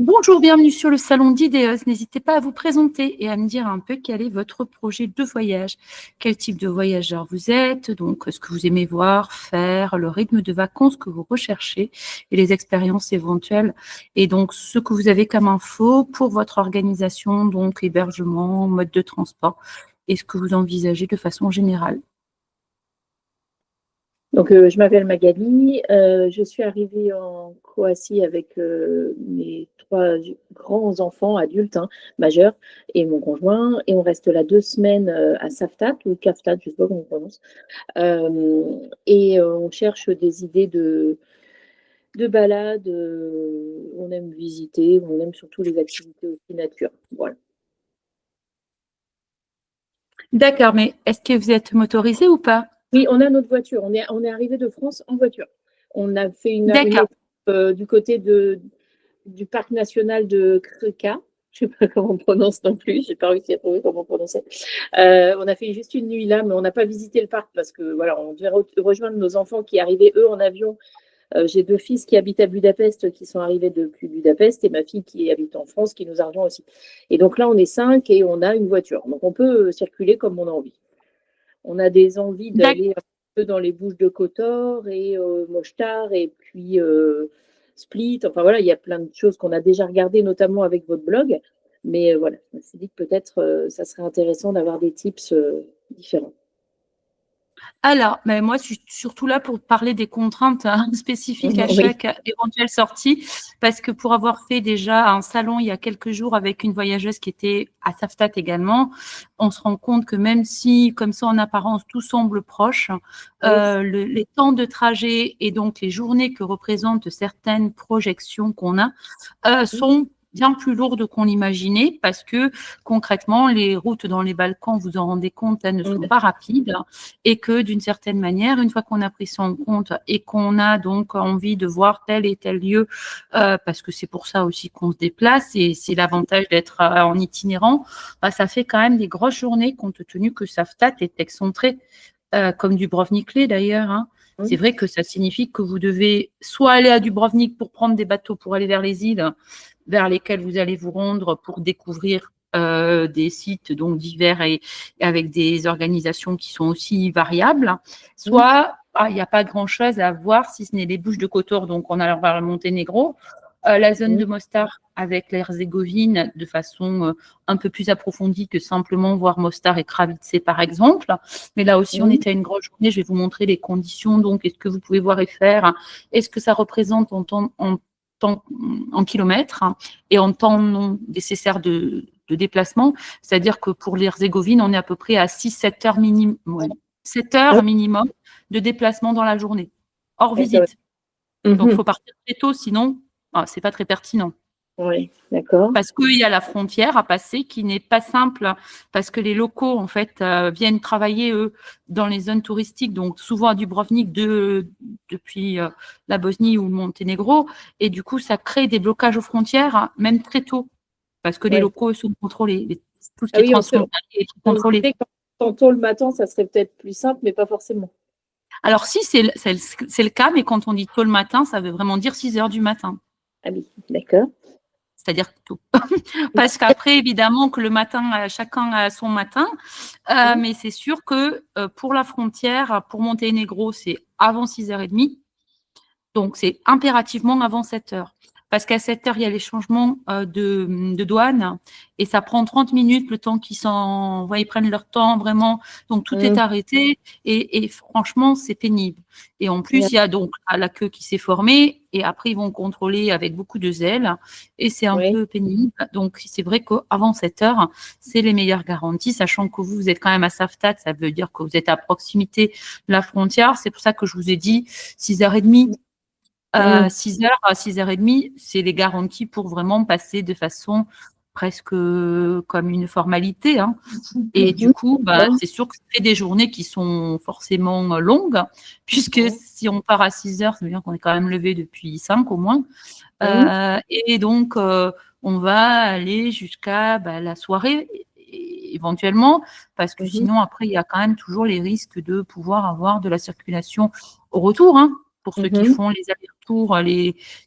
Bonjour, bienvenue sur le salon d'Ideos. N'hésitez pas à vous présenter et à me dire un peu quel est votre projet de voyage. Quel type de voyageur vous êtes, donc ce que vous aimez voir, faire, le rythme de vacances que vous recherchez et les expériences éventuelles. Et donc ce que vous avez comme info pour votre organisation, donc hébergement, mode de transport et ce que vous envisagez de façon générale. Donc, je m'appelle Magali. Je suis arrivée en Croatie avec mes trois grands enfants adultes, hein, majeurs, et mon conjoint. Et on reste là 2 semaines à Saftat ou Kaftat, je ne sais pas comment on prononce. On cherche des idées de balades. On aime visiter, on aime surtout les activités aussi nature. Voilà. D'accord, mais est-ce que vous êtes motorisé ou pas? Oui, on a notre voiture. On est arrivé de France en voiture. On a fait une D'accord. étape du côté du parc national de Krka. Je ne sais pas comment on prononce non plus. Je n'ai pas réussi à trouver comment on prononçait. On a fait juste une nuit là, mais on n'a pas visité le parc parce que voilà, on devait rejoindre nos enfants qui arrivaient eux en avion. J'ai 2 fils qui habitent à Budapest, qui sont arrivés depuis Budapest, et ma fille qui habite en France, qui nous a rejoint aussi. Et donc là, on est 5 et on a une voiture. Donc on peut circuler comme on a envie. On a des envies d'aller un peu dans les Bouches de Kotor et Mostar et puis Split. Enfin voilà, il y a plein de choses qu'on a déjà regardées, notamment avec votre blog. Mais voilà, je me suis dit que peut-être ça serait intéressant d'avoir des tips différents. Alors, mais moi, je suis surtout là pour parler des contraintes spécifiques à Oui. chaque éventuelle sortie, parce que pour avoir fait déjà un salon il y a quelques jours avec une voyageuse qui était à Saftat également, on se rend compte que même si, comme ça en apparence, tout semble proche, les temps de trajet et donc les journées que représentent certaines projections qu'on a sont bien plus lourdes qu'on l'imaginait parce que concrètement, les routes dans les Balkans, vous en rendez compte, elles ne sont pas rapides et que d'une certaine manière, une fois qu'on a pris ça en compte et qu'on a donc envie de voir tel et tel lieu, parce que c'est pour ça aussi qu'on se déplace et c'est l'avantage d'être en itinérant, bah, ça fait quand même des grosses journées compte tenu que Saftat est excentré, comme Dubrovnik-Lé d'ailleurs, hein. C'est vrai que ça signifie que vous devez soit aller à Dubrovnik pour prendre des bateaux pour aller vers les îles vers lesquelles vous allez vous rendre pour découvrir des sites donc divers et avec des organisations qui sont aussi variables, soit il n'y a pas grand-chose à voir si ce n'est les Bouches de Kotor, donc on a vers le Monténégro, la zone de Mostar avec l'Herzégovine de façon un peu plus approfondie que simplement voir Mostar et Kravice par exemple. Mais là aussi, on était à une grosse journée. Je vais vous montrer les conditions. Donc, est-ce que vous pouvez voir et faire? Est-ce que ça représente en kilomètres et en temps non nécessaire de déplacement? C'est-à-dire que pour l'Herzégovine, on est à peu près à 6-7 heures minimum, 7 heures minimum de déplacement dans la journée, hors visite. Donc, il faut partir très tôt, sinon, c'est pas très pertinent. Oui, d'accord. Parce qu'il y a la frontière à passer qui n'est pas simple, parce que les locaux, en fait, viennent travailler, eux, dans les zones touristiques, donc souvent à Dubrovnik depuis la Bosnie ou le Monténégro. Et du coup, ça crée des blocages aux frontières, même très tôt, parce que les locaux sont contrôlés. Tout ce qui est transfrontalier est contrôlé. Tantôt le matin, ça serait peut-être plus simple, mais pas forcément. Alors, si, c'est le cas, mais quand on dit tôt le matin, ça veut vraiment dire 6 heures du matin. Ah oui, d'accord. C'est-à-dire tôt. Parce qu'après, évidemment, que le matin, chacun a son matin. Mais c'est sûr que pour la frontière, pour Monténégro, c'est avant 6h30. Donc, c'est impérativement avant 7h. Parce qu'à 7h, il y a les changements de douane et ça prend 30 minutes le temps ils prennent leur temps vraiment. Donc, tout est arrêté et franchement, c'est pénible. Et en plus, il y a donc la queue qui s'est formée et après, ils vont contrôler avec beaucoup de zèle et c'est un peu pénible. Donc, c'est vrai qu'avant 7h, c'est les meilleures garanties, sachant que vous êtes quand même à Saftat, ça veut dire que vous êtes à proximité de la frontière. C'est pour ça que je vous ai dit 6h30. 6h à 6h30, c'est les garanties pour vraiment passer de façon presque comme une formalité, hein. Et du coup, c'est sûr que ça fait des journées qui sont forcément longues, puisque si on part à 6h, ça veut dire qu'on est quand même levé depuis 5 au moins. Et donc, on va aller jusqu'à la soirée éventuellement, parce que sinon, après, il y a quand même toujours les risques de pouvoir avoir de la circulation au retour, hein, pour ceux qui font les allers-retours pour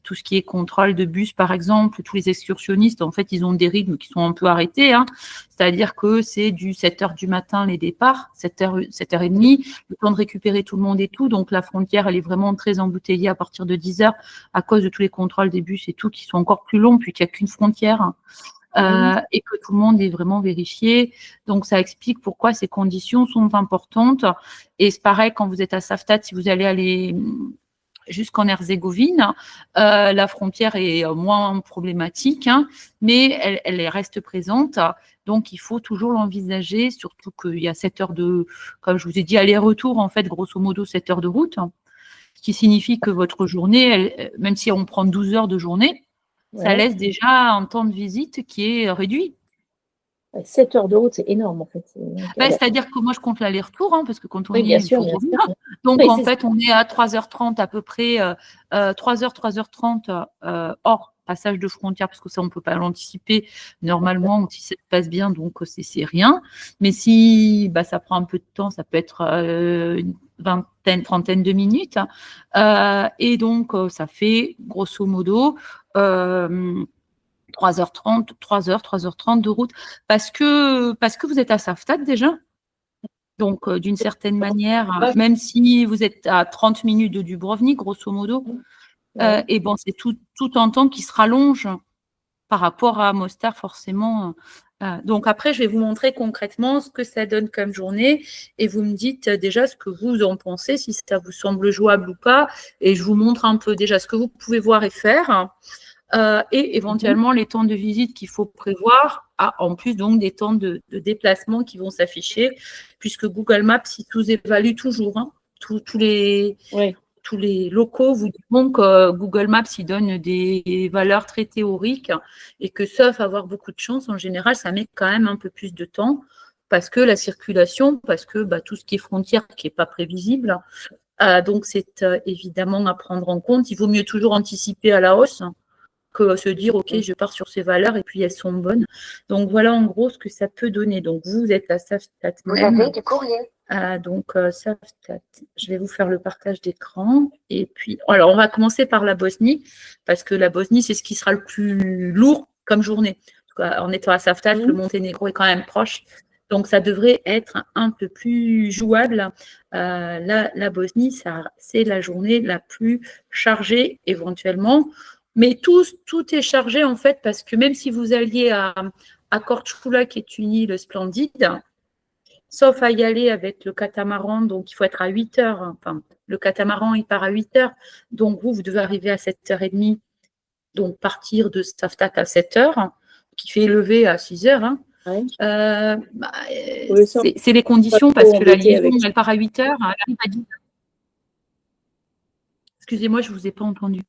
tout ce qui est contrôle de bus, par exemple, tous les excursionnistes, en fait, ils ont des rythmes qui sont un peu arrêtés, hein. C'est-à-dire que c'est du 7h du matin les départs, 7h30, le temps de récupérer tout le monde et tout. Donc, la frontière, elle est vraiment très embouteillée à partir de 10h à cause de tous les contrôles des bus et tout, qui sont encore plus longs, puisqu'il n'y a qu'une frontière. Et que tout le monde est vraiment vérifié. Donc, ça explique pourquoi ces conditions sont importantes. Et c'est pareil, quand vous êtes à Saftat, si vous allez jusqu'en Herzégovine, la frontière est moins problématique, hein, mais elle reste présente. Donc, il faut toujours l'envisager, surtout qu'il y a 7 heures comme je vous ai dit, aller-retour, en fait, grosso modo, 7 heures de route, ce qui signifie que votre journée, même si on prend 12 heures de journée, ça laisse déjà un temps de visite qui est réduit. 7 heures de route, c'est énorme, en fait. C'est-à-dire que moi, je compte l'aller-retour, hein, parce que quand on oui, y est, il faut revenir. Donc, en fait, on est à 3h30 à peu près, 3h30 hors passage de frontière, parce que ça, on ne peut pas l'anticiper. Normalement, si ça se passe bien, donc c'est rien. Mais si ça prend un peu de temps, ça peut être une trentaine de minutes. Et donc, ça fait, grosso modo, 3h30 de route, parce que vous êtes à Saftat déjà. Donc, d'une certaine manière, même si vous êtes à 30 minutes de Dubrovnik, grosso modo, et bon, c'est tout un temps qui se rallonge par rapport à Mostar, forcément. Donc, après, je vais vous montrer concrètement ce que ça donne comme journée, et vous me dites déjà ce que vous en pensez, si ça vous semble jouable ou pas, et je vous montre un peu déjà ce que vous pouvez voir et faire. Et éventuellement les temps de visite qu'il faut prévoir, en plus donc des temps de déplacement qui vont s'afficher, puisque Google Maps il sous-évalue toujours, hein. Tous les locaux vous diront que Google Maps il donne des valeurs très théoriques et que sauf avoir beaucoup de chance, en général, ça met quand même un peu plus de temps parce que la circulation, parce que tout ce qui est frontière qui n'est pas prévisible, donc c'est évidemment à prendre en compte. Il vaut mieux toujours anticiper à la hausse que se dire, OK, je pars sur ces valeurs et puis elles sont bonnes. Donc, voilà en gros ce que ça peut donner. Donc, vous êtes à Saftat même. Vous avez du courrier. Donc, Saftat, je vais vous faire le partage d'écran. Et puis, alors, on va commencer par la Bosnie, parce que la Bosnie, c'est ce qui sera le plus lourd comme journée. En étant à Saftat, le Monténégro est quand même proche. Donc, ça devrait être un peu plus jouable. La Bosnie, c'est la journée la plus chargée éventuellement. Mais tout est chargé, en fait, parce que même si vous alliez à Korčula, qui est une île splendide, sauf à y aller avec le catamaran, donc il faut être à 8 heures. Enfin, le catamaran, il part à 8 heures. Donc, vous devez arriver à 7h30, donc partir de Saftat à 7 heures, qui fait lever à 6 heures. Hein. C'est les conditions, parce que la liaison, elle part à 8 heures, elle arrive à 10 heures. Excusez-moi, je ne vous ai pas entendu.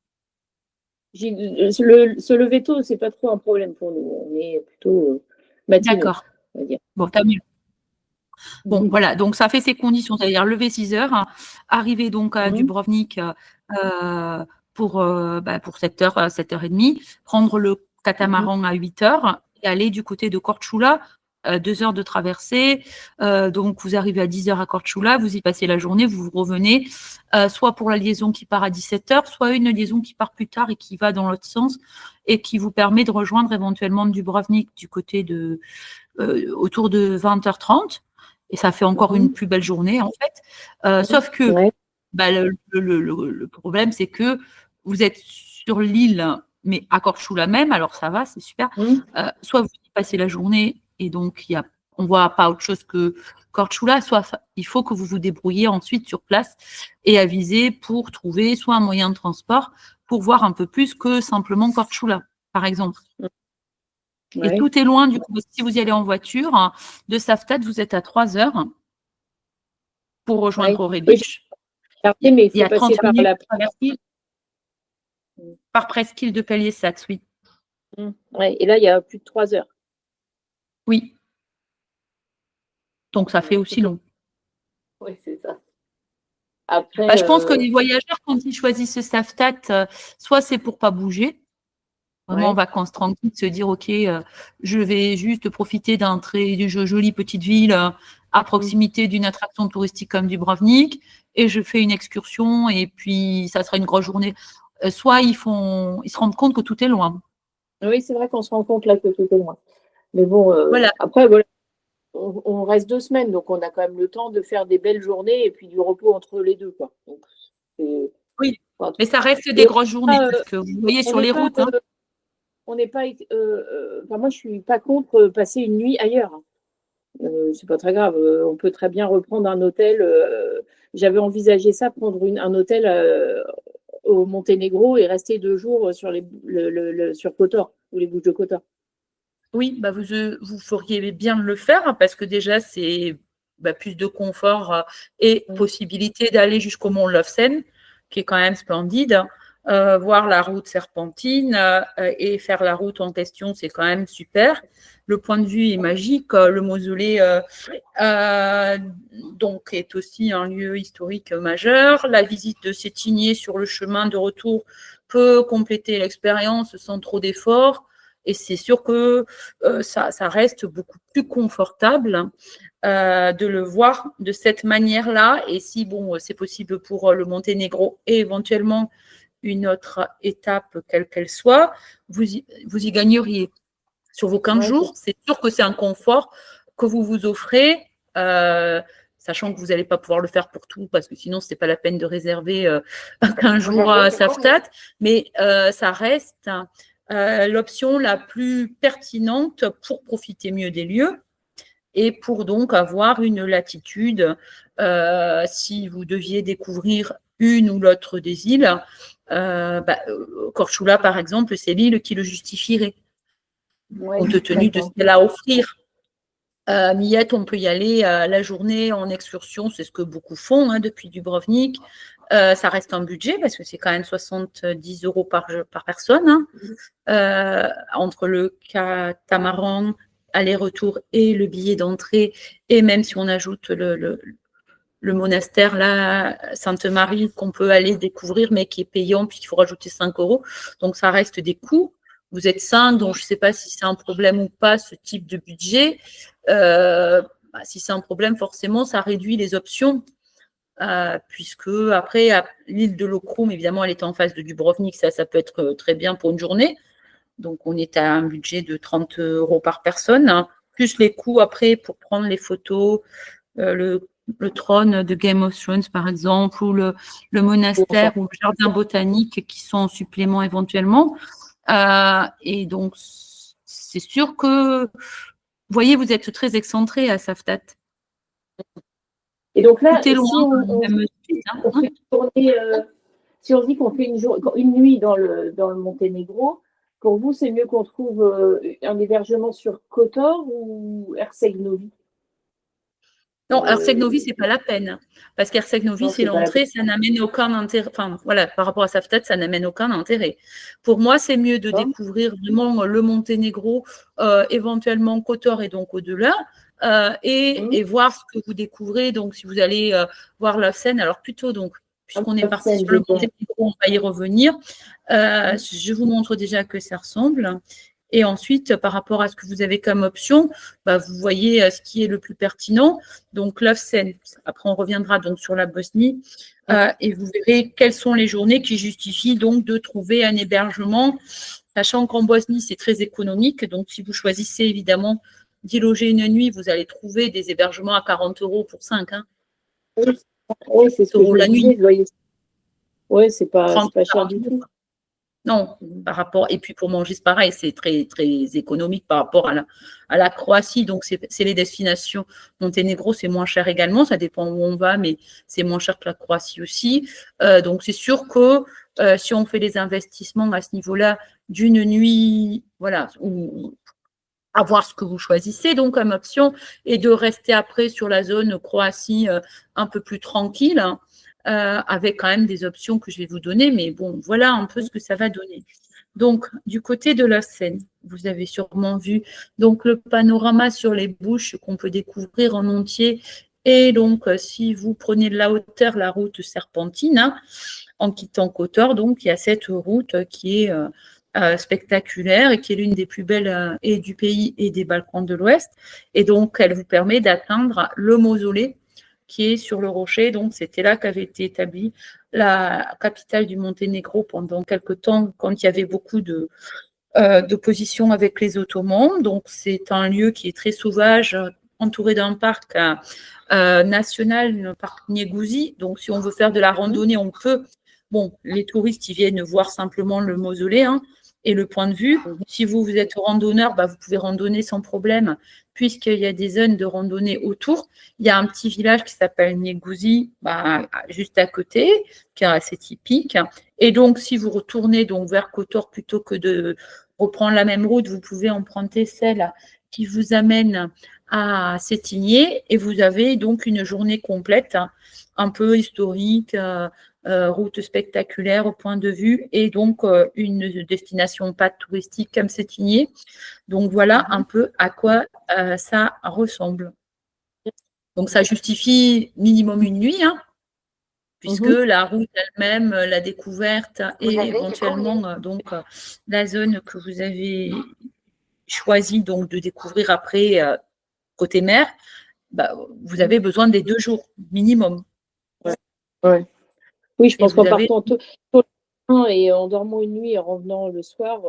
Se lever tôt, c'est pas trop un problème pour nous. On est plutôt matinaux. D'accord. Bon, t'as mieux. Bon, voilà. Donc, ça fait ces conditions, c'est-à-dire lever 6 heures, hein, arriver donc à Dubrovnik pour 7 heures, 7h30, prendre le catamaran à 8 heures et aller du côté de Korčula. 2 heures de traversée, donc vous arrivez à 10 heures à Korčula, vous y passez la journée, vous revenez, soit pour la liaison qui part à 17 heures, soit une liaison qui part plus tard et qui va dans l'autre sens et qui vous permet de rejoindre éventuellement Dubrovnik du côté de autour de 20h30, et ça fait encore une plus belle journée en fait, sauf que le problème c'est que vous êtes sur l'île mais à Korčula même, alors ça va, c'est super, soit vous y passez la journée et donc, on ne voit pas autre chose que Korčula, soit il faut que vous vous débrouillez ensuite sur place et aviser pour trouver soit un moyen de transport pour voir un peu plus que simplement Korčula, par exemple. Et tout est loin, du coup, si vous y allez en voiture, de Saftat, vous êtes à 3 heures pour rejoindre Orebić. Mais il faut passer par la presqu'île. Par presqu'île de Pelješac, oui. Et là, il y a plus de 3 heures. Oui. Donc, ça fait aussi long. Oui, c'est ça. Après, je pense que les voyageurs, quand ils choisissent Saftat, soit c'est pour pas bouger, vraiment en vacances tranquilles, se dire, OK, je vais juste profiter d'une jolie petite ville à proximité d'une attraction touristique comme Dubrovnik, et je fais une excursion, et puis ça sera une grosse journée. soit ils se rendent compte que tout est loin. Oui, c'est vrai qu'on se rend compte là que tout est loin. Mais bon, Voilà. après, voilà, on reste 2 semaines, donc on a quand même le temps de faire des belles journées et puis du repos entre les deux, quoi. Donc, Oui, enfin, mais ça reste des et grosses journées parce que vous voyez on sur n'est les pas, routes. Hein. on n'est pas, enfin, moi je suis pas contre passer une nuit ailleurs. C'est pas très grave. On peut très bien reprendre un hôtel. J'avais envisagé ça, prendre un hôtel au Monténégro et rester 2 jours sur sur Kotor ou les Bouches de Kotor. Oui, bah vous feriez bien de le faire hein, parce que déjà, c'est plus de confort et possibilité d'aller jusqu'au mont Lofsen, qui est quand même splendide. Voir la route serpentine et faire la route en question, c'est quand même super. Le point de vue est magique. Le mausolée donc est aussi un lieu historique majeur. La visite de Sétigné sur le chemin de retour peut compléter l'expérience sans trop d'efforts. Et c'est sûr que ça reste beaucoup plus confortable de le voir de cette manière-là. Et si, bon, c'est possible pour le Monténégro et éventuellement une autre étape, quelle qu'elle soit, vous y gagneriez. Sur vos 15 jours, c'est sûr que c'est un confort que vous vous offrez, sachant que vous n'allez pas pouvoir le faire pour tout, parce que sinon, ce n'est pas la peine de réserver 15 jours à Saftat. Mais ça reste l'option la plus pertinente pour profiter mieux des lieux et pour donc avoir une latitude si vous deviez découvrir une ou l'autre des îles. Korčula, par exemple, c'est l'île qui le justifierait, compte tenu de ce qu'elle a à offrir. Millet, on peut y aller la journée en excursion, c'est ce que beaucoup font hein, depuis Dubrovnik. Ça reste un budget parce que c'est quand même 70 € par personne. Hein. Entre le catamaran, aller-retour et le billet d'entrée, et même si on ajoute le monastère, là, Sainte-Marie, qu'on peut aller découvrir, mais qui est payant, puis il faut rajouter 5 €. Donc, ça reste des coûts. Vous êtes 5, donc je ne sais pas si c'est un problème ou pas, ce type de budget. Si c'est un problème, forcément, ça réduit les options. Puisque après, l'île de Lokrum, évidemment, elle est en face de Dubrovnik, ça peut être très bien pour une journée. Donc, on est à un budget de 30 € par personne, hein, plus les coûts après pour prendre les photos, le trône de Game of Thrones, par exemple, ou le monastère ou le jardin botanique qui sont en supplément éventuellement. Et donc, c'est sûr que, vous voyez, vous êtes très excentré à Saftat. Et donc là, si on dit qu'on fait une nuit dans le Monténégro, pour vous, c'est mieux qu'on trouve un hébergement sur Kotor ou Herceg-Novi? Non, Herceg-Novi, ce n'est pas la peine. Parce qu'Herceg-Novi, c'est l'entrée, ça n'amène aucun intérêt. Enfin, voilà, par rapport à Saftat, ça n'amène aucun intérêt. Pour moi, c'est mieux de découvrir vraiment le Monténégro, éventuellement Kotor et donc au-delà, et voir ce que vous découvrez. Donc, si vous allez voir la Seine, alors plutôt, donc, puisqu'on est parti sur le Monténégro, on va y revenir. Je vous montre déjà à quoi ça ressemble. Et ensuite, par rapport à ce que vous avez comme option, vous voyez ce qui est le plus pertinent. Donc, Lovćen. Après, on reviendra donc sur la Bosnie et vous verrez quelles sont les journées qui justifient donc de trouver un hébergement, sachant qu'en Bosnie, c'est très économique. Donc, si vous choisissez évidemment d'y loger une nuit, vous allez trouver des hébergements à 40 € pour 5. Hein. Oui, c'est ce que je disais. Oui, c'est pas cher du tout. Non, par rapport, et puis pour manger, c'est pareil, c'est très, très économique par rapport à la Croatie. Donc, c'est les destinations. Monténégro, c'est moins cher également. Ça dépend où on va, mais c'est moins cher que la Croatie aussi. Donc, c'est sûr que si on fait des investissements à ce niveau-là d'une nuit, voilà, à voir ce que vous choisissez donc comme option et de rester après sur la zone Croatie un peu plus tranquille. Hein, avec quand même des options que je vais vous donner, mais bon, voilà un peu ce que ça va donner. Donc, du côté de la Seine, vous avez sûrement vu donc le panorama sur les bouches qu'on peut découvrir en entier. Et donc, si vous prenez de la hauteur la route serpentine, hein, en quittant Kotor, donc il y a cette route qui est spectaculaire et qui est l'une des plus belles et du pays et des Balkans de l'Ouest. Et donc, elle vous permet d'atteindre le mausolée qui est sur le rocher. Donc, c'était là qu'avait été établi la capitale du Monténégro pendant quelque temps, quand il y avait beaucoup d'opposition avec les Ottomans. Donc, c'est un lieu qui est très sauvage, entouré d'un parc national, le parc Niégouzi. Donc, si on veut faire de la randonnée, on peut. Bon, les touristes, ils viennent voir simplement le mausolée et le point de vue. Si vous êtes randonneur, vous pouvez randonner sans problème, puisqu'il y a des zones de randonnée autour. Il y a un petit village qui s'appelle Niégouzi, juste à côté, qui est assez typique. Et donc, si vous retournez donc vers Kotor, plutôt que de reprendre la même route, vous pouvez emprunter celle qui vous amène à Sétigné et vous avez donc une journée complète, un peu historique, route spectaculaire au point de vue et donc une destination pas touristique comme Sétigné. Donc voilà un peu à quoi ça ressemble. Donc ça justifie minimum une nuit, puisque la route elle-même, la découverte et éventuellement donc la zone que vous avez choisi donc de découvrir après côté mer, vous avez besoin des 2 jours minimum. Ouais. Oui, je pense qu'en partant tôt le matin et en dormant une nuit et en revenant le soir,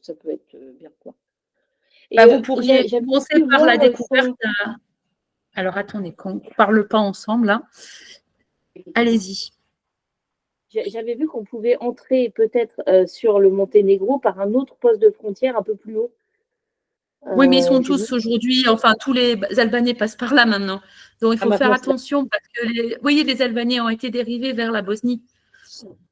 ça peut être bien, quoi. Et vous pourriez commencer par la découverte. Alors attendez, qu'on ne parle pas ensemble là. Allez-y. J'avais vu qu'on pouvait entrer peut-être sur le Monténégro par un autre poste de frontière un peu plus haut. Oui, mais ils sont tous aujourd'hui, enfin tous les Albanais passent par là maintenant. Donc il faut faire attention parce que les Albanais ont été dérivés vers la Bosnie.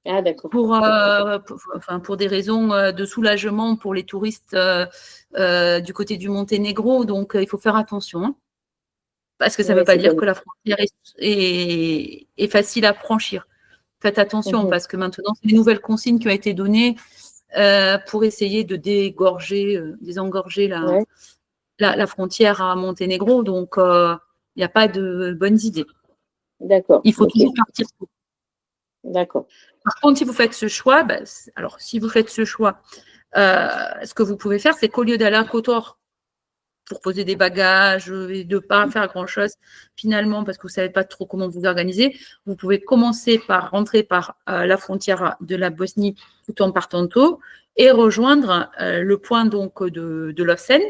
Ah d'accord. Pour des raisons de soulagement pour les touristes du côté du Monténégro. Donc il faut faire attention. Parce que ça ne veut pas dire que la frontière est facile à franchir. Faites attention parce que maintenant, c'est les nouvelles consignes qui ont été données pour essayer de désengorger la frontière à Monténégro. Donc, il n'y a pas de bonnes idées. D'accord. Il faut toujours partir tôt. D'accord. Par contre, si vous faites ce choix, ce que vous pouvez faire, c'est qu'au lieu d'aller à Kotor pour poser des bagages et de ne pas faire grand-chose, finalement, parce que vous ne savez pas trop comment vous organiser, vous pouvez commencer par rentrer par la frontière de la Bosnie tout en partant tôt et rejoindre le point donc de Lovćen,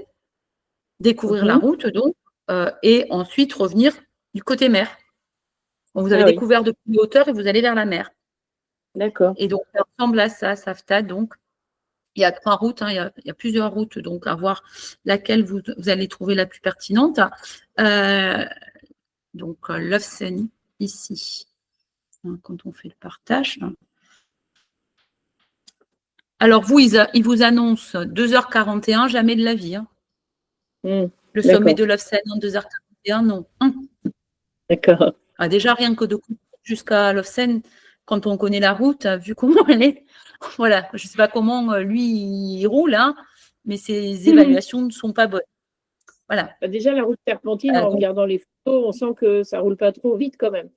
découvrir la route donc, et ensuite revenir du côté mer. Donc, vous avez découvert depuis les hauteurs et vous allez vers la mer. D'accord. Et donc, ça ressemble à ça, Safta, donc. Il y a 3 routes, il y a plusieurs routes, donc à voir laquelle vous allez trouver la plus pertinente. Donc, Lovćen, ici, quand on fait le partage. Alors, ils vous annoncent 2h41, jamais de la vie. Le sommet de Lovćen en 2h41, non. D'accord. Déjà, rien que de jusqu'à Lovćen, quand on connaît la route, vu comment elle est, voilà, je ne sais pas comment lui, il roule, mais ses évaluations ne sont pas bonnes. Voilà. Déjà, la route serpentine, en regardant les photos, on sent que ça ne roule pas trop vite quand même.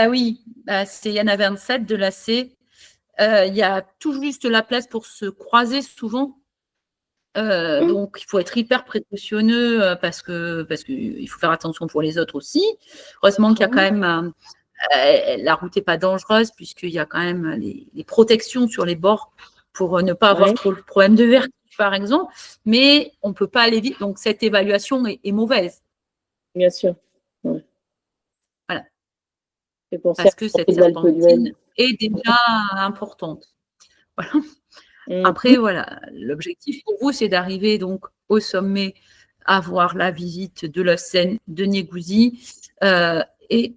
Oui, il y en a 27 de la C. Il y a tout juste la place pour se croiser souvent. Donc, il faut être hyper précautionneux parce qu'il faut faire attention pour les autres aussi. Heureusement qu'il y a quand même... la route n'est pas dangereuse puisqu'il y a quand même les protections sur les bords pour ne pas avoir trop de problèmes de vertige, par exemple. Mais on ne peut pas aller vite. Donc, cette évaluation est mauvaise. Bien sûr. Ouais. Voilà. Parce que cette serpentine est déjà importante. Voilà. Après, voilà, l'objectif pour vous, c'est d'arriver donc au sommet, à voir la visite de Lovćen, de Niégouzi et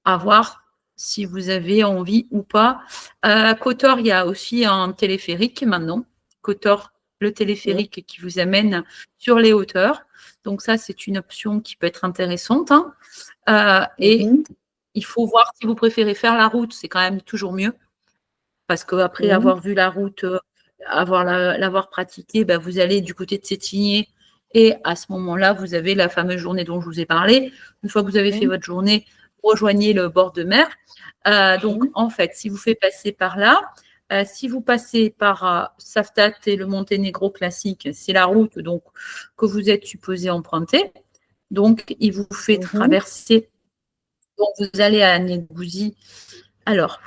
à voir si vous avez envie ou pas. À Kotor, il y a aussi un téléphérique maintenant. Kotor, le téléphérique qui vous amène sur les hauteurs. Donc ça, c'est une option qui peut être intéressante. Et il faut voir si vous préférez faire la route, c'est quand même toujours mieux. Parce qu'après avoir vu la route, l'avoir pratiquée, vous allez du côté de Sétigné. Et à ce moment-là, vous avez la fameuse journée dont je vous ai parlé. Une fois que vous avez fait votre journée, rejoignez le bord de mer. Donc, en fait, si vous faites passer par là, si vous passez par Saftat et le Monténégro classique, c'est la route donc, que vous êtes supposé emprunter. Donc, il vous fait traverser. Donc, vous allez à Niégouzi Alors,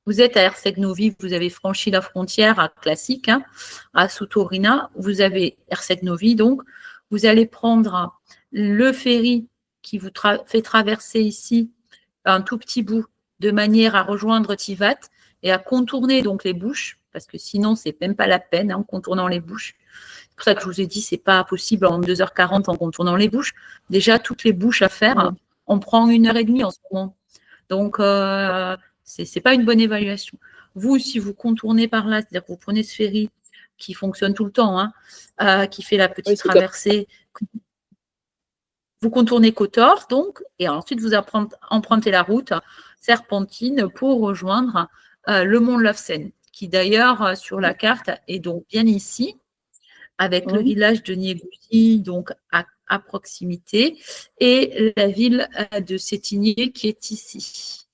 vous êtes à Erceg-Novi, vous avez franchi la frontière classique, hein, à Soutorina. Vous avez Erceg-Novi, donc vous allez prendre le ferry qui vous fait traverser ici un tout petit bout de manière à rejoindre Tivat et à contourner donc les bouches, parce que sinon, c'est même pas la peine hein, en contournant les bouches. C'est pour ça que je vous ai dit, c'est pas possible en 2h40 en contournant les bouches. Déjà, toutes les bouches à faire, on prend 1h30 en ce moment. Donc, c'est pas une bonne évaluation. Vous, si vous contournez par là, c'est-à-dire que vous prenez ce ferry qui fonctionne tout le temps, hein, qui fait la petite traversée, vous contournez Kotor, donc, et ensuite vous empruntez la route serpentine pour rejoindre le mont Lofsen, qui d'ailleurs sur la carte est donc bien ici, avec le village de Niégouzi, donc à proximité, et la ville de Sétigné qui est ici.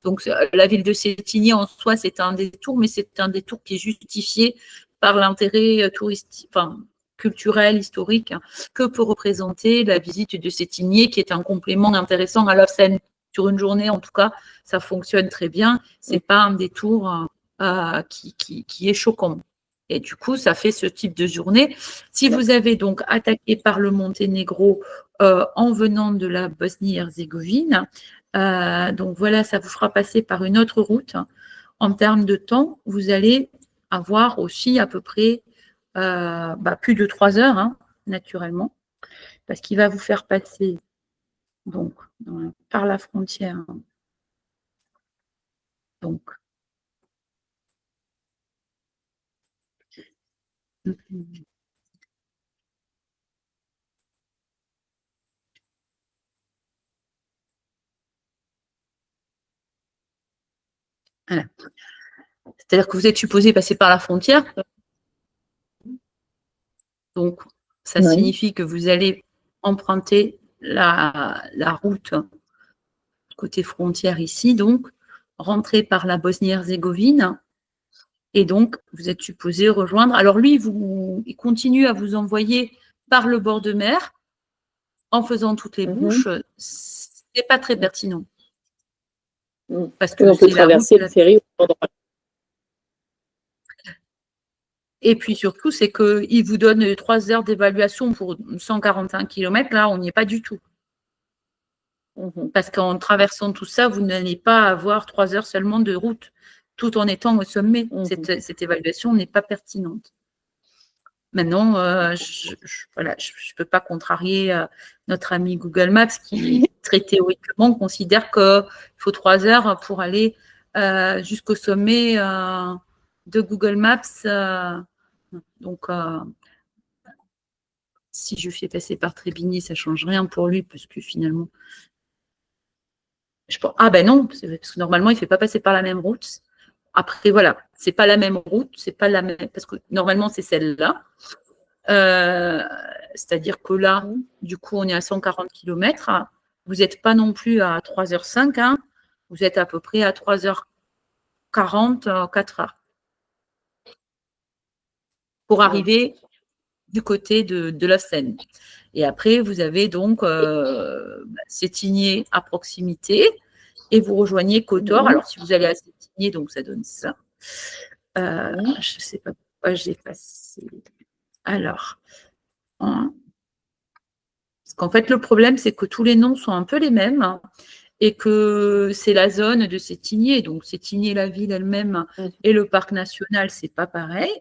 Donc, la ville de Sétigné, en soi, c'est un détour, mais c'est un détour qui est justifié par l'intérêt touristique, enfin, culturel, historique, hein, que peut représenter la visite de Sétigné, qui est un complément intéressant à Lofsen. Sur une journée, en tout cas, ça fonctionne très bien. C'est pas un détour qui est choquant. Et du coup, ça fait ce type de journée. Si vous avez donc attaqué par le Monténégro en venant de la Bosnie-Herzégovine, donc voilà, ça vous fera passer par une autre route. En termes de temps, vous allez avoir aussi à peu près plus de 3 heures, hein, naturellement, parce qu'il va vous faire passer donc, par la frontière. Donc, voilà. C'est-à-dire que vous êtes supposé passer par la frontière. Donc, ça signifie que vous allez emprunter la route côté frontière ici, donc rentrer par la Bosnie-Herzégovine. Et donc, vous êtes supposé rejoindre. Alors lui, il continue à vous envoyer par le bord de mer en faisant toutes les bouches. C'est pas très pertinent. Parce que on peut traverser le ferry. Et puis surtout, c'est qu'il vous donne 3 heures d'évaluation pour 141 km. Là, on n'y est pas du tout. Parce qu'en traversant tout ça, vous n'allez pas avoir 3 heures seulement de route, tout en étant au sommet. Cette évaluation n'est pas pertinente. Maintenant, je ne peux pas contrarier notre ami Google Maps qui, très théoriquement, considère qu'il faut 3 heures pour aller jusqu'au sommet de Google Maps. Donc, si je fais passer par Trébigny, ça ne change rien pour lui, parce que finalement… Ah ben non, parce que normalement, il ne fait pas passer par la même route. Après, voilà, ce n'est pas la même route, c'est pas la même, parce que normalement, c'est celle-là. C'est-à-dire que là, du coup, on est à 140 km. Vous n'êtes pas non plus à 3h05, hein, vous êtes à peu près à 3h40, 4h. Pour arriver du côté de la Seine. Et après, vous avez donc Sétigné à proximité et vous rejoignez Kotor. Alors, si vous allez à Sétigné, donc ça donne ça. Je ne sais pas pourquoi j'ai passé. Alors, parce qu'en fait, le problème, c'est que tous les noms sont un peu les mêmes et que c'est la zone de Sétigné. Donc, Sétigné, la ville elle-même et le parc national, c'est pas pareil,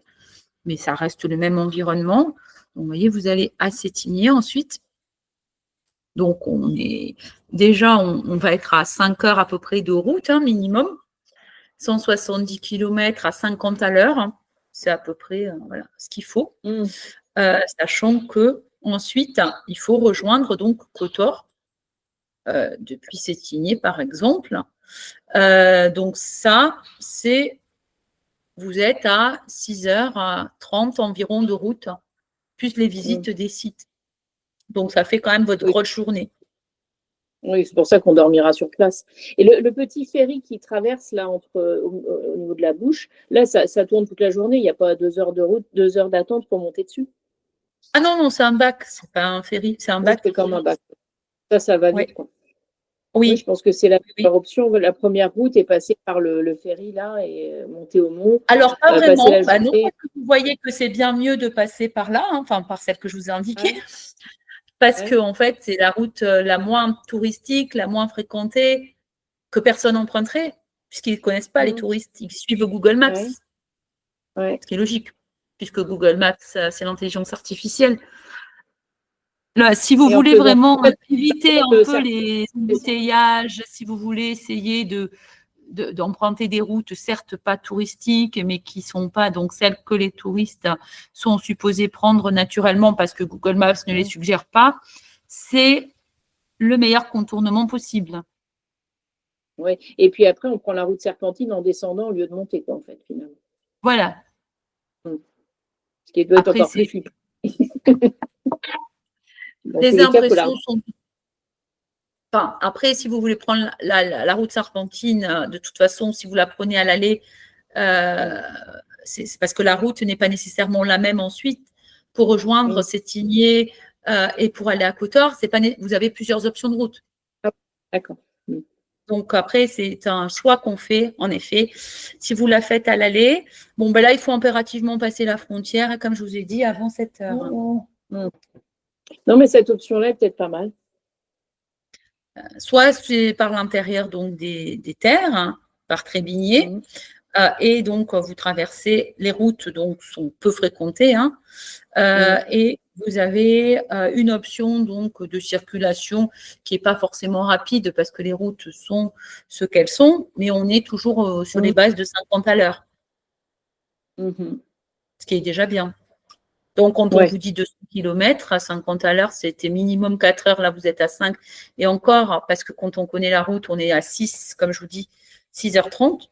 mais ça reste le même environnement. Donc, vous voyez, vous allez à Sétigné ensuite. Donc, on va être à 5 heures à peu près de route, hein, minimum. 170 km à 50 à l'heure. Hein. C'est à peu près voilà, ce qu'il faut. Sachant que ensuite, il faut rejoindre donc Kotor depuis Sétigné, par exemple. Donc, ça, vous êtes à 6h30 environ de route, plus les visites des sites. Donc, ça fait quand même votre grosse journée. Oui, c'est pour ça qu'on dormira sur place. Et le petit ferry qui traverse là au niveau de la bouche, là, ça tourne toute la journée. Il n'y a pas 2 heures de route, 2 heures d'attente pour monter dessus. Ah non, c'est un bac, c'est pas un ferry, c'est un bac. C'est comme un bac. Ça va vite, quoi. Oui, je Oui, pense que c'est la oui. meilleure option. La première route est passer par le ferry là et monter au mont, Alors, pas passer vraiment. la Bah non, journée. parce que vous voyez que c'est bien mieux de passer par là, hein, enfin par celle que je vous ai indiquée, Ouais, parce que ouais. en fait, c'est la route la moins touristique, la moins fréquentée, que personne emprunterait, puisqu'ils ne connaissent pas les Mmh. touristes. Ils suivent Google Maps, Ouais, ouais. ce qui est logique, puisque Google Maps, c'est l'intelligence artificielle. Là, si vous Et en voulez faisant vraiment ça, éviter un de peu certains les embouteillages, si vous voulez essayer d'emprunter des routes, certes pas touristiques, mais qui ne sont pas donc celles que les touristes sont supposés prendre naturellement parce que Google Maps ne les suggère pas, c'est le meilleur contournement possible. ouais. Et puis après, on prend la route serpentine en descendant au lieu de monter, quoi, en fait, finalement. Voilà. Mmh. Ce qui doit être Après, encore plus flippant. Dans tous les les cas, il faut la impressions sont. Enfin, après, si vous voulez prendre la route serpentine, de toute façon, si vous la prenez à l'aller, mmh. c'est parce que la route n'est pas nécessairement la même ensuite. Pour rejoindre Mmh. Sétigné et pour aller à Côte-d'Or, vous avez plusieurs options de route. Ah, d'accord. Mmh. Donc après, c'est un choix qu'on fait, en effet. Si vous la faites à l'aller, bon, ben là, il faut impérativement passer la frontière, comme je vous ai dit, avant 7 heures. Mmh. Mmh. Non, mais cette option-là est peut-être pas mal. Soit c'est par l'intérieur donc des terres, hein, par Trébigné, Mmh. et donc vous traversez les routes donc sont peu fréquentées, hein, Mmh. et vous avez une option donc de circulation qui n'est pas forcément rapide parce que les routes sont ce qu'elles sont, mais on est toujours sur les Mmh. bases de 50 à l'heure, Mmh. ce qui est déjà bien. Donc, quand on Ouais. vous dit 200 km à 50 à l'heure, c'était minimum 4 heures. Là, vous êtes à 5. Et encore, parce que quand on connaît la route, on est à 6, comme je vous dis, 6h30,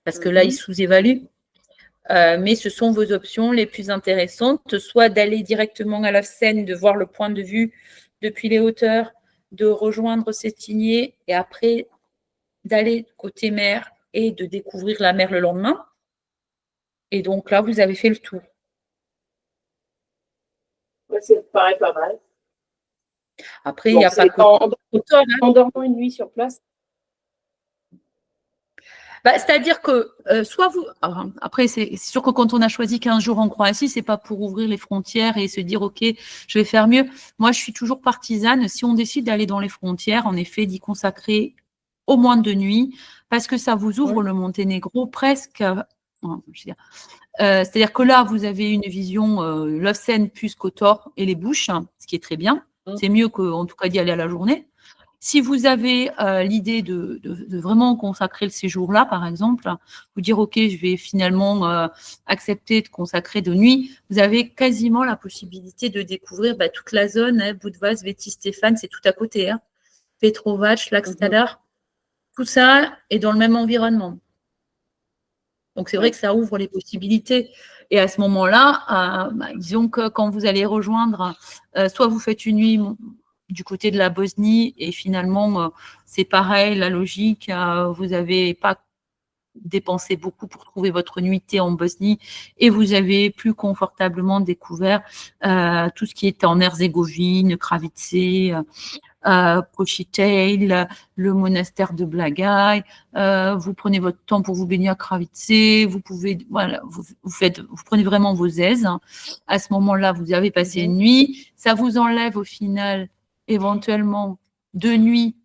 parce que là, ils Mmh. sous-évaluent. Mais ce sont vos options les plus intéressantes, soit d'aller directement à la Seine, de voir le point de vue depuis les hauteurs, de rejoindre Sétigné et après d'aller côté mer et de découvrir la mer le lendemain. Et donc là, vous avez fait le tour. Ouais, ça me paraît pas mal. Après, il n'y Bon, a pas c'est que Côte-d'Or, hein. en dormant une nuit sur place. Bah, c'est-à-dire que soit vous. Alors, après, c'est sûr que quand on a choisi 15 jours en Croatie, c'est pas pour ouvrir les frontières et se dire, OK, je vais faire mieux. Moi, je suis toujours partisane. Si on décide d'aller dans les frontières, en effet, d'y consacrer au moins 2 nuits, parce que ça vous ouvre Ouais. le Monténégro presque. C'est-à-dire que là, vous avez une vision Lovćen plus Kotor et les Bouches, hein, ce qui est très bien. Mmh. C'est mieux qu'en tout cas d'y aller à la journée. Si vous avez l'idée de vraiment consacrer le séjour-là, par exemple, vous dire, OK, je vais finalement accepter de consacrer 2 nuits, vous avez quasiment la possibilité de découvrir toute la zone, hein, Budva, Sveti, Stéphane, c'est tout à côté. Hein. Petrovac, Mmh. Lac-Stadar, tout ça est dans le même environnement. Donc, c'est vrai Ouais. que ça ouvre les possibilités. Et à ce moment-là, disons que quand vous allez rejoindre, soit vous faites une nuit du côté de la Bosnie et finalement, c'est pareil, la logique, vous n'avez pas dépensé beaucoup pour trouver votre nuitée en Bosnie et vous avez plus confortablement découvert tout ce qui est en Herzégovine, Kravice, Prochitail, le monastère de Blagaj. Vous prenez votre temps pour vous baigner à Kravice. Vous pouvez, voilà, vous prenez vraiment vos aises. À ce moment-là, vous avez passé Mmh. une nuit. Ça vous enlève au final éventuellement 2 nuits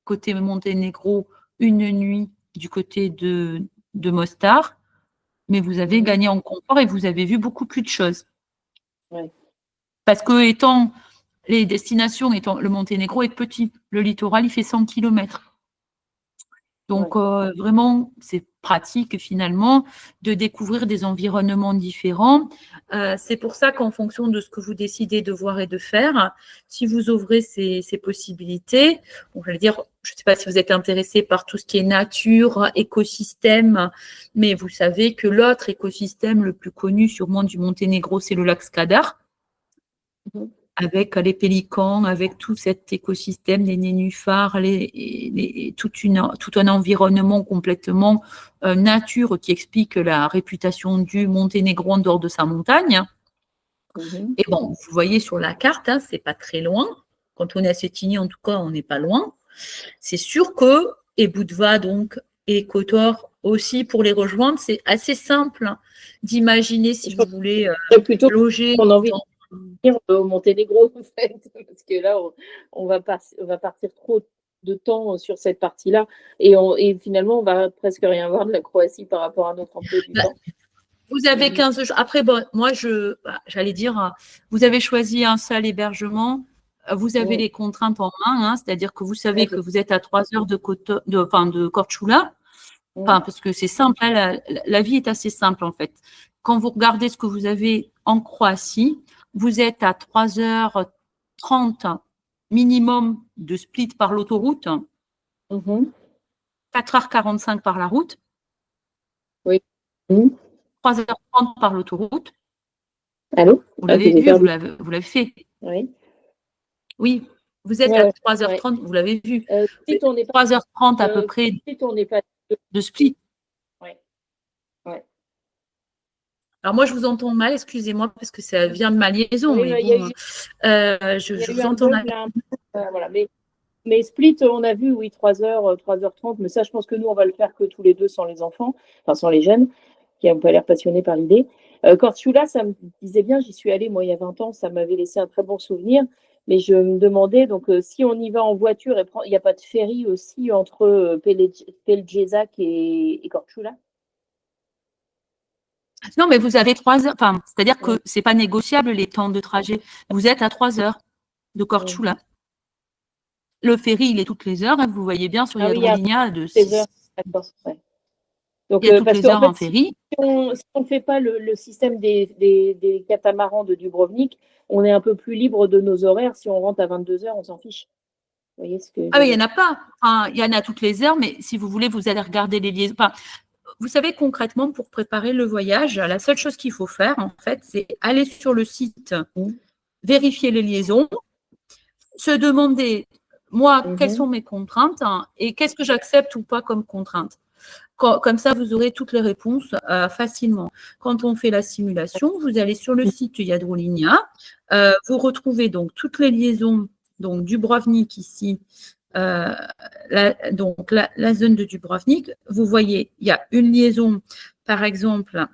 côté Monténégro, une nuit du côté de Mostar. Mais vous avez Mmh. gagné en confort et vous avez vu beaucoup plus de choses. Ouais. Parce que étant les destinations, étant le Monténégro est petit, le littoral il fait 100 km. Donc Ouais. vraiment, c'est pratique finalement de découvrir des environnements différents. C'est pour ça qu'en fonction de ce que vous décidez de voir et de faire, si vous ouvrez ces possibilités, bon, je vais dire, je ne sais pas si vous êtes intéressé par tout ce qui est nature, écosystème, mais vous savez que l'autre écosystème le plus connu sûrement du Monténégro, c'est le lac Skadar. Mmh. Avec les pélicans, avec tout cet écosystème, les nénuphars, tout un environnement complètement nature qui explique la réputation du Monténégro en dehors de sa montagne. Mmh. Et bon, vous voyez sur la carte, hein, c'est pas très loin. Quand on est à Sétigny, en tout cas, on n'est pas loin. C'est sûr que, et Budva donc, et Kotor aussi pour les rejoindre, c'est assez simple d'imaginer si vous voulez plutôt loger qu'on a envie dans... de dire au Monténégro, en fait, parce que là, on va partir trop de temps sur cette partie-là, et finalement, on va presque rien voir de la Croatie par rapport à notre emploi du temps. Vous avez 15 jours. Après, bon, moi, j'allais dire, vous avez choisi un seul hébergement, vous avez les contraintes en main, hein, c'est-à-dire que vous savez que vous êtes à 3 heures de Korčula, parce que c'est simple, hein, la vie est assez simple en fait. Quand vous regardez ce que vous avez en Croatie, vous êtes à 3h30 minimum de Split par l'autoroute, 4h45 par la route, oui. 3h30 par l'autoroute. Allô? Vous l'avez vu, vous l'avez fait. Oui. Oui, vous êtes à 3h30, vous l'avez vu. 3h30 à peu près de Split. Oui. Alors moi, je vous entends mal, excusez-moi, parce que ça vient de ma liaison. Oui, mais bon, je vous entends mal. Voilà, mais Split, on a vu, oui, 3h, 3h30, mais ça, je pense que nous, on va le faire que tous les deux sans les enfants, enfin sans les jeunes, qui n'ont pas l'air passionnés par l'idée. Korčula, ça me disait bien, j'y suis allée, moi, il y a 20 ans, ça m'avait laissé un très bon souvenir, mais je me demandais, donc, si on y va en voiture, il n'y a pas de ferry aussi entre Pelješac et Korčula? Non, mais vous avez 3 heures, enfin, c'est-à-dire que ce n'est pas négociable les temps de trajet. Vous êtes à 3 heures de Korčula. Le ferry, il est toutes les heures, hein, vous voyez bien sur Jadrolinja de 6 heures. Donc, il y a toutes les heures en ferry. Si on ne fait pas le système des catamarans de Dubrovnik, on est un peu plus libre de nos horaires. Si on rentre à 22h, on s'en fiche. Vous voyez ce que il n'y en a pas. Enfin, il y en a toutes les heures, mais si vous voulez, vous allez regarder les liaisons. Enfin, vous savez, concrètement, pour préparer le voyage, la seule chose qu'il faut faire, en fait, c'est aller sur le site, vérifier les liaisons, se demander, moi, quelles sont mes contraintes et qu'est-ce que j'accepte ou pas comme contrainte. Comme ça, vous aurez toutes les réponses facilement. Quand on fait la simulation, vous allez sur le site Jadrolinja, vous retrouvez donc toutes les liaisons, donc Dubrovnik ici, donc la zone de Dubrovnik. Vous voyez, il y a une liaison, par exemple,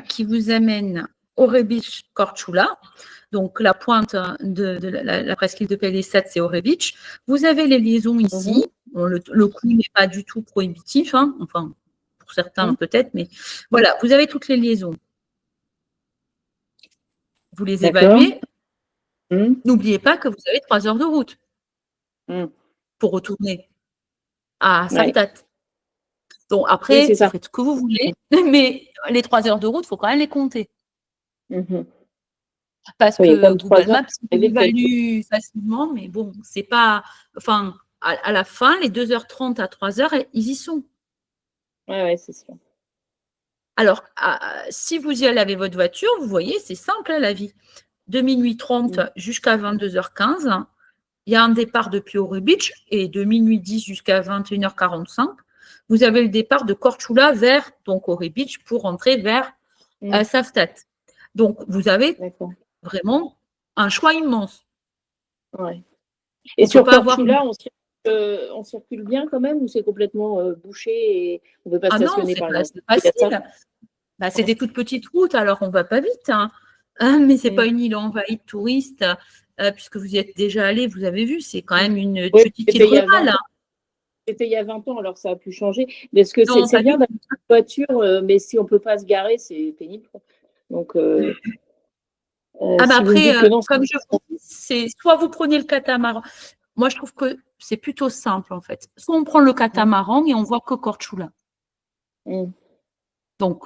qui vous amène Orebić-Korčula. Donc, la pointe de la presqu'île de Pelješac, c'est Orebić. Vous avez les liaisons ici. Bon, le coût n'est pas du tout prohibitif, hein. Enfin, pour certains peut-être, mais voilà, vous avez toutes les liaisons. Vous les évaluez. N'oubliez pas que vous avez 3 heures de route pour retourner à Saftat. Donc, après, vous faites ce que vous voulez, mais les 3 heures de route, il faut quand même les compter. Parce que Google Maps évalue facilement, mais bon, c'est pas. Enfin, à la fin, les 2h30 à 3h, ils y sont. Oui, c'est sûr. Alors, si vous y allez avec votre voiture, vous voyez, c'est simple la vie. De minuit 30 jusqu'à 22h15, il y a un départ depuis Orebić et de minuit 10 jusqu'à 21h45, vous avez le départ de Korčula vers donc Orebić pour rentrer vers Saftat. Donc, vous avez vraiment un choix immense. Ouais. Et sur Korčula, on circule bien quand même ou c'est complètement bouché et on ne peut pas stationner par exemple? C'est facile. C'est des toutes petites routes, alors on ne va pas vite. Hein. Mais ce n'est pas une île envahie de touristes, puisque vous y êtes déjà allé, vous avez vu, c'est quand même une petite île rurale. C'était il y a 20 ans, alors ça a pu changer. Mais est-ce que c'est bien d'avoir une voiture, mais si on ne peut pas se garer, c'est pénible. Donc, après, comme je vous dis, c'est soit vous prenez le catamaran. Moi, je trouve que c'est plutôt simple, en fait. Soit on prend le catamaran et on voit que Korčula. Donc,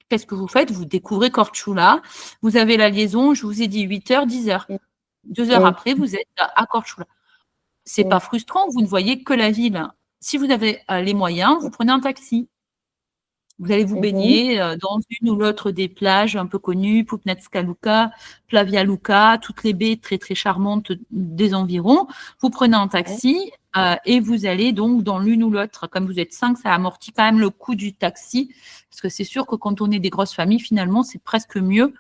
qu'est-ce que vous faites? Vous découvrez Korčula. Vous avez la liaison, je vous ai dit 8h, 10h. 2 heures après, vous êtes à Korčula. Ce n'est pas frustrant, vous ne voyez que la ville. Si vous avez les moyens, vous prenez un taxi. Vous allez vous baigner dans une ou l'autre des plages un peu connues, Pupnatska Luka, Plavia Luka, toutes les baies très très charmantes des environs. Vous prenez un taxi et vous allez donc dans l'une ou l'autre. Comme vous êtes 5, ça amortit quand même le coût du taxi. Parce que c'est sûr que quand on est des grosses familles, finalement, c'est presque mieux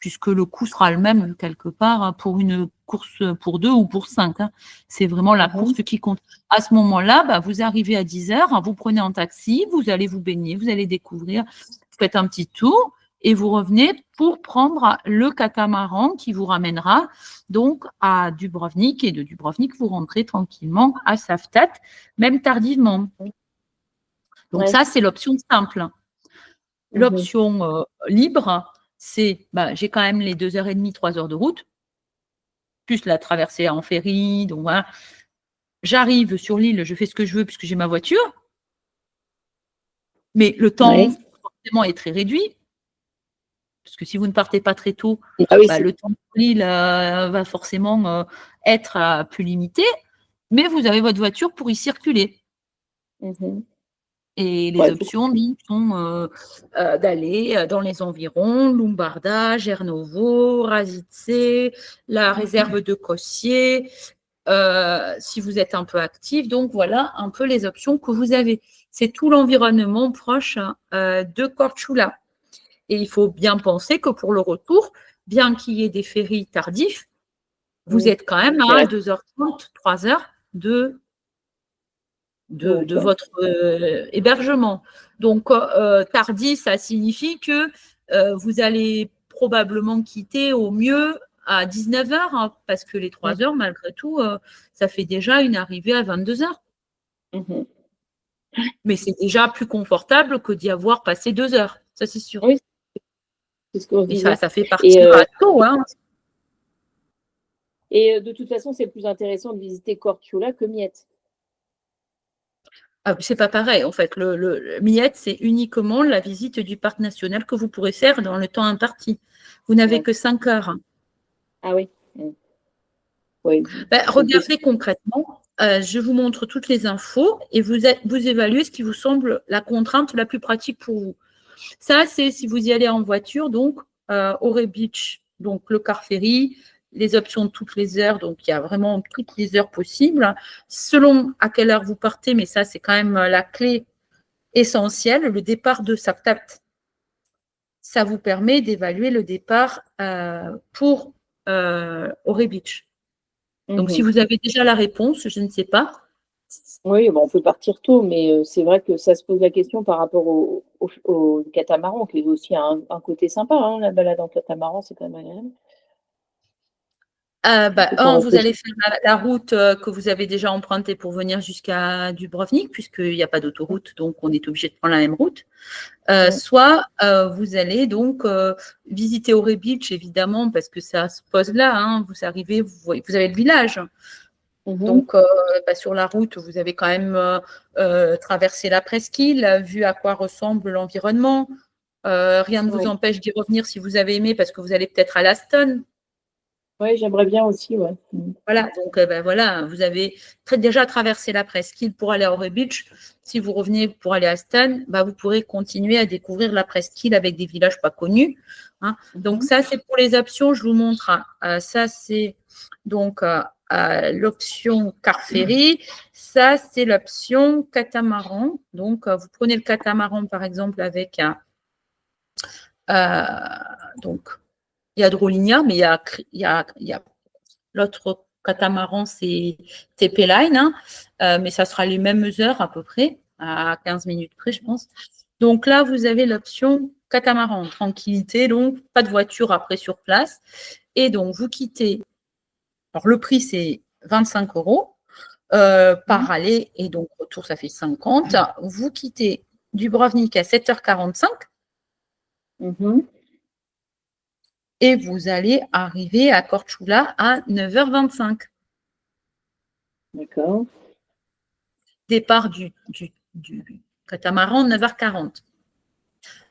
puisque le coût sera le même quelque part pour une course pour 2 ou pour 5. Hein. C'est vraiment la course qui compte. À ce moment-là, vous arrivez à 10 heures, vous prenez un taxi, vous allez vous baigner, vous allez découvrir, vous faites un petit tour et vous revenez pour prendre le catamaran qui vous ramènera donc à Dubrovnik. Et de Dubrovnik, vous rentrez tranquillement à Saftat, même tardivement. Donc ça, c'est l'option simple. L'option libre, c'est j'ai quand même les 2h30, 3 heures de route, plus la traversée en ferry. Donc voilà. J'arrive sur l'île, je fais ce que je veux puisque j'ai ma voiture. Mais le temps, forcément, est très réduit. Parce que si vous ne partez pas très tôt, le temps sur l'île va forcément être plus limité. Mais vous avez votre voiture pour y circuler. Et les options sont d'aller dans les environs, Lumbarda, Gernovo, Rasice, la réserve de Cossier, si vous êtes un peu actif. Donc, voilà un peu les options que vous avez. C'est tout l'environnement proche de Korčula. Et il faut bien penser que pour le retour, bien qu'il y ait des ferries tardifs, vous êtes quand même à 2h30, 3h de votre hébergement. Donc, tardif, ça signifie que vous allez probablement quitter au mieux à 19h, hein, parce que les 3 heures, malgré tout, ça fait déjà une arrivée à 22h. Mais c'est déjà plus confortable que d'y avoir passé 2 heures, ça c'est sûr. Oui, c'est ce qu'on disait. Ça fait partie de bateau. Hein. Et de toute façon, c'est plus intéressant de visiter Korčula que Miette. Ah, c'est pas pareil. En fait, le Miette, c'est uniquement la visite du parc national que vous pourrez faire dans le temps imparti. Vous n'avez que 5 heures. Ah oui. Oui. Regardez concrètement. Je vous montre toutes les infos et vous évaluez ce qui vous semble la contrainte la plus pratique pour vous. Ça, c'est si vous y allez en voiture, donc Ore Beach, donc le car ferry, les options de toutes les heures, donc il y a vraiment toutes les heures possibles. Selon à quelle heure vous partez, mais ça, c'est quand même la clé essentielle, le départ de Saftat. Ça vous permet d'évaluer le départ pour Ore Beach. Donc, si vous avez déjà la réponse, je ne sais pas. Oui, on peut partir tôt, mais c'est vrai que ça se pose la question par rapport au catamaran, qui est aussi un côté sympa. Hein, la balade en catamaran, c'est quand même agréable. Vous allez faire la route que vous avez déjà empruntée pour venir jusqu'à Dubrovnik, puisqu'il n'y a pas d'autoroute, donc on est obligé de prendre la même route. Soit vous allez donc visiter Ore Beach, évidemment, parce que ça se pose là. Hein, vous arrivez, vous avez le village. Donc, sur la route, vous avez quand même traversé la presqu'île, vu à quoi ressemble l'environnement. Rien ne vous empêche d'y revenir si vous avez aimé, parce que vous allez peut-être à Laston. Oui, j'aimerais bien aussi, ouais. Voilà, donc vous avez déjà traversé la presqu'île pour aller à Ore Beach. Si vous revenez pour aller à Stan, vous pourrez continuer à découvrir la presqu'île avec des villages pas connus. Hein. Donc ça, c'est pour les options. Je vous montre. Ça, c'est donc l'option car ferry. Ça, c'est l'option catamaran. Donc, vous prenez le catamaran, par exemple, avec donc il y a Drolinia, mais il y a l'autre catamaran, c'est TP Line, hein, mais ça sera les mêmes heures à peu près, à 15 minutes près, je pense. Donc là, vous avez l'option catamaran, tranquillité, donc pas de voiture après sur place. Et donc, vous quittez, alors le prix, c'est 25 € par aller, et donc retour, ça fait 50. Vous quittez Dubrovnik à 7h45. Et vous allez arriver à Korčula à 9h25. D'accord. Départ du catamaran, 9h40.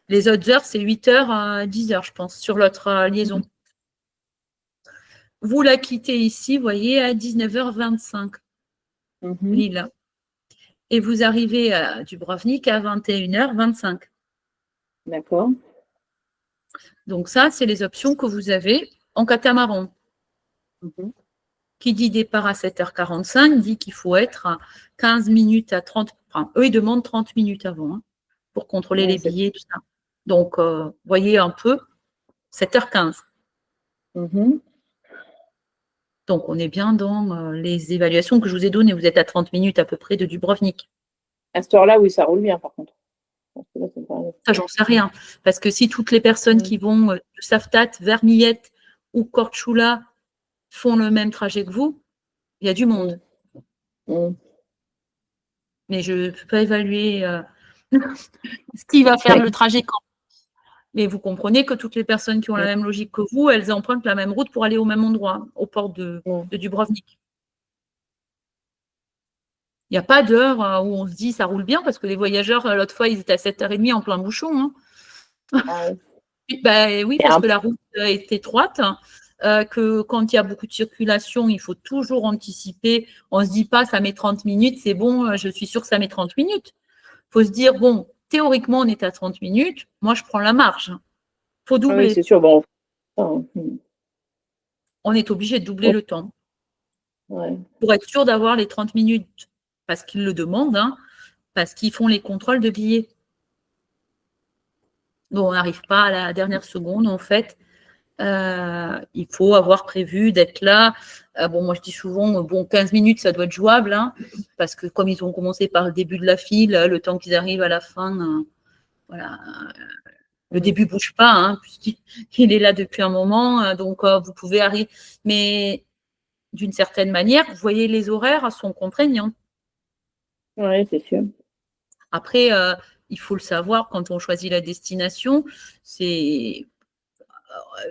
Les autres heures, c'est 8h à 10h, je pense, sur l'autre liaison. Vous la quittez ici, vous voyez, à 19h25, Lille. Et vous arrivez à Dubrovnik à 21h25. D'accord. Donc ça, c'est les options que vous avez en catamaran. Qui dit départ à 7h45 dit qu'il faut être à 15 minutes à 30. Enfin, eux, ils demandent 30 minutes avant pour contrôler les billets, tout ça. Donc, voyez un peu, 7h15. Donc, on est bien dans les évaluations que je vous ai données. Vous êtes à 30 minutes à peu près de Dubrovnik. À cette heure-là, oui, ça roule bien, par contre. Ça, j'en sais rien. Parce que si toutes les personnes qui vont de Saftat vers Millet ou Korčula font le même trajet que vous, il y a du monde. Mais je ne peux pas évaluer ce qui va faire le trajet quand. Mais vous comprenez que toutes les personnes qui ont la même logique que vous, elles empruntent la même route pour aller au même endroit, au port de Dubrovnik. Il n'y a pas d'heure où on se dit ça roule bien, parce que les voyageurs, l'autre fois, ils étaient à 7h30 en plein bouchon. Hein. Ah Oui, parce que la route est étroite, que quand il y a beaucoup de circulation, il faut toujours anticiper. On ne se dit pas ça met 30 minutes, c'est bon, je suis sûre que ça met 30 minutes. Il faut se dire, bon, théoriquement, on est à 30 minutes, moi, je prends la marge. Il faut doubler. Oui, c'est sûr. Bon. On est obligé de doubler le temps. Pour être sûr d'avoir les 30 minutes, parce qu'ils le demandent, hein, parce qu'ils font les contrôles de billets. Donc, on n'arrive pas à la dernière seconde, en fait. Il faut avoir prévu d'être là. Moi, je dis souvent, 15 minutes, ça doit être jouable, hein, parce que comme ils ont commencé par le début de la file, le temps qu'ils arrivent à la fin, voilà. Le début ne bouge pas, hein, puisqu'il est là depuis un moment, donc vous pouvez arriver. Mais d'une certaine manière, vous voyez, les horaires sont contraignants. Oui, c'est sûr. Après, il faut le savoir, quand on choisit la destination, c'est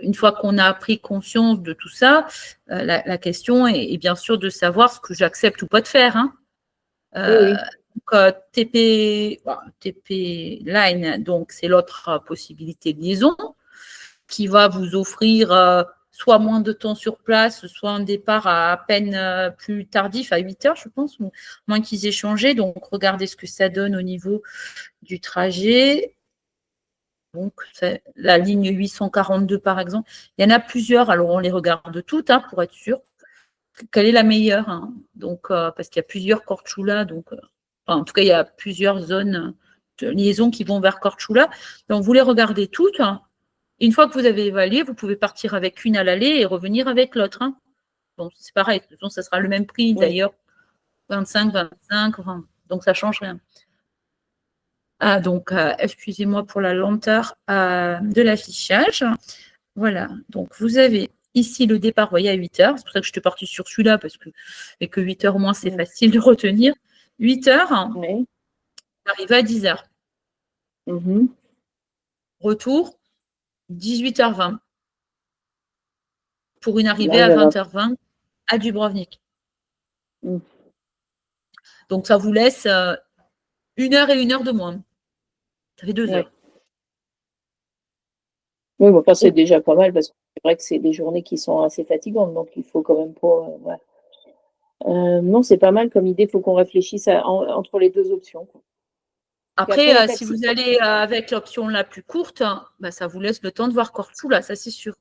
une fois qu'on a pris conscience de tout ça, la question est bien sûr de savoir ce que j'accepte ou pas de faire. Hein. Oui. Donc, TP Line, donc c'est l'autre possibilité de liaison qui va vous offrir soit moins de temps sur place, soit un départ à peine plus tardif, à 8h, je pense, ou moins qu'ils aient changé. Donc, regardez ce que ça donne au niveau du trajet. Donc, la ligne 842, par exemple. Il y en a plusieurs, alors on les regarde toutes pour être sûr. Quelle est la meilleure hein. Donc, parce qu'il y a plusieurs Korčula, donc, en tout cas, il y a plusieurs zones de liaison qui vont vers Korčula. Donc, vous les regardez toutes. Hein. Une fois que vous avez évalué, vous pouvez partir avec une à l'aller et revenir avec l'autre. Hein. Bon, c'est pareil, de toute façon, ça sera le même prix d'ailleurs. 25, 25, 20. Donc ça ne change rien. Donc, excusez-moi pour la lenteur de l'affichage. Voilà, donc vous avez ici le départ, vous voyez, à 8h. C'est pour ça que je suis partie sur celui-là, parce que, et que 8h au moins, c'est facile de retenir. 8h, oui. arrive à 10h. Retour, 18h20. Pour une arrivée à 20h20 à Dubrovnik. Donc, ça vous laisse 1h et 1h de moins. Ça fait 2 heures. Oui, bon, c'est déjà pas mal parce que c'est vrai que c'est des journées qui sont assez fatigantes, donc il faut quand même pas. Non, c'est pas mal comme idée. Il faut qu'on réfléchisse entre les deux options. Quoi. Après, si vous allez avec l'option la plus courte, ça vous laisse le temps de voir Korčula, ça c'est sûr.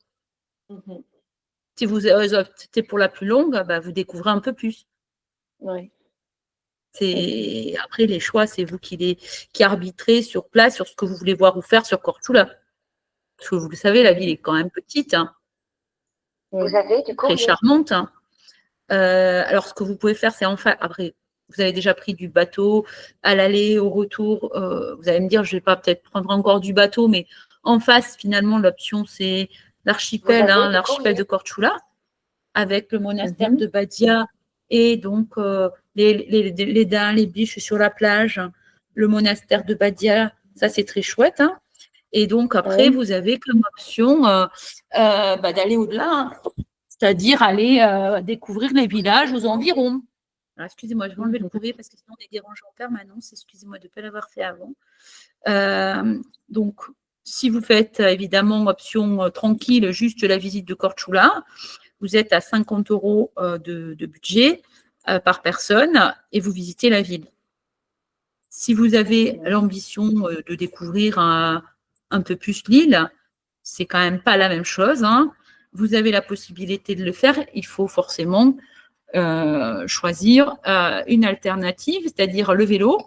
Si vous optez pour la plus longue, vous découvrez un peu plus. Après, les choix, c'est vous qui arbitrez sur place sur ce que vous voulez voir ou faire sur Korčula. Parce que vous le savez, la ville est quand même petite. Hein. Vous avez du très charmante. Hein. Alors, ce que vous pouvez faire, c'est après, vous avez déjà pris du bateau à l'aller, au retour. Vous allez me dire, je ne vais pas peut-être prendre encore du bateau, mais en face, finalement, l'option, c'est l'archipel, l'archipel de Korčula, avec le monastère de Badia et donc les daims, les biches sur la plage, le monastère de Badia, ça c'est très chouette. Hein. Et donc après, vous avez comme option d'aller au-delà, hein, c'est-à-dire aller découvrir les villages aux environs. Alors, excusez-moi, je vais enlever le courrier parce que sinon on est dérangé en permanence. Excusez-moi de ne pas l'avoir fait avant. Donc, si vous faites évidemment option tranquille, juste la visite de Korčula, vous êtes à 50 € de budget par personne et vous visitez la ville. Si vous avez l'ambition de découvrir un peu plus l'île, c'est quand même pas la même chose. Hein. Vous avez la possibilité de le faire. Il faut forcément choisir une alternative, c'est-à-dire le vélo,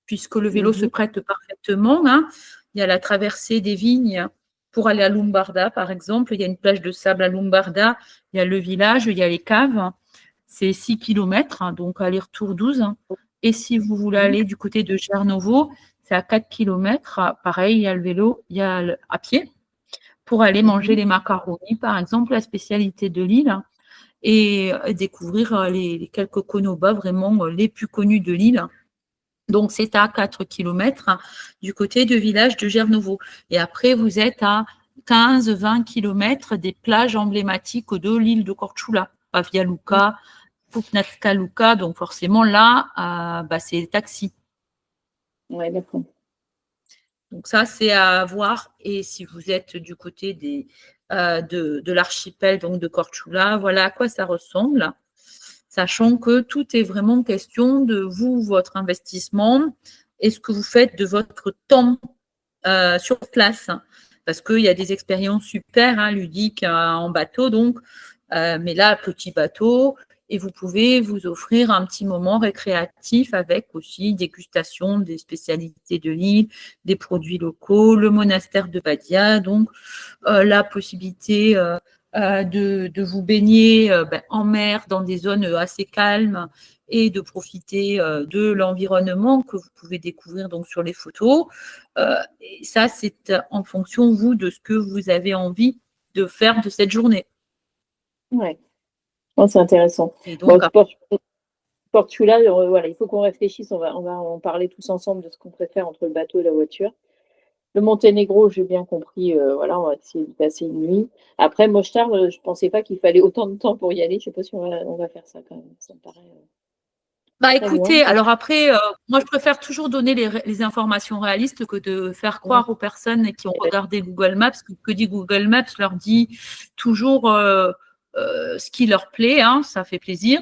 puisque le vélo se prête parfaitement. Hein. Il y a la traversée des vignes Pour aller à Lumbarda, par exemple, il y a une plage de sable à Lumbarda, il y a le village, il y a les caves. C'est 6 km, donc aller-retour 12. Et si vous voulez aller du côté de Gernovo, c'est à 4 km. Pareil, il y a le vélo, il y a à pied. Pour aller manger les macaronis, par exemple, la spécialité de l'île, et découvrir les quelques conobas vraiment les plus connus de l'île. Donc, c'est à 4 km du côté du village de Gernovo. Et après, vous êtes à 15-20 km des plages emblématiques de l'île de Korčula, Pavia Luka, Pupnatka Luka. Donc, forcément, là, c'est le taxi. Ouais, d'accord. Donc, ça, c'est à voir. Et si vous êtes du côté de l'archipel, donc de Korčula, voilà à quoi ça ressemble. Sachant que tout est vraiment question de vous, votre investissement, et ce que vous faites de votre temps sur place. Parce qu'il y a des expériences super ludiques en bateau, donc, mais là, petit bateau, et vous pouvez vous offrir un petit moment récréatif avec aussi dégustation des spécialités de l'île, des produits locaux, le monastère de Badia, donc la possibilité de vous baigner en mer dans des zones assez calmes et de profiter de l'environnement que vous pouvez découvrir donc sur les photos. Et ça, c'est en fonction, vous, de ce que vous avez envie de faire de cette journée. Ouais. Oh, c'est intéressant. Et donc, Portula, voilà, il faut qu'on réfléchisse. On va en parler tous ensemble de ce qu'on préfère entre le bateau et la voiture. Le Monténégro, j'ai bien compris. Voilà, on va essayer de passer une nuit. Après, Mostar, je ne pensais pas qu'il fallait autant de temps pour y aller. Je ne sais pas si on va faire ça quand même. Ça me paraît. Écoutez, alors après, moi, je préfère toujours donner les informations réalistes que de faire croire aux personnes qui ont regardé Google Maps. Que dit Google Maps leur dit toujours ce qui leur plaît, ça fait plaisir.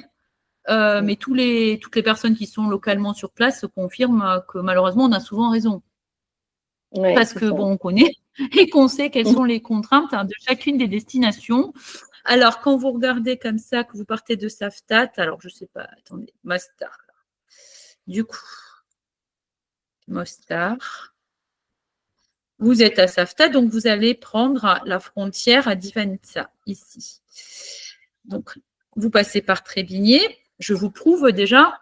Mais toutes les personnes qui sont localement sur place se confirment que malheureusement, on a souvent raison. Ouais, parce que on connaît et qu'on sait quelles sont les contraintes de chacune des destinations. Alors, quand vous regardez comme ça, que vous partez de Saftat, alors je ne sais pas, attendez, Mostar. Du coup, Mostar. Vous êtes à Safta, donc vous allez prendre la frontière à Divanica, ici. Donc, vous passez par Trébigné. Je vous prouve déjà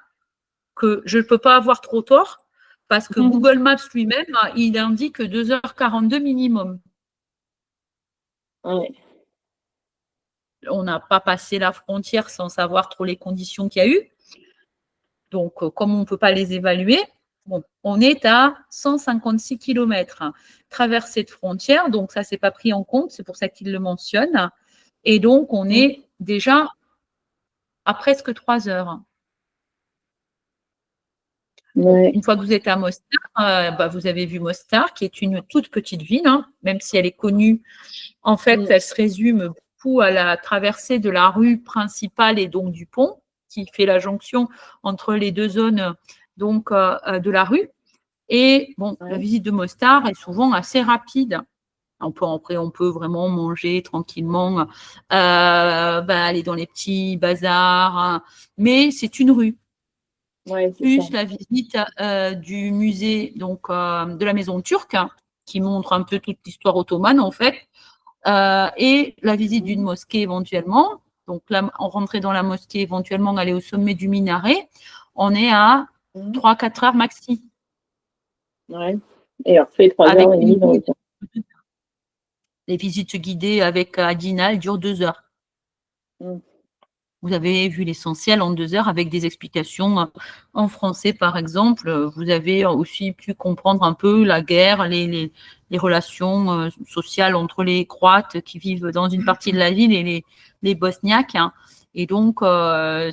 que je ne peux pas avoir trop tort parce que Google Maps lui-même, il indique 2h42 minimum. Ouais. On n'a pas passé la frontière sans savoir trop les conditions qu'il y a eu. Donc, comme on ne peut pas les évaluer, bon, on est à 156 km. Traversée de frontière, donc ça, ce n'est pas pris en compte, c'est pour ça qu'il le mentionne. Et donc, on est déjà à presque 3 heures. Ouais. Une fois que vous êtes à Mostar, vous avez vu Mostar, qui est une toute petite ville, même si elle est connue. En fait, elle se résume beaucoup à la traversée de la rue principale et donc du pont, qui fait la jonction entre les deux zones donc, de la rue. Et bon, la visite de Mostar est souvent assez rapide. Après, on peut vraiment manger tranquillement, aller dans les petits bazars, mais c'est une rue. Ouais, Plus la visite du musée donc, de la maison turque, qui montre un peu toute l'histoire ottomane en fait, et la visite d'une mosquée éventuellement. Donc là, on rentrait dans la mosquée, éventuellement aller au sommet du minaret. On est à 3-4 heures maxi. Ouais. Et alors, fait 3h30 dans le temps. Les visites guidées avec Adina, elles durent 2 heures. Vous avez vu l'essentiel en 2 heures avec des explications en français, par exemple. Vous avez aussi pu comprendre un peu la guerre, les relations sociales entre les Croates qui vivent dans une partie de la ville et les Bosniaques. Et donc,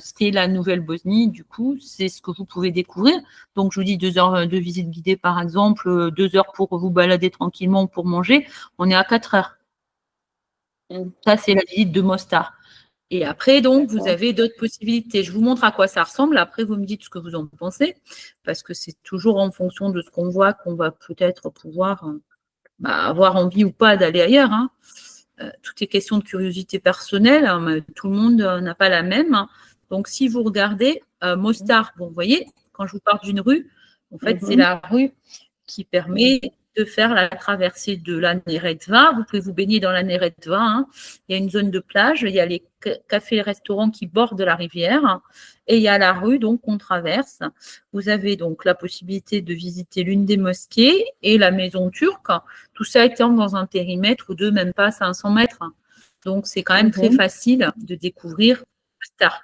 c'était la Nouvelle-Bosnie, du coup, c'est ce que vous pouvez découvrir. Donc, je vous dis 2 heures de visite guidée, par exemple, 2 heures pour vous balader tranquillement, pour manger. On est à 4 heures. Ça, c'est la visite de Mostar. Et après, donc, vous avez d'autres possibilités. Je vous montre à quoi ça ressemble. Après, vous me dites ce que vous en pensez, parce que c'est toujours en fonction de ce qu'on voit qu'on va peut-être pouvoir avoir envie ou pas d'aller ailleurs. Tout est question de curiosité personnelle, mais tout le monde n'a pas la même. Donc, si vous regardez Mostar, bon, vous voyez, quand je vous parle d'une rue, en fait, c'est la rue qui permet de faire la traversée de la Neretva. Vous pouvez vous baigner dans la Neretva. Hein. Il y a une zone de plage, il y a les cafés et restaurants qui bordent la rivière et il y a la rue donc qu'on traverse. Vous avez donc la possibilité de visiter l'une des mosquées et la maison turque. Tout ça étant dans un périmètre de même pas 500 mètres. Donc, c'est quand même très facile de découvrir Mostar.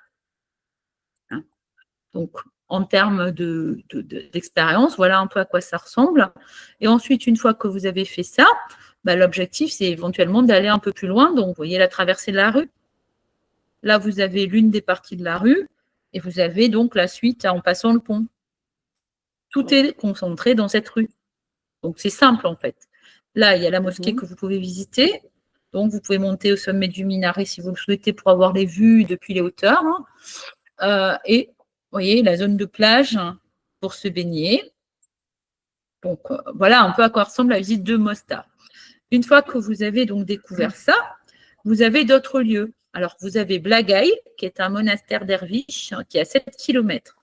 Donc, en termes d'expérience, voilà un peu à quoi ça ressemble. Et ensuite, une fois que vous avez fait ça, l'objectif, c'est éventuellement d'aller un peu plus loin. Donc, vous voyez la traversée de la rue. Là, vous avez l'une des parties de la rue et vous avez donc la suite en passant le pont. Tout est concentré dans cette rue. Donc, c'est simple, en fait. Là, il y a la mosquée que vous pouvez visiter. Donc, vous pouvez monter au sommet du minaret si vous le souhaitez pour avoir les vues depuis les hauteurs. Et vous voyez, la zone de plage pour se baigner. Donc, voilà un peu à quoi ressemble la visite de Mostar. Une fois que vous avez donc découvert ça, vous avez d'autres lieux. Alors, vous avez Blagay, qui est un monastère derviche qui est à 7 km.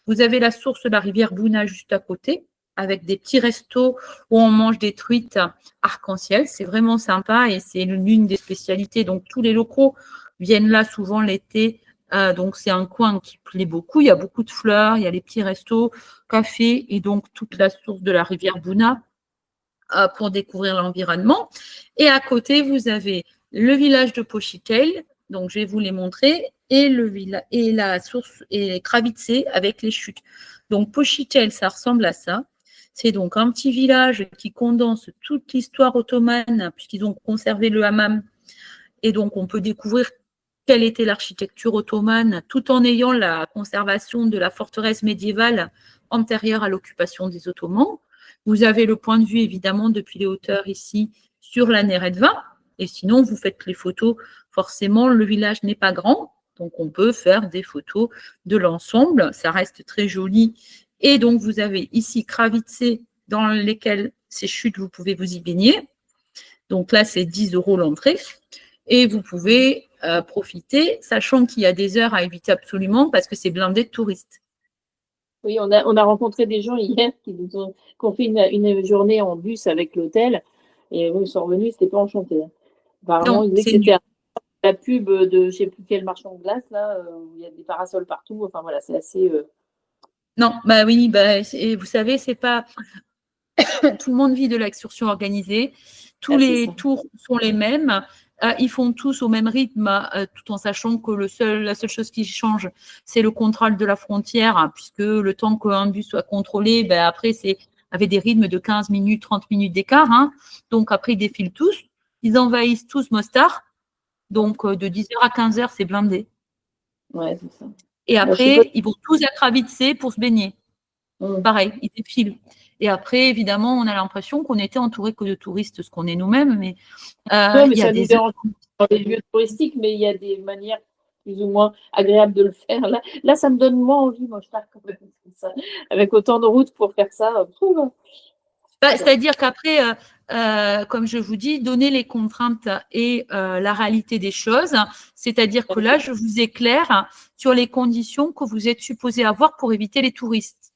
Vous avez la source de la rivière Bouna juste à côté, avec des petits restos où on mange des truites arc-en-ciel. C'est vraiment sympa et c'est l'une des spécialités. Donc, tous les locaux viennent là souvent l'été. Donc, c'est un coin qui plaît beaucoup. Il y a beaucoup de fleurs, il y a les petits restos, cafés et donc toute la source de la rivière Bouna pour découvrir l'environnement. Et à côté, vous avez le village de Pochitel. Donc, je vais vous les montrer. Et la source est Kravitse avec les chutes. Donc, Pochitel, ça ressemble à ça. C'est donc un petit village qui condense toute l'histoire ottomane, puisqu'ils ont conservé le hammam. Et donc, on peut découvrir quelle était l'architecture ottomane, tout en ayant la conservation de la forteresse médiévale antérieure à l'occupation des Ottomans. Vous avez le point de vue, évidemment, depuis les hauteurs ici, sur la Neretva. Et sinon, vous faites les photos. Forcément, le village n'est pas grand. Donc, on peut faire des photos de l'ensemble. Ça reste très joli. Et donc, vous avez ici Kravitse, dans lesquelles ces chutes, vous pouvez vous y baigner. Donc là, c'est 10 € l'entrée. Et vous pouvez profiter, sachant qu'il y a des heures à éviter absolument parce que c'est blindé de touristes. Oui, on a rencontré des gens hier qui ont fait une journée en bus avec l'hôtel et ils sont revenus, ils n'étaient pas enchantés. Apparemment, ils disaient que c'était la pub de je ne sais plus quel marchand de glace, là, où il y a des parasols partout. Enfin voilà, c'est assez. Non, oui, et vous savez, c'est pas. Tout le monde vit de l'excursion organisée. Tous les tours sont les mêmes. Ils font tous au même rythme, tout en sachant que la seule chose qui change, c'est le contrôle de la frontière, puisque le temps qu'un bus soit contrôlé, après, c'est avec des rythmes de 15 minutes, 30 minutes d'écart. Hein. Donc, après, ils défilent tous. Ils envahissent tous Mostar. Donc, de 10h à 15h, c'est blindé. Ouais, c'est ça. Et après, ils vont tous à Kravitse pour se baigner. Pareil, ils défilent. Et après, évidemment, on a l'impression qu'on était entouré que de touristes, ce qu'on est nous-mêmes. Mais, non, mais ça nous dérange dans les lieux touristiques, mais il y a des manières plus ou moins agréables de le faire. Là ça me donne moins envie, moi, je pars quand même comme ça, avec autant de routes pour faire ça. C'est-à-dire qu'après, comme je vous dis, donner les contraintes et la réalité des choses, c'est-à-dire que là, je vous éclaire sur les conditions que vous êtes supposé avoir pour éviter les touristes.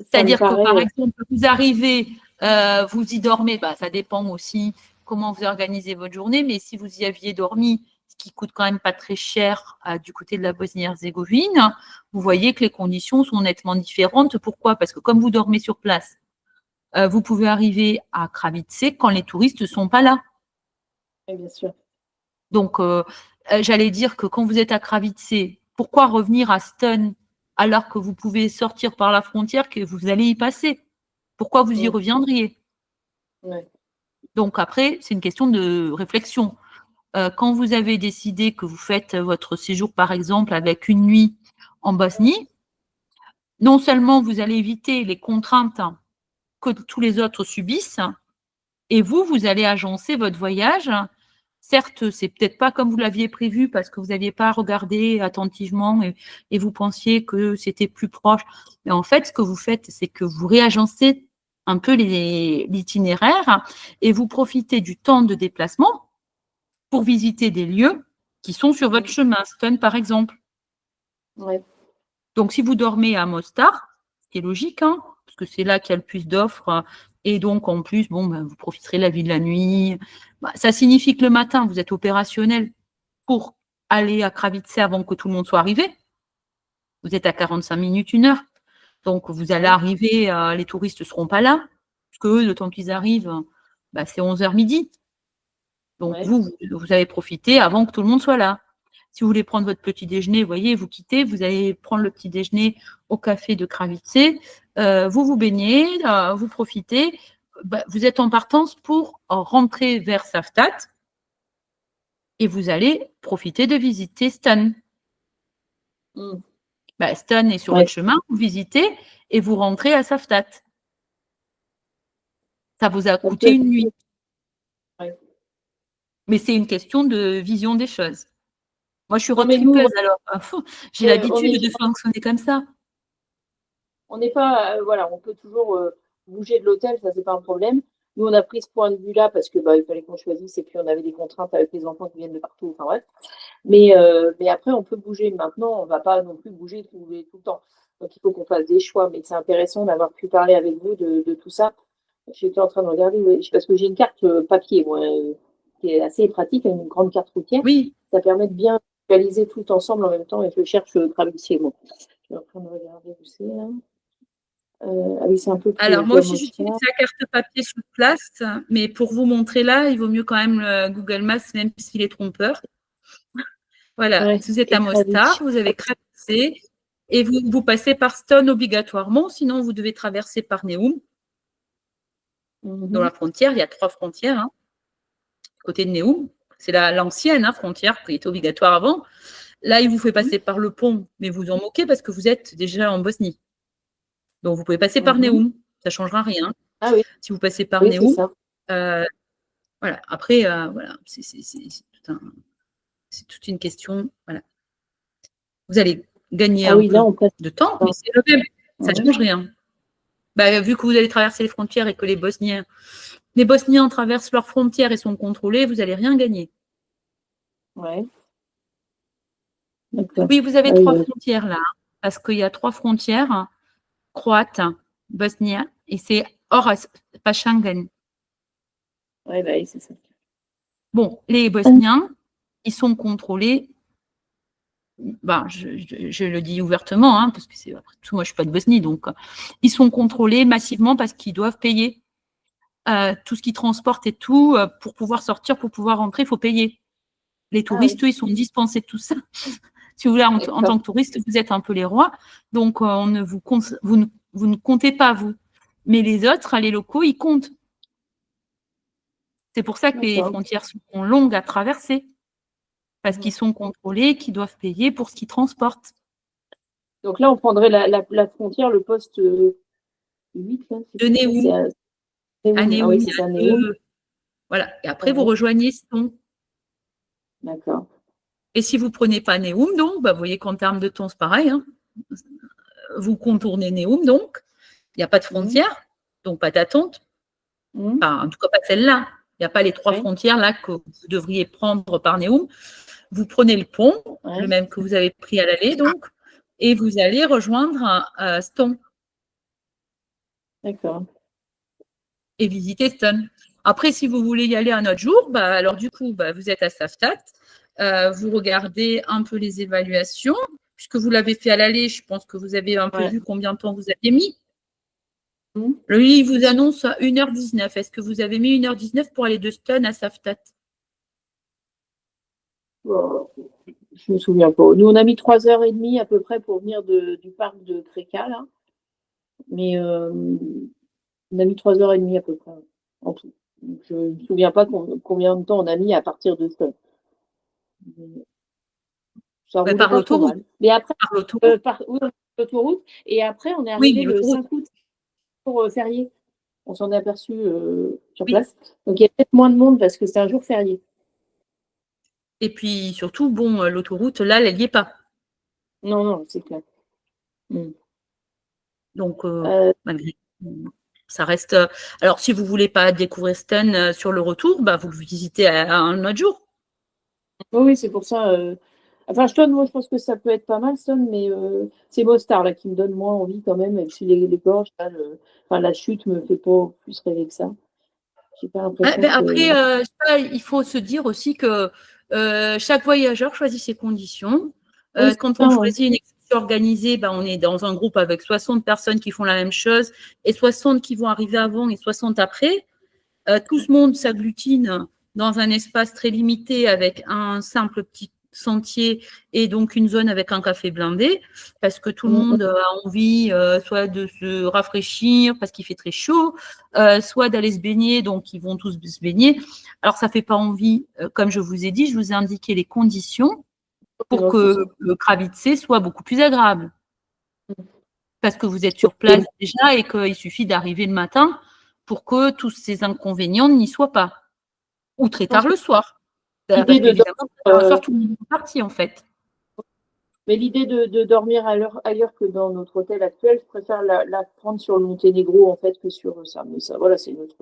C'est-à-dire que, par exemple, vous arrivez, vous y dormez, ça dépend aussi comment vous organisez votre journée, mais si vous y aviez dormi, ce qui coûte quand même pas très cher du côté de la Bosnie-Herzégovine, vous voyez que les conditions sont nettement différentes. Pourquoi? Parce que comme vous dormez sur place, vous pouvez arriver à Kravitse quand les touristes ne sont pas là. Oui, bien sûr. Donc, j'allais dire que quand vous êtes à Kravitse, pourquoi revenir à Stun alors que vous pouvez sortir par la frontière, que vous allez y passer? Pourquoi vous y reviendriez? Donc après, c'est une question de réflexion. Quand vous avez décidé que vous faites votre séjour, par exemple, avec une nuit en Bosnie, non seulement vous allez éviter les contraintes que tous les autres subissent, et vous allez agencer votre voyage. Certes, c'est peut-être pas comme vous l'aviez prévu parce que vous n'aviez pas regardé attentivement et vous pensiez que c'était plus proche. Mais en fait, ce que vous faites, c'est que vous réagencez un peu l'itinéraire et vous profitez du temps de déplacement pour visiter des lieux qui sont sur votre chemin. Stun, par exemple. Ouais. Donc, si vous dormez à Mostar, ce qui est logique, parce que c'est là qu'il y a le plus d'offres. Et donc, en plus, bon, vous profiterez de la vie de la nuit. Ça signifie que le matin, vous êtes opérationnel pour aller à Kravitsé avant que tout le monde soit arrivé. Vous êtes à 45 minutes, 1 heure. Donc, vous allez arriver, les touristes ne seront pas là, parce qu'eux, le temps qu'ils arrivent, c'est 11h midi. Donc, vous avez profité avant que tout le monde soit là. Si vous voulez prendre votre petit déjeuner, vous voyez, vous quittez, vous allez prendre le petit déjeuner au café de Kravitsé, vous vous baignez, vous profitez, vous êtes en partance pour rentrer vers Saftat et vous allez profiter de visiter Stan. Stan est sur votre chemin, vous visitez et vous rentrez à Saftat. Ça vous a coûté une nuit. Mais c'est une question de vision des choses. Moi, je suis road-trippeuse, alors j'ai l'habitude de fonctionner comme ça. On n'est pas, on peut toujours bouger de l'hôtel, ça c'est pas un problème. Nous, on a pris ce point de vue-là parce que il fallait qu'on choisisse et puis on avait des contraintes avec les enfants qui viennent de partout. Enfin bref. Mais après, on peut bouger. Maintenant, on ne va pas non plus bouger tout le temps. Donc, il faut qu'on fasse des choix. Mais c'est intéressant d'avoir pu parler avec vous de tout ça. J'étais en train de regarder, parce que j'ai une carte papier, moi, qui est assez pratique, une grande carte routière. Oui. Ça permet de bien réaliser tout ensemble en même temps. Et je cherche Kravitsé, moi. Je suis en train de regarder où c'est, là. C'est un peu plus. Alors, moi aussi, j'utilise la carte papier sur place, mais pour vous montrer là, il vaut mieux quand même le Google Maps, même s'il est trompeur. Voilà, vous êtes à Mostar, vous avez Kravitsé, et vous passez par Stone obligatoirement, sinon vous devez traverser par Nehoum. Dans la frontière, il y a 3 frontières, côté de Nehoum. C'est l'ancienne frontière qui était obligatoire avant. Là, il vous fait passer par le pont, mais vous en moquez parce que vous êtes déjà en Bosnie. Donc, vous pouvez passer par Nehoum. Ça ne changera rien. Ah oui. Si vous passez par Nehoum, voilà. Après, c'est toute une question. Voilà. Vous allez gagner un peu de temps, mais c'est le même. Ça ne change rien. Vu que vous allez traverser les frontières et que les Bosniens traversent leurs frontières et sont contrôlés, vous n'allez rien gagner. Oui, vous avez 3 frontières là, parce qu'il y a 3 frontières, croates, bosniennes, et c'est hors, pas Schengen. Oui, c'est ça. Bon, les Bosniens, ils sont contrôlés, je le dis ouvertement, parce que moi je ne suis pas de Bosnie, donc ils sont contrôlés massivement parce qu'ils doivent payer. Tout ce qu'ils transportent et tout, pour pouvoir sortir, pour pouvoir rentrer, il faut payer. Les touristes, eux, ils sont dispensés de tout ça. Si vous voulez, en tant que touriste, vous êtes un peu les rois, donc vous ne comptez pas, vous. Mais les autres, les locaux, ils comptent. C'est pour ça que les frontières sont longues à traverser, parce qu'ils sont contrôlés, qu'ils doivent payer pour ce qu'ils transportent. Donc là, on prendrait la frontière, le poste 8, là, de Nehoum. À Nehoum, c'est ça, Nehoum. Voilà. Et après, vous rejoignez Ston. D'accord. Et si vous ne prenez pas Nehoum, donc, vous voyez qu'en termes de temps, c'est pareil. Vous contournez Nehoum, donc, il n'y a pas de frontière, donc pas d'attente. Enfin, en tout cas, pas celle-là. Il n'y a pas les 3 frontières là que vous devriez prendre par Nehoum. Vous prenez le pont, le même que vous avez pris à l'aller, donc, et vous allez rejoindre Ston. D'accord. Et visiter Ston. Après, si vous voulez y aller un autre jour, alors du coup, vous êtes à Saftat. Vous regardez un peu les évaluations. Puisque vous l'avez fait à l'aller, je pense que vous avez un peu vu combien de temps vous aviez mis. Lui, il vous annonce 1h19. Est-ce que vous avez mis 1h19 pour aller de Ston à Saftat? Je ne me souviens pas. Nous, on a mis 3h30 à peu près pour venir du parc de Kreka, là. Mais on a mis 3h30 à peu près en tout. Donc, je ne me souviens pas combien de temps on a mis à partir de Ston. Ça roule par l'autoroute. Mais après, par l'autoroute. Et après, on est arrivé le 5 août pour férié. On s'en est aperçu sur place. Donc, il y a peut-être moins de monde parce que c'est un jour férié. Et puis, surtout, l'autoroute, là, elle n'y est pas. Non, c'est clair. Donc, malgré ça reste. Alors, si vous ne voulez pas découvrir Ston sur le retour, vous le visitez un autre jour. Oui, c'est pour ça. Enfin, Stone, moi, je pense que ça peut être pas mal, Stone, mais c'est Mostar là qui me donne moins envie quand même. Et puis les gorges, là, enfin, la chute me fait pas plus rêver que ça. J'ai pas l'impression que. Après, ça, il faut se dire aussi que chaque voyageur choisit ses conditions. Oui, c'est Quand ça, on ouais. choisit une excursion organisée, ben, on est dans un groupe avec 60 personnes qui font la même chose et 60 qui vont arriver avant et 60 après. Tout ce monde s'agglutine dans un espace très limité avec un simple petit sentier et donc une zone avec un café blindé parce que tout le monde a envie soit de se rafraîchir parce qu'il fait très chaud, soit d'aller se baigner, donc ils vont tous se baigner. Alors ça fait pas envie, comme je vous ai dit, je vous ai indiqué les conditions pour que le Kravitse soit beaucoup plus agréable parce que vous êtes sur place déjà et qu'il suffit d'arriver le matin pour que tous ces inconvénients n'y soient pas. Ou très tard le soir. Parce qu'évidemment, le soir, tout le monde est parti, en fait. Mais l'idée de dormir ailleurs que dans notre hôtel actuel, je préfère la prendre sur le Monténégro, en fait, que sur ça. Mais ça, voilà, c'est notre.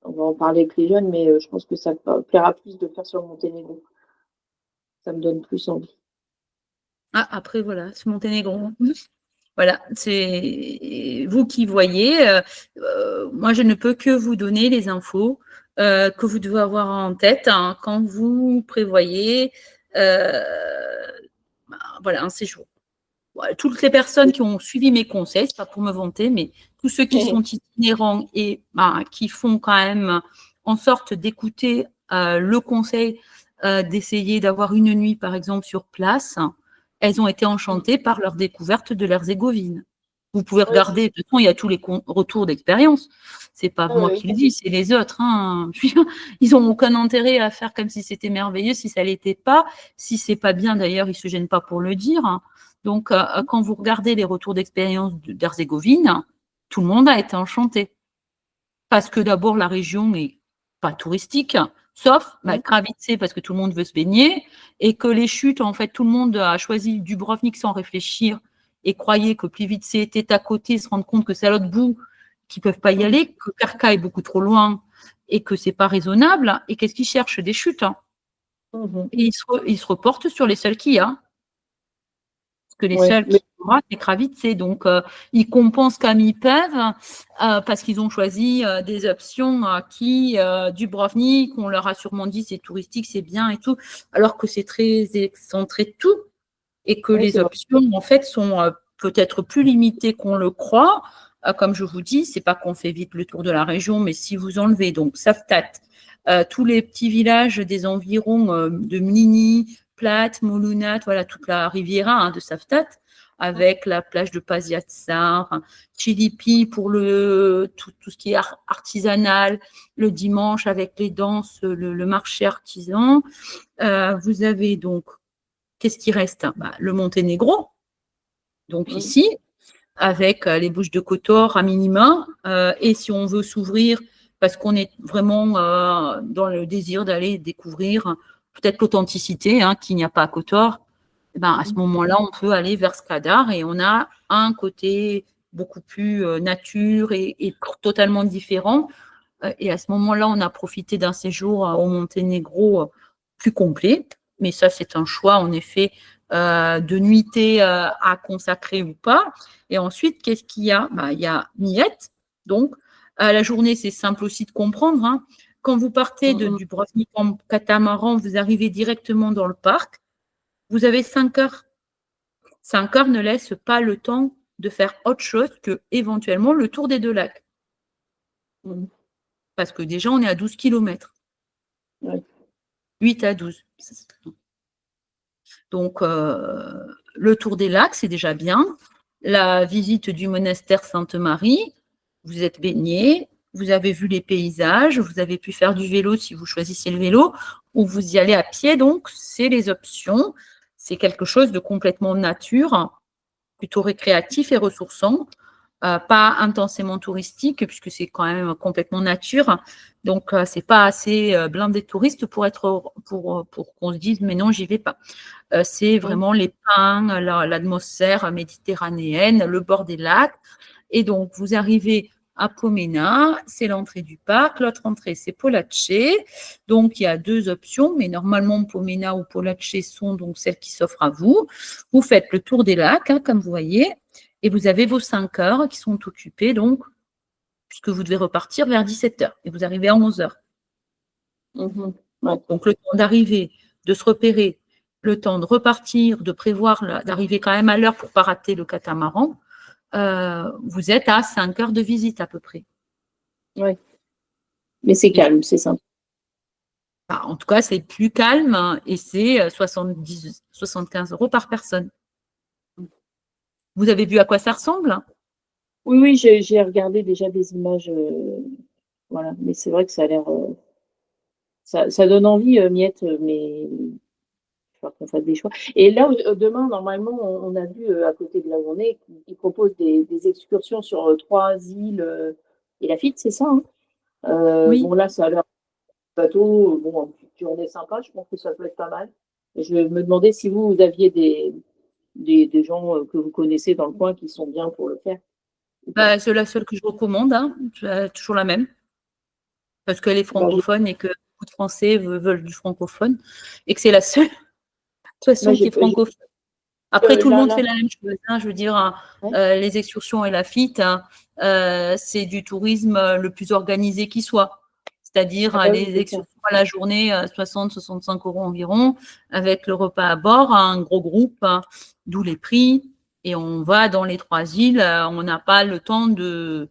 On va en parler avec les jeunes, mais je pense que ça plaira plus de faire sur le Monténégro. Ça me donne plus envie. Ah, après, voilà, ce Monténégro. Voilà, c'est vous qui voyez. Moi, je ne peux que vous donner les infos que vous devez avoir en tête hein, quand vous prévoyez voilà, un séjour. Voilà, toutes les personnes qui ont suivi mes conseils, c'est pas pour me vanter, mais tous ceux qui sont itinérants et qui font quand même en sorte d'écouter le conseil d'essayer d'avoir une nuit, par exemple, sur place, elles ont été enchantées par leur découverte de l'Herzégovine. Vous pouvez regarder, de toute façon, il y a tous les retours d'expérience. C'est pas moi qui le dis, c'est les autres. Hein. Ils n'ont aucun intérêt à faire comme si c'était merveilleux, si ça l'était pas. Si c'est pas bien, d'ailleurs, ils se gênent pas pour le dire. Donc, quand vous regardez les retours d'expérience d'Herzégovine, tout le monde a été enchanté. Parce que d'abord, la région n'est pas touristique, sauf Kravitse, parce que tout le monde veut se baigner, et que les chutes, en fait, tout le monde a choisi Dubrovnik sans réfléchir et croyait que Plivice était à côté, se rendre compte que c'est à l'autre bout, qu'ils ne peuvent pas y aller, que Krka est beaucoup trop loin et que c'est pas raisonnable. Et qu'est-ce qu'ils cherchent? Des chutes. Et ils se reportent sur les seuls qu'il y a. Que les seuls qui aura, c'est Kravitse. Donc, ils compensent comme ils peuvent parce qu'ils ont choisi des options qui, Dubrovnik, on leur a sûrement dit c'est touristique, c'est bien et tout, alors que c'est très excentré de tout et que les options, en fait, sont peut-être plus limitées qu'on le croit. Comme je vous dis, c'est pas qu'on fait vite le tour de la région, mais si vous enlevez donc Saftat, tous les petits villages des environs de Mlini, Plate, Molunat, voilà, toute la riviera hein, de Saftat, avec la plage de Paziatsar, Chilipi pour tout ce qui est artisanal, le dimanche avec les danses, le marché artisan. Vous avez donc, qu'est-ce qui reste le Monténégro, donc ici, avec les Bouches de Kotor à minima, et si on veut s'ouvrir, parce qu'on est vraiment dans le désir d'aller découvrir peut-être l'authenticité hein, qu'il n'y a pas à Kotor, à ce moment-là, on peut aller vers Skadar et on a un côté beaucoup plus nature et totalement différent. Et à ce moment-là, on a profité d'un séjour au Monténégro plus complet. Mais ça, c'est un choix, en effet, de nuitée à consacrer ou pas. Et ensuite, qu'est-ce qu'il y a? Il y a Miette. Donc, la journée, c'est simple aussi de comprendre. Hein. Quand vous partez du Dubrovnik en catamaran, vous arrivez directement dans le parc. Vous avez 5 heures. 5 heures ne laissent pas le temps de faire autre chose que éventuellement le tour des 2 lacs. Parce que déjà, on est à 12 km. 8 à 12. Donc, le tour des lacs, c'est déjà bien. La visite du monastère Sainte-Marie, vous êtes baigné, vous avez vu les paysages, vous avez pu faire du vélo si vous choisissez le vélo, ou vous y allez à pied, donc c'est les options. C'est quelque chose de complètement nature, plutôt récréatif et ressourçant. Pas intensément touristique, puisque c'est quand même complètement nature. Donc, c'est pas assez blindé de touristes pour qu'on se dise, mais non, j'y vais pas. C'est vraiment les pins, l'atmosphère méditerranéenne, le bord des lacs. Et donc, vous arrivez à Pomena, c'est l'entrée du parc. L'autre entrée, c'est Polace. Donc, il y a 2 options, mais normalement, Pomena ou Polace sont donc celles qui s'offrent à vous. Vous faites le tour des lacs, comme vous voyez, et vous avez vos 5 heures qui sont occupées, donc, puisque vous devez repartir vers 17 heures et vous arrivez à 11 heures. Mhm. Ouais. Donc, le temps d'arriver, de se repérer, le temps de repartir, de prévoir d'arriver quand même à l'heure pour ne pas rater le catamaran, vous êtes à 5 heures de visite à peu près. Ouais. Mais c'est calme, c'est sympa. En tout cas, c'est plus calme et c'est 75 € par personne. Vous avez vu à quoi ça ressemble? Oui, j'ai regardé déjà des images. Voilà, mais c'est vrai que ça a l'air. Ça donne envie, Miette, mais il va falloir qu'on fasse des choix. Et là, demain, normalement, on a vu à côté de la journée qu'ils proposent des excursions sur 3 îles et Lafitte, c'est ça, hein? Oui. Bon, là, ça a l'air bateau. Bon, une petite journée sympa, je pense que ça peut être pas mal. Et je me demandais si vous aviez des gens que vous connaissez dans le coin qui sont bien pour le faire. C'est la seule que je recommande, toujours la même, parce qu'elle est francophone et que beaucoup de Français veulent du francophone et que c'est la seule, de toute façon, qui est francophone. Après, tout le monde fait la même chose. Je veux dire, les excursions et Lafitte, c'est du tourisme le plus organisé qui soit. C'est-à-dire les excursions à la journée, 60-65 € environ, avec le repas à bord, un gros groupe, d'où les prix. Et on va dans les 3 îles. On n'a pas le temps de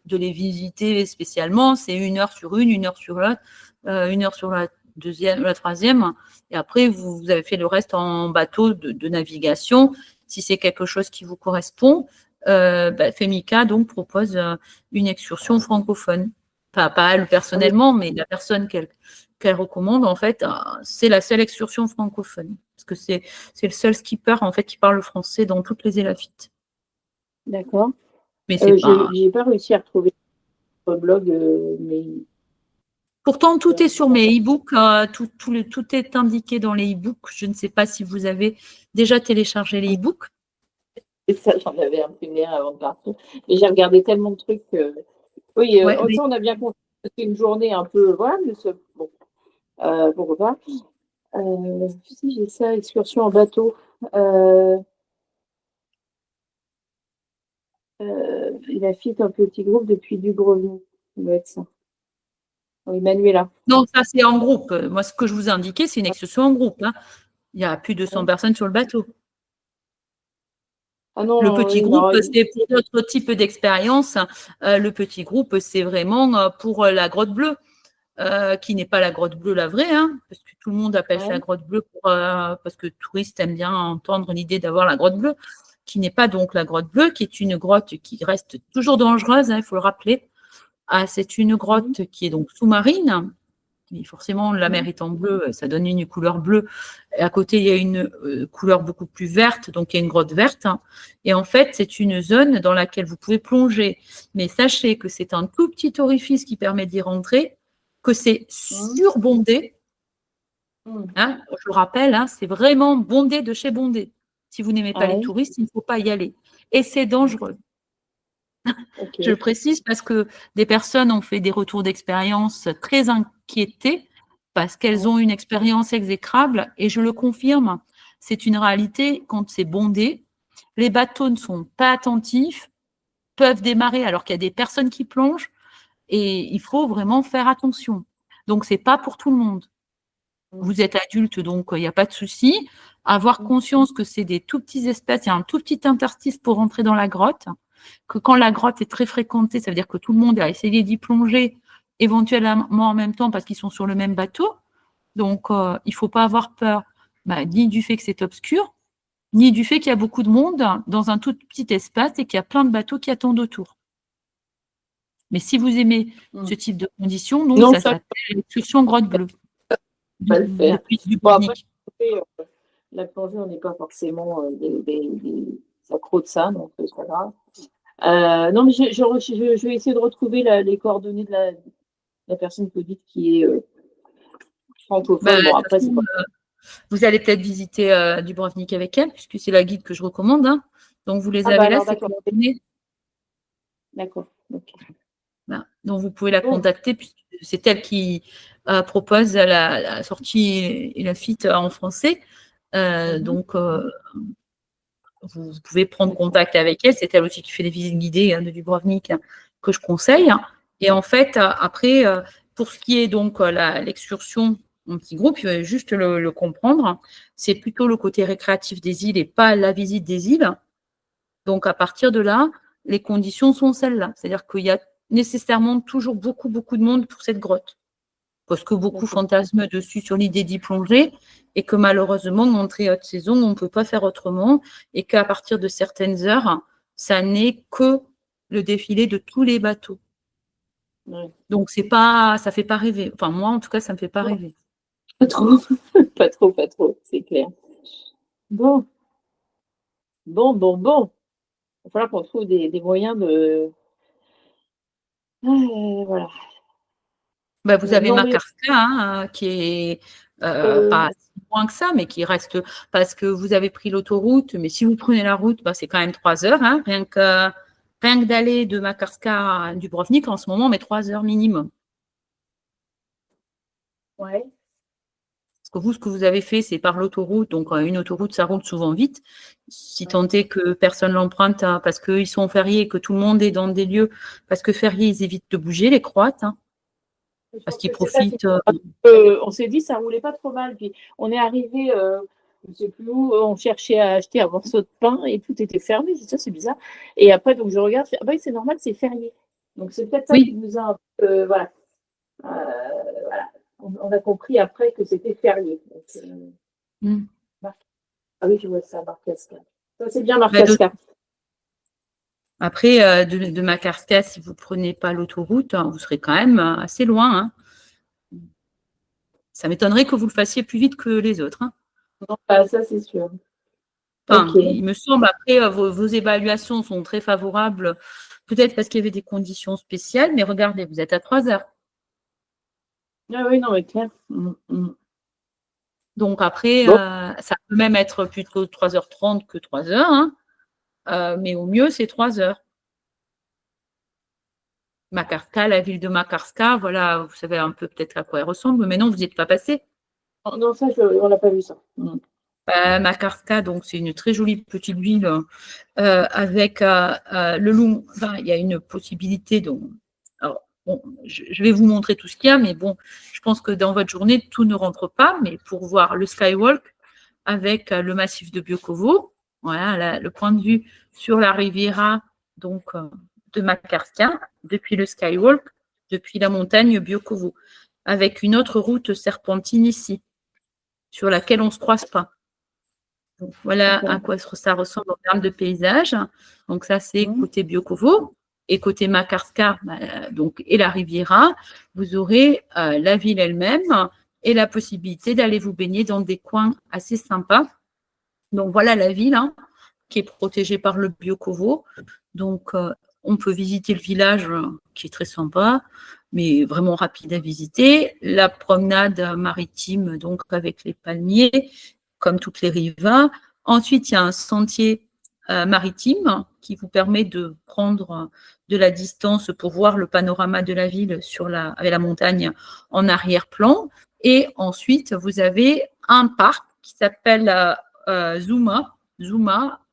les visiter spécialement. C'est 1 heure sur une heure sur l'autre, 1 heure sur la deuxième, la troisième. Et après, vous avez fait le reste en bateau de navigation. Si c'est quelque chose qui vous correspond, Femika donc propose une excursion francophone. Pas elle personnellement, mais la personne qu'elle recommande, en fait, c'est la seule excursion francophone. Parce que c'est le seul skipper, en fait, qui parle français dans toutes les îles Lafitte. D'accord. Mais c'est j'ai pas réussi à retrouver votre blog, mais. Pourtant, tout est sur mes e-books, tout est indiqué dans les e-books. Je ne sais pas si vous avez déjà téléchargé les e-books. Et ça, j'en avais imprimé avant de partir. Et j'ai regardé tellement de trucs. Oui, ça, on a bien compris. C'est une journée un peu. Voilà, mais bon, pourquoi pas. Si j'ai ça, excursion en bateau. Il a fait un petit groupe depuis Dubrovnik. Ça doit être ça. Oui, Manuela. Non, ça, c'est en groupe. Moi, ce que je vous ai indiqué, c'est une excursion en groupe. Il y a plus de 100 personnes sur le bateau. Ah non, le petit groupe, c'est pour d'autres types d'expériences. Le petit groupe, c'est vraiment pour la grotte bleue, qui n'est pas la grotte bleue la vraie, parce que tout le monde appelle ça la grotte bleue parce que les touristes aiment bien entendre l'idée d'avoir la grotte bleue, qui n'est pas donc la grotte bleue, qui est une grotte qui reste toujours dangereuse, il faut le rappeler. C'est une grotte qui est donc sous-marine. Et forcément, la mer étant bleue, ça donne une couleur bleue. Et à côté, il y a une couleur beaucoup plus verte, donc il y a une grotte verte. Et en fait, c'est une zone dans laquelle vous pouvez plonger. Mais sachez que c'est un tout petit orifice qui permet d'y rentrer, que c'est surbondé. Je le rappelle, c'est vraiment bondé de chez bondé. Si vous n'aimez pas les touristes, il ne faut pas y aller. Et c'est dangereux. Okay. Je le précise parce que des personnes ont fait des retours d'expérience très inquiétés parce qu'elles ont une expérience exécrable et je le confirme, c'est une réalité quand c'est bondé. Les bateaux ne sont pas attentifs, peuvent démarrer alors qu'il y a des personnes qui plongent et il faut vraiment faire attention. Donc, ce n'est pas pour tout le monde. Vous êtes adulte, donc il n'y a pas de souci. Avoir conscience que c'est des tout petits espaces, il y a un tout petit interstice pour rentrer dans la grotte, que quand la grotte est très fréquentée, ça veut dire que tout le monde a essayé d'y plonger éventuellement en même temps parce qu'ils sont sur le même bateau. Donc, il ne faut pas avoir peur ni du fait que c'est obscur, ni du fait qu'il y a beaucoup de monde dans un tout petit espace et qu'il y a plein de bateaux qui attendent autour. Mais si vous aimez ce type de conditions, donc ça s'appelle l'excursion grotte bleue. Pas le faire. Bon, après, la plongée, on n'est pas forcément des accros de ça, donc c'est pas grave. Non, mais je vais essayer de retrouver les coordonnées de la personne que vous dites qui est francophone. Bon, après, c'est pas... Vous allez peut-être visiter Dubrovnik avec elle, puisque c'est la guide que je recommande. Donc, vous les avez là, ces coordonnées. D'accord. Ok. Voilà. Donc, vous pouvez la Bon. contacter, puisque c'est elle qui propose la sortie et la FIT en français. Donc, vous pouvez prendre contact avec elle. C'est elle aussi qui fait les visites guidées de Dubrovnik que je conseille. Et en fait, après, pour ce qui est donc l'excursion en petit groupe, il faut juste le comprendre. C'est plutôt le côté récréatif des îles et pas la visite des îles. Donc, à partir de là, les conditions sont celles-là. C'est-à-dire qu'il y a nécessairement toujours beaucoup, beaucoup de monde pour cette grotte. Parce que beaucoup fantasment dessus sur l'idée d'y plonger et que malheureusement, en très haute saison, on ne peut pas faire autrement et qu'à partir de certaines heures, ça n'est que le défilé de tous les bateaux. Ouais. Donc, ça ne fait pas rêver. Enfin, moi, en tout cas, ça ne me fait pas rêver. Pas trop, pas trop, pas trop, c'est clair. Bon. Il va falloir qu'on trouve des moyens de. Voilà. Bah, vous avez Non, mais. Makarska, qui est pas si loin que ça, mais qui reste parce que vous avez pris l'autoroute. Mais si vous prenez la route, bah, c'est quand même 3 heures. Rien que d'aller de Makarska à Dubrovnik, en ce moment, on met 3 heures minimum. Ouais. Parce que vous, ce que vous avez fait, c'est par l'autoroute. Donc, une autoroute, ça roule souvent vite. Si tant est que personne l'emprunte parce qu'ils sont fériés et que tout le monde est dans des lieux, parce que fériés, ils évitent de bouger, les Croates, parce qu'ils profitent. On s'est dit, ça roulait pas trop mal. Puis on est arrivé, je ne sais plus où, on cherchait à acheter un morceau de pain et tout était fermé. J'ai dit, ça, c'est bizarre. Et après, donc je regarde, ah bah oui, c'est normal, c'est férié. Donc c'est peut-être ça qui nous a un peu. Voilà. Voilà. On a compris après que c'était férié. Donc, ah oui, je vois ça, Marcasca. Ça, c'est bien Marcasca. Après, de Makarska, si vous ne prenez pas l'autoroute, vous serez quand même assez loin. Ça m'étonnerait que vous le fassiez plus vite que les autres. Non, ça, c'est sûr. Enfin, il me semble, après, vos évaluations sont très favorables, peut-être parce qu'il y avait des conditions spéciales, mais regardez, vous êtes à 3 heures. Ah oui, non, mais clair. Donc après, ça peut même être plutôt 3h30 que 3 heures, mais au mieux, c'est 3 heures. Makarska, la ville de Makarska, voilà, vous savez un peu peut-être à quoi elle ressemble, mais non, vous n'y êtes pas passé. Non, ça, on n'a pas vu ça. Makarska, donc c'est une très jolie petite ville avec le long. Enfin, il y a une possibilité. Alors, bon, je vais vous montrer tout ce qu'il y a, mais bon, je pense que dans votre journée, tout ne rentre pas. Mais pour voir le skywalk avec le massif de Biokovo, voilà le point de vue sur la Riviera donc de Makarska, depuis le skywalk, depuis la montagne Biokovo, avec une autre route serpentine ici, sur laquelle on ne se croise pas. Donc, voilà à quoi ça ressemble en termes de paysage. Donc, ça, c'est côté Biokovo. Et côté Makarska, donc, et la Riviera, vous aurez la ville elle-même et la possibilité d'aller vous baigner dans des coins assez sympas. Donc, voilà la ville qui est protégée par le Biokovo. Donc, on peut visiter le village qui est très sympa, mais vraiment rapide à visiter. La promenade maritime, donc avec les palmiers, comme toutes les rivas. Ensuite, il y a un sentier maritime qui vous permet de prendre de la distance pour voir le panorama de la ville avec la montagne en arrière-plan. Et ensuite, vous avez un parc qui s'appelle Zuma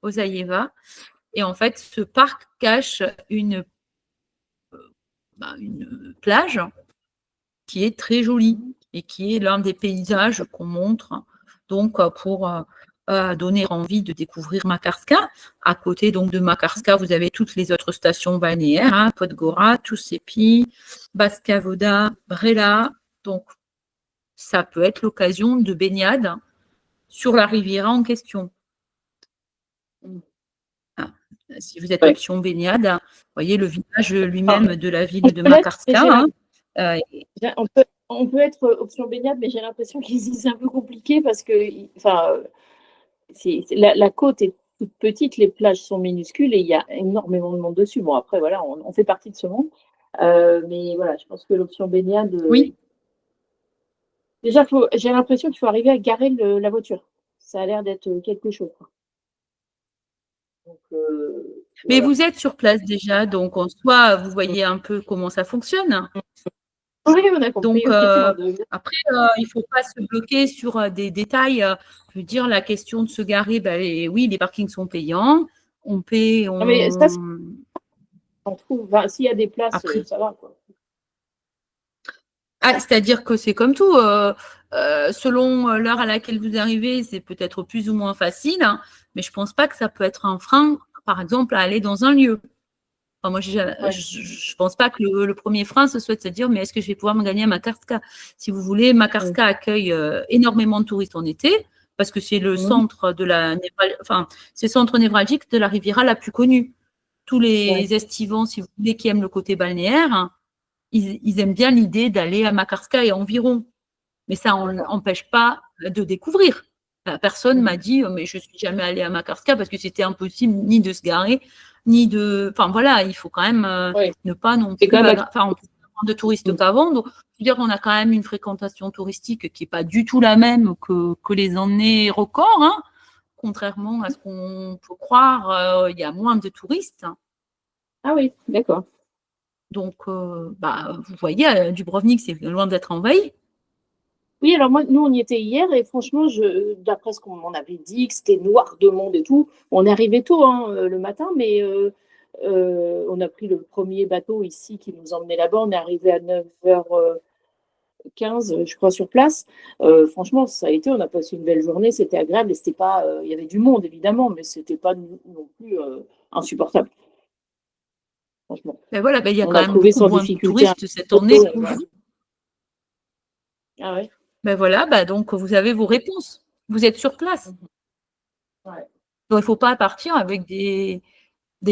Ozayeva. Et en fait, ce parc cache une plage qui est très jolie et qui est l'un des paysages qu'on montre donc pour donner envie de découvrir Makarska. À côté donc de Makarska, vous avez toutes les autres stations balnéaires, Podgora, Tusepi, Baška Voda, Brela. Donc, ça peut être l'occasion de baignade sur la Riviera en question. Si vous êtes option baignade, vous voyez le village lui-même de la ville de Makarska. On peut être option baignade, mais j'ai l'impression que c'est un peu compliqué parce que la côte est toute petite, les plages sont minuscules et il y a énormément de monde dessus. Bon, après, voilà, on fait partie de ce monde. Mais voilà, je pense que l'option baignade. Oui. Déjà, j'ai l'impression qu'il faut arriver à garer la voiture. Ça a l'air d'être quelque chose. Donc, Mais Voilà. vous êtes sur place déjà, donc en soi, vous voyez un peu comment ça fonctionne. Oui, on a compris. Donc, après, il ne faut pas se bloquer sur des détails. Je veux dire, la question de se garer, oui, les parkings sont payants. On paie, Non, mais ça, on trouve. Enfin, s'il y a des places, Après. ça va, quoi. Ah, c'est-à-dire que c'est comme tout. Selon l'heure à laquelle vous arrivez, c'est peut-être plus ou moins facile, hein, mais je ne pense pas que ça peut être un frein, par exemple, à aller dans un lieu. Enfin, moi, je ne pense pas que le premier frein, ce soit de se dire, mais est-ce que je vais pouvoir me gagner à Makarska? Si vous voulez, Makarska accueille énormément de touristes en été, parce que c'est le centre de c'est le centre névralgique de la Riviera la plus connue. Tous les estivants, si vous voulez, qui aiment le côté balnéaire, hein, ils aiment bien l'idée d'aller à Makarska et environ. Mais ça n'empêche pas de découvrir. Personne m'a dit, mais je ne suis jamais allée à Makarska parce que c'était impossible ni de se garer, ni de. Enfin voilà, il faut quand même ne pas non plus. Enfin, on peut avoir de touristes qu'avant. Donc, je veux dire, on a quand même une fréquentation touristique qui n'est pas du tout la même que les années records. Hein. Contrairement à ce qu'on peut croire, il y a moins de touristes. Ah oui, d'accord. Donc, vous voyez, Dubrovnik, c'est loin d'être envahi. Oui, alors moi, nous, on y était hier et franchement, d'après ce qu'on m'en avait dit, que c'était noir de monde et tout, on est arrivé tôt le matin, mais on a pris le premier bateau ici qui nous emmenait là-bas. On est arrivé à 9h15, je crois, sur place. Franchement, ça a été, on a passé une belle journée, c'était agréable et c'était pas, il y avait du monde évidemment, mais c'était pas non plus insupportable. Franchement. Ben voilà, il y a On quand a même trouvé beaucoup sans moins de difficulté un touristes cette année que voilà. vous. Ah ouais. Ben voilà, donc vous avez vos réponses. Vous êtes sur place. Ouais. Donc il ne faut pas partir avec des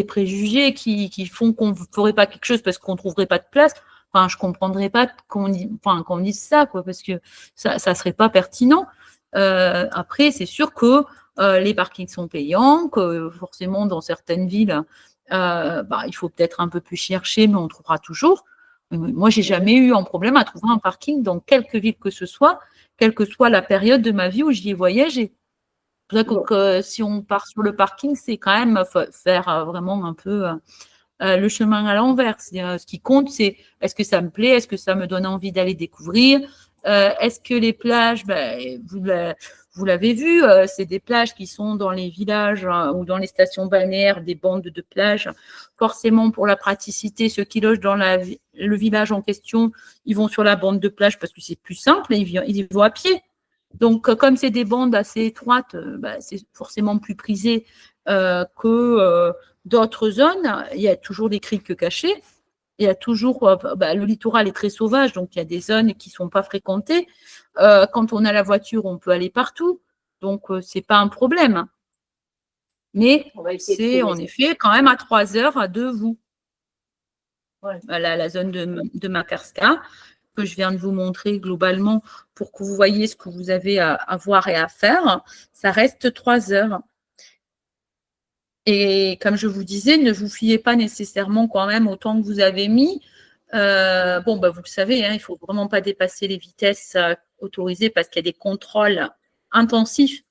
préjugés qui font qu'on ne ferait pas quelque chose parce qu'on ne trouverait pas de place. Enfin, je ne comprendrais pas qu'on dise ça, quoi, parce que ça ne serait pas pertinent. Après, c'est sûr que les parkings sont payants, que forcément, dans certaines villes, il faut peut-être un peu plus chercher, mais on trouvera toujours. Moi, je n'ai jamais eu un problème à trouver un parking dans quelque ville que ce soit, quelle que soit la période de ma vie où j'y ai voyagé. C'est pour ça que si on part sur le parking, c'est quand même faire vraiment un peu le chemin à l'envers. Ce qui compte, c'est est-ce que ça me plaît, est-ce que ça me donne envie d'aller découvrir, est-ce que les plages, vous l'avez vu, c'est des plages qui sont dans les villages ou dans les stations balnéaires, des bandes de plages. Forcément, pour la praticité, ceux qui logent dans le village en question, ils vont sur la bande de plage parce que c'est plus simple, ils y vont à pied. Donc, comme c'est des bandes assez étroites, c'est forcément plus prisé que d'autres zones. Il y a toujours des criques cachées. Il y a toujours, le littoral est très sauvage, donc il y a des zones qui ne sont pas fréquentées. Quand on a la voiture, on peut aller partout. Donc, ce n'est pas un problème. Mais c'est en effet quand même à 3 heures de vous. Ouais. La zone de Makarska, que je viens de vous montrer globalement pour que vous voyez ce que vous avez à voir et à faire, ça reste 3 heures. Et comme je vous disais, ne vous fiez pas nécessairement quand même au temps que vous avez mis. Vous le savez, hein, il ne faut vraiment pas dépasser les vitesses autorisées parce qu'il y a des contrôles intensifs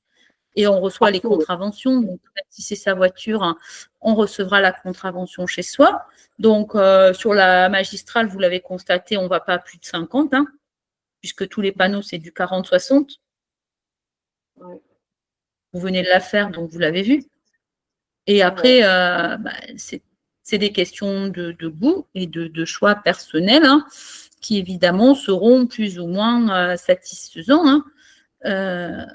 et on reçoit les contraventions. Donc, si c'est sa voiture, hein, on recevra la contravention chez soi. Donc, sur la magistrale, vous l'avez constaté, on ne va pas à plus de 50, hein, puisque tous les panneaux, c'est du 40-60. Ouais. Vous venez de la faire, donc vous l'avez vu. Et après, c'est des questions de goût et de choix personnels hein, qui, évidemment, seront plus ou moins satisfaisants. Hein.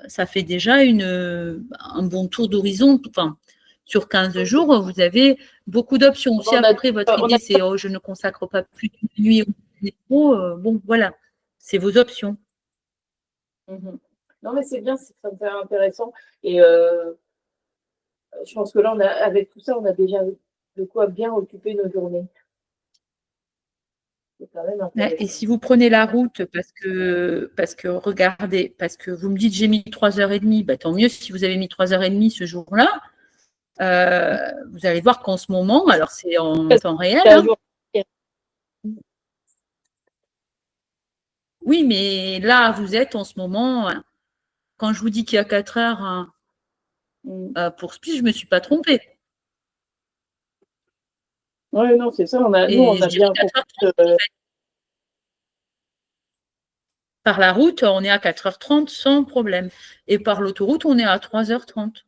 Ça fait déjà un bon tour d'horizon. Enfin, sur 15 jours, vous avez beaucoup d'options. Si après, votre idée, c'est je ne consacre pas plus de nuit au métro, voilà, c'est vos options. Non, mais c'est bien, c'est très intéressant. Et je pense que là, avec tout ça, on a déjà de quoi bien occuper nos journées. Et si vous prenez la route parce que regardez, parce que vous me dites j'ai mis 3h30, tant mieux si vous avez mis 3h30 ce jour-là. Vous allez voir qu'en ce moment, alors c'est en temps réel. Hein. Oui, mais là, vous êtes en ce moment, quand je vous dis qu'il y a 4 heures pour Split, je ne me suis pas trompée. Oui, non, c'est ça. Nous, on Et a je dirais bien compris. 4h30. Par la route, on est à 4h30 sans problème. Et par l'autoroute, on est à 3h30.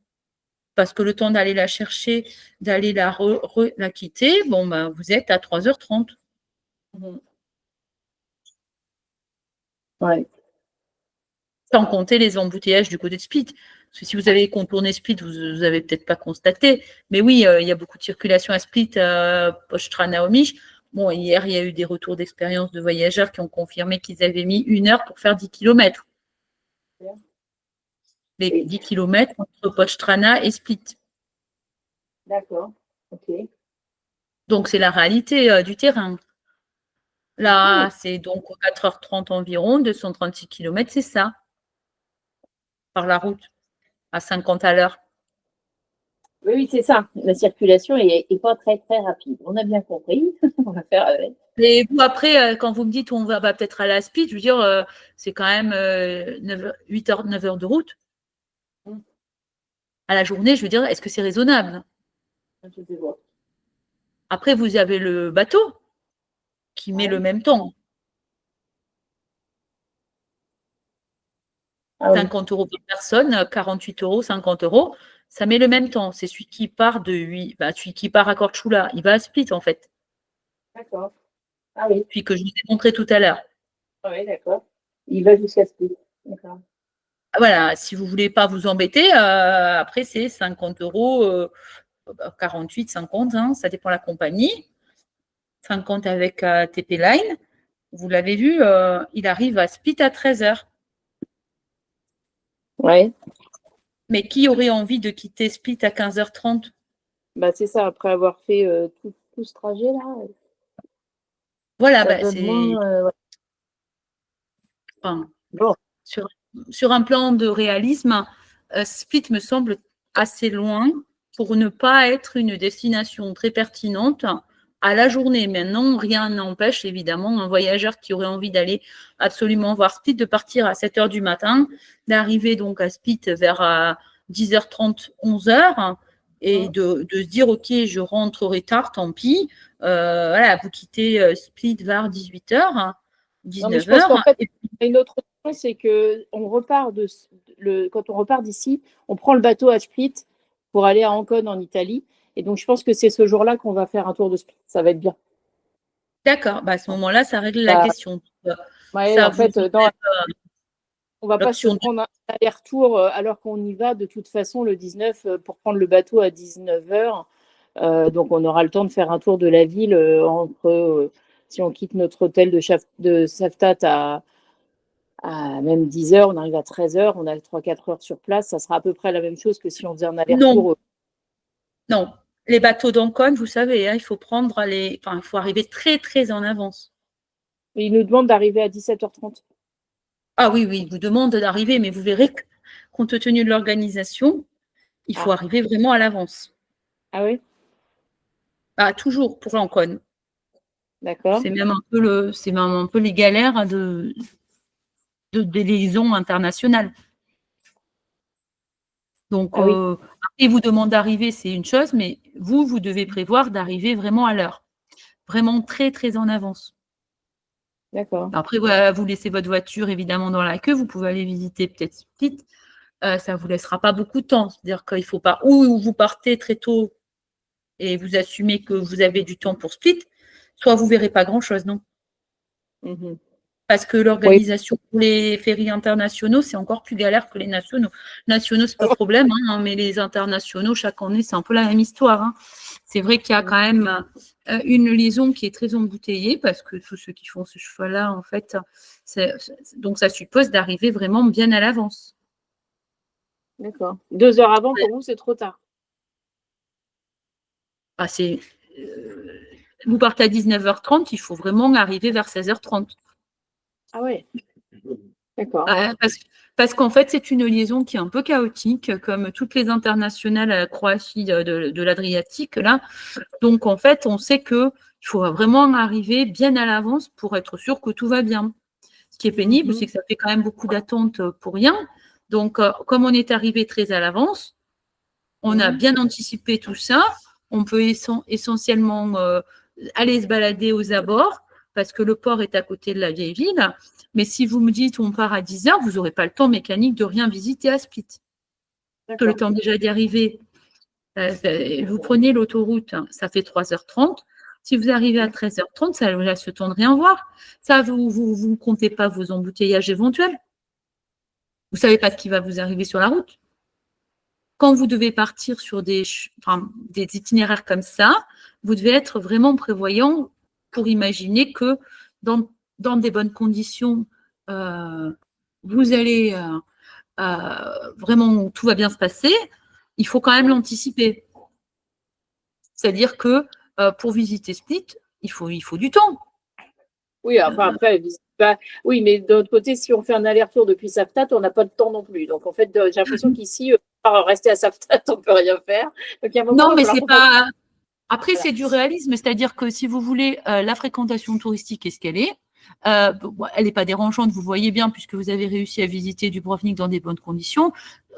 Parce que le temps d'aller la chercher, d'aller la quitter, bon, ben, vous êtes à 3h30. Ouais. Sans compter les embouteillages du côté de Split. Parce que si vous avez contourné Split, vous n'avez peut-être pas constaté. Mais oui, il y a beaucoup de circulation à Split, Postrana, Omish. Bon, hier, il y a eu des retours d'expérience de voyageurs qui ont confirmé qu'ils avaient mis 1 heure pour faire 10 km. Les 10 km entre Postrana et Split. D'accord. OK. Donc, c'est la réalité du terrain. Là, c'est donc 4h30 environ, 236 km, c'est ça, par la route, à 50 à l'heure. Oui, oui, c'est ça. La circulation est pas très, très rapide. On a bien compris. On va faire avec. Et vous, après, quand vous me dites on va peut-être aller à Split, je veux dire, c'est quand même 8 heures, 9 heures de route à la journée. Je veux dire, est-ce que c'est raisonnable? Je vais voir. Après, vous avez le bateau qui met le même temps. Ah oui. 50 € par personne, 48 €, 50 €, ça met le même temps. C'est celui qui part de 8, celui qui part à Korčula, il va à Split en fait, D'accord. Ah oui. celui que je vous ai montré tout à l'heure. Ah oui, d'accord. Il va jusqu'à Split. D'accord. Voilà, si vous ne voulez pas vous embêter, après c'est 50 €, 48, 50, hein, ça dépend de la compagnie. 50 avec TP Line. Vous l'avez vu, il arrive à Split à 13h. Ouais. Mais qui aurait envie de quitter Split à 15h30? Bah, c'est ça, après avoir fait tout ce trajet-là, Voilà, ça donne c'est moins. Ouais. enfin, Bon. sur un plan de réalisme, Split me semble assez loin pour ne pas être une destination très pertinente à la journée. Maintenant, rien n'empêche évidemment un voyageur qui aurait envie d'aller absolument voir Split de partir à 7h du matin, d'arriver donc à Split vers 10h30, 11h et de se dire ok, je rentrerai tard, tant pis. Voilà, vous quittez Split vers 18h, Non, mais je pense qu'en 19h. fait, il y a une autre chose, c'est que quand on repart d'ici, on prend le bateau à Split pour aller à Ancône en Italie. Et donc, je pense que c'est ce jour-là qu'on va faire un tour de Split. Ça va être bien. D'accord, à ce moment-là, ça règle la Ça, question. ouais, Ça en vous fait, enlève on ne va pas se l'option de... prendre un aller-retour alors qu'on y va de toute façon le 19 pour prendre le bateau à 19h. Donc, on aura le temps de faire un tour de la ville si on quitte notre hôtel de Saftat à même 10h, on arrive à 13h, on a 3-4 heures sur place. Ça sera à peu près la même chose que si on faisait un aller-retour. Non. Les bateaux d'Ancône, vous savez, hein, il faut il faut arriver très, très en avance. Il nous demande d'arriver à 17h30. Ah oui, oui, il vous demande d'arriver, mais vous verrez que, compte tenu de l'organisation, il faut arriver vraiment à l'avance. Ah oui? Toujours pour l'Ancône. D'accord. C'est même un peu les galères des liaisons internationales. Donc, après, il vous demande d'arriver, c'est une chose, mais vous devez prévoir d'arriver vraiment à l'heure. Vraiment très, très en avance. D'accord. Après, voilà, vous laissez votre voiture évidemment dans la queue, vous pouvez aller visiter peut-être Split. Ça ne vous laissera pas beaucoup de temps. C'est-à-dire qu'il ne faut pas, ou vous partez très tôt et vous assumez que vous avez du temps pour Split, soit vous ne verrez pas grand-chose, non? Parce que l'organisation pour les ferries internationaux, c'est encore plus galère que les nationaux. Nationaux, c'est pas problème, hein, mais les internationaux, chaque année, c'est un peu la même histoire. Hein. C'est vrai qu'il y a quand même une liaison qui est très embouteillée parce que tous ceux qui font ce choix-là, en fait, donc ça suppose d'arriver vraiment bien à l'avance. D'accord. 2 heures avant, pour vous, c'est trop tard. Vous partez à 19h30, il faut vraiment arriver vers 16h30. Ah ouais. D'accord. Parce qu'en fait, c'est une liaison qui est un peu chaotique, comme toutes les internationales à la Croatie de l'Adriatique. Là. Donc, en fait, on sait qu'il faut vraiment arriver bien à l'avance pour être sûr que tout va bien. Ce qui est pénible, c'est que ça fait quand même beaucoup d'attentes pour rien. Donc, comme on est arrivé très à l'avance, on a bien anticipé tout ça. on peut essentiellement aller se balader aux abords, parce que le port est à côté de la vieille ville. Mais si vous me dites on part à 10h, vous n'aurez pas le temps mécanique de rien visiter à Split. Que le temps déjà d'y arriver, vous prenez l'autoroute, ça fait 3h30. Si vous arrivez à 13h30, ça vous laisse le temps de rien voir. Ça, vous ne comptez pas vos embouteillages éventuels. Vous ne savez pas ce qui va vous arriver sur la route. Quand vous devez partir sur des itinéraires comme ça, vous devez être vraiment prévoyant pour imaginer que dans des bonnes conditions, vous allez vraiment, tout va bien se passer. Il faut quand même l'anticiper. C'est-à-dire que pour visiter Split, il faut du temps. Oui, enfin après, oui, mais d'un autre côté, si on fait un aller-retour depuis Saftat, on n'a pas de temps non plus. Donc en fait, j'ai l'impression qu'ici, rester à Saftat, on ne peut rien faire. Donc, il y a un moment, non, mais c'est pas. Après, voilà. C'est du réalisme, c'est-à-dire que si vous voulez, la fréquentation touristique est ce qu'elle est. Elle n'est pas dérangeante, vous voyez bien, puisque vous avez réussi à visiter Dubrovnik dans des bonnes conditions.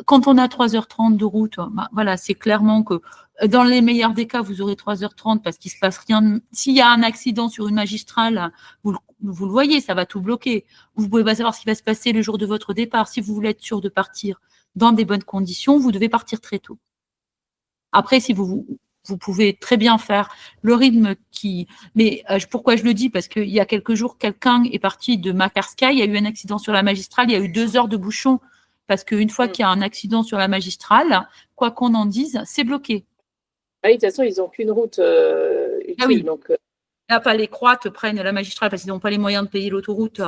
Quand on a 3h30 de route, voilà, c'est clairement que dans les meilleurs des cas, vous aurez 3h30 parce qu'il ne se passe rien. S'il y a un accident sur une magistrale, vous le voyez, ça va tout bloquer. Vous ne pouvez pas savoir ce qui va se passer le jour de votre départ. Si vous voulez être sûr de partir dans des bonnes conditions, vous devez partir très tôt. Après, si vous pouvez très bien faire le rythme qui… Mais pourquoi je le dis? Parce qu'il y a quelques jours, quelqu'un est parti de Makarska, il y a eu un accident sur la magistrale, il y a eu 2 heures de bouchon, parce qu'une fois qu'il y a un accident sur la magistrale, quoi qu'on en dise, c'est bloqué. Ah oui, de toute façon, ils n'ont qu'une route utile. Ah oui. Donc, là, pas les Croates prennent la magistrale parce qu'ils n'ont pas les moyens de payer l'autoroute.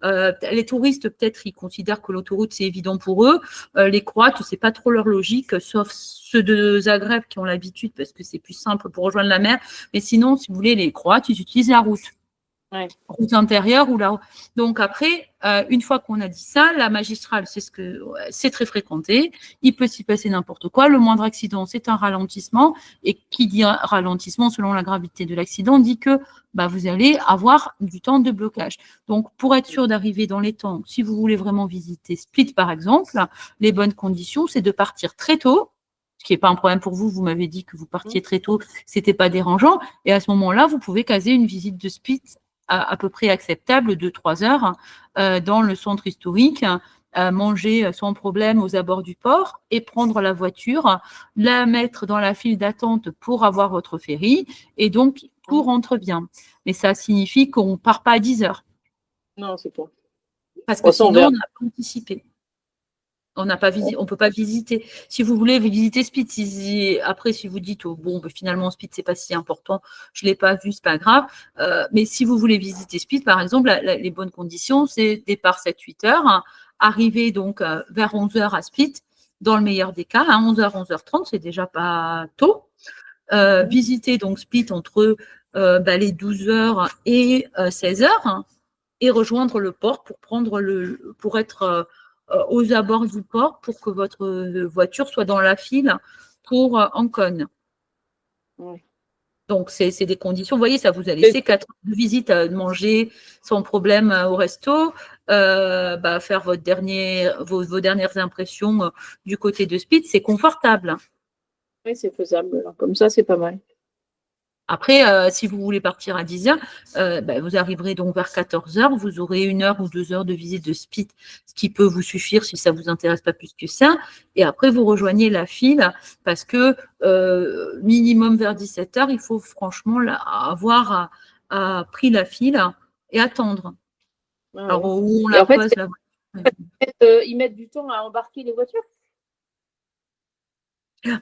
Les touristes, peut-être, ils considèrent que l'autoroute, c'est évident pour eux. Les Croates, c'est pas trop leur logique, sauf ceux de Zagreb qui ont l'habitude parce que c'est plus simple pour rejoindre la mer. Mais sinon, si vous voulez, les Croates, ils utilisent la route. Ouais. Route intérieure ou là. Donc après, une fois qu'on a dit ça, la magistrale, c'est très fréquenté. Il peut s'y passer n'importe quoi. Le moindre accident, c'est un ralentissement. Et qui dit un ralentissement, selon la gravité de l'accident, dit que vous allez avoir du temps de blocage. Donc, pour être sûr d'arriver dans les temps, si vous voulez vraiment visiter Split, par exemple, les bonnes conditions, c'est de partir très tôt. Ce qui n'est pas un problème pour vous, vous m'avez dit que vous partiez très tôt, c'était pas dérangeant. Et à ce moment-là, vous pouvez caser une visite de Split à peu près acceptable de 3 heures dans le centre historique, manger sans problème aux abords du port et prendre la voiture, la mettre dans la file d'attente pour avoir votre ferry et donc tout rentre bien. Mais ça signifie qu'on ne part pas à 10 heures. Non, c'est pas. Parce que sinon, on n'a pas anticipé. On ne peut pas visiter. Si vous voulez visiter Split, après, si vous dites, finalement, Split, c'est pas si important, je l'ai pas vu, c'est pas grave. Mais si vous voulez visiter Split, par exemple, les bonnes conditions, c'est départ 7-8 heures, arriver donc vers 11 heures à Split, dans le meilleur des cas, à 11h, 11h30, c'est déjà pas tôt. Visiter donc Split entre les 12 heures et 16 heures, et rejoindre le port pour être aux abords du port pour que votre voiture soit dans la file pour Ancon. Oui. Donc, c'est des conditions. Vous voyez, ça vous a laissé 4 heures de visite à manger sans problème au resto, faire vos dernières impressions du côté de Split. C'est confortable. Oui, c'est faisable. Comme ça, c'est pas mal. Après, si vous voulez partir à 10 heures, vous arriverez donc vers 14 heures. Vous aurez 1 heure ou 2 heures de visite de Split, ce qui peut vous suffire si ça ne vous intéresse pas plus que ça. Et après, vous rejoignez la file parce que minimum vers 17 heures, il faut franchement avoir pris la file et attendre. Ah, alors, où on la pose, la voiture. Ils mettent du temps à embarquer les voitures?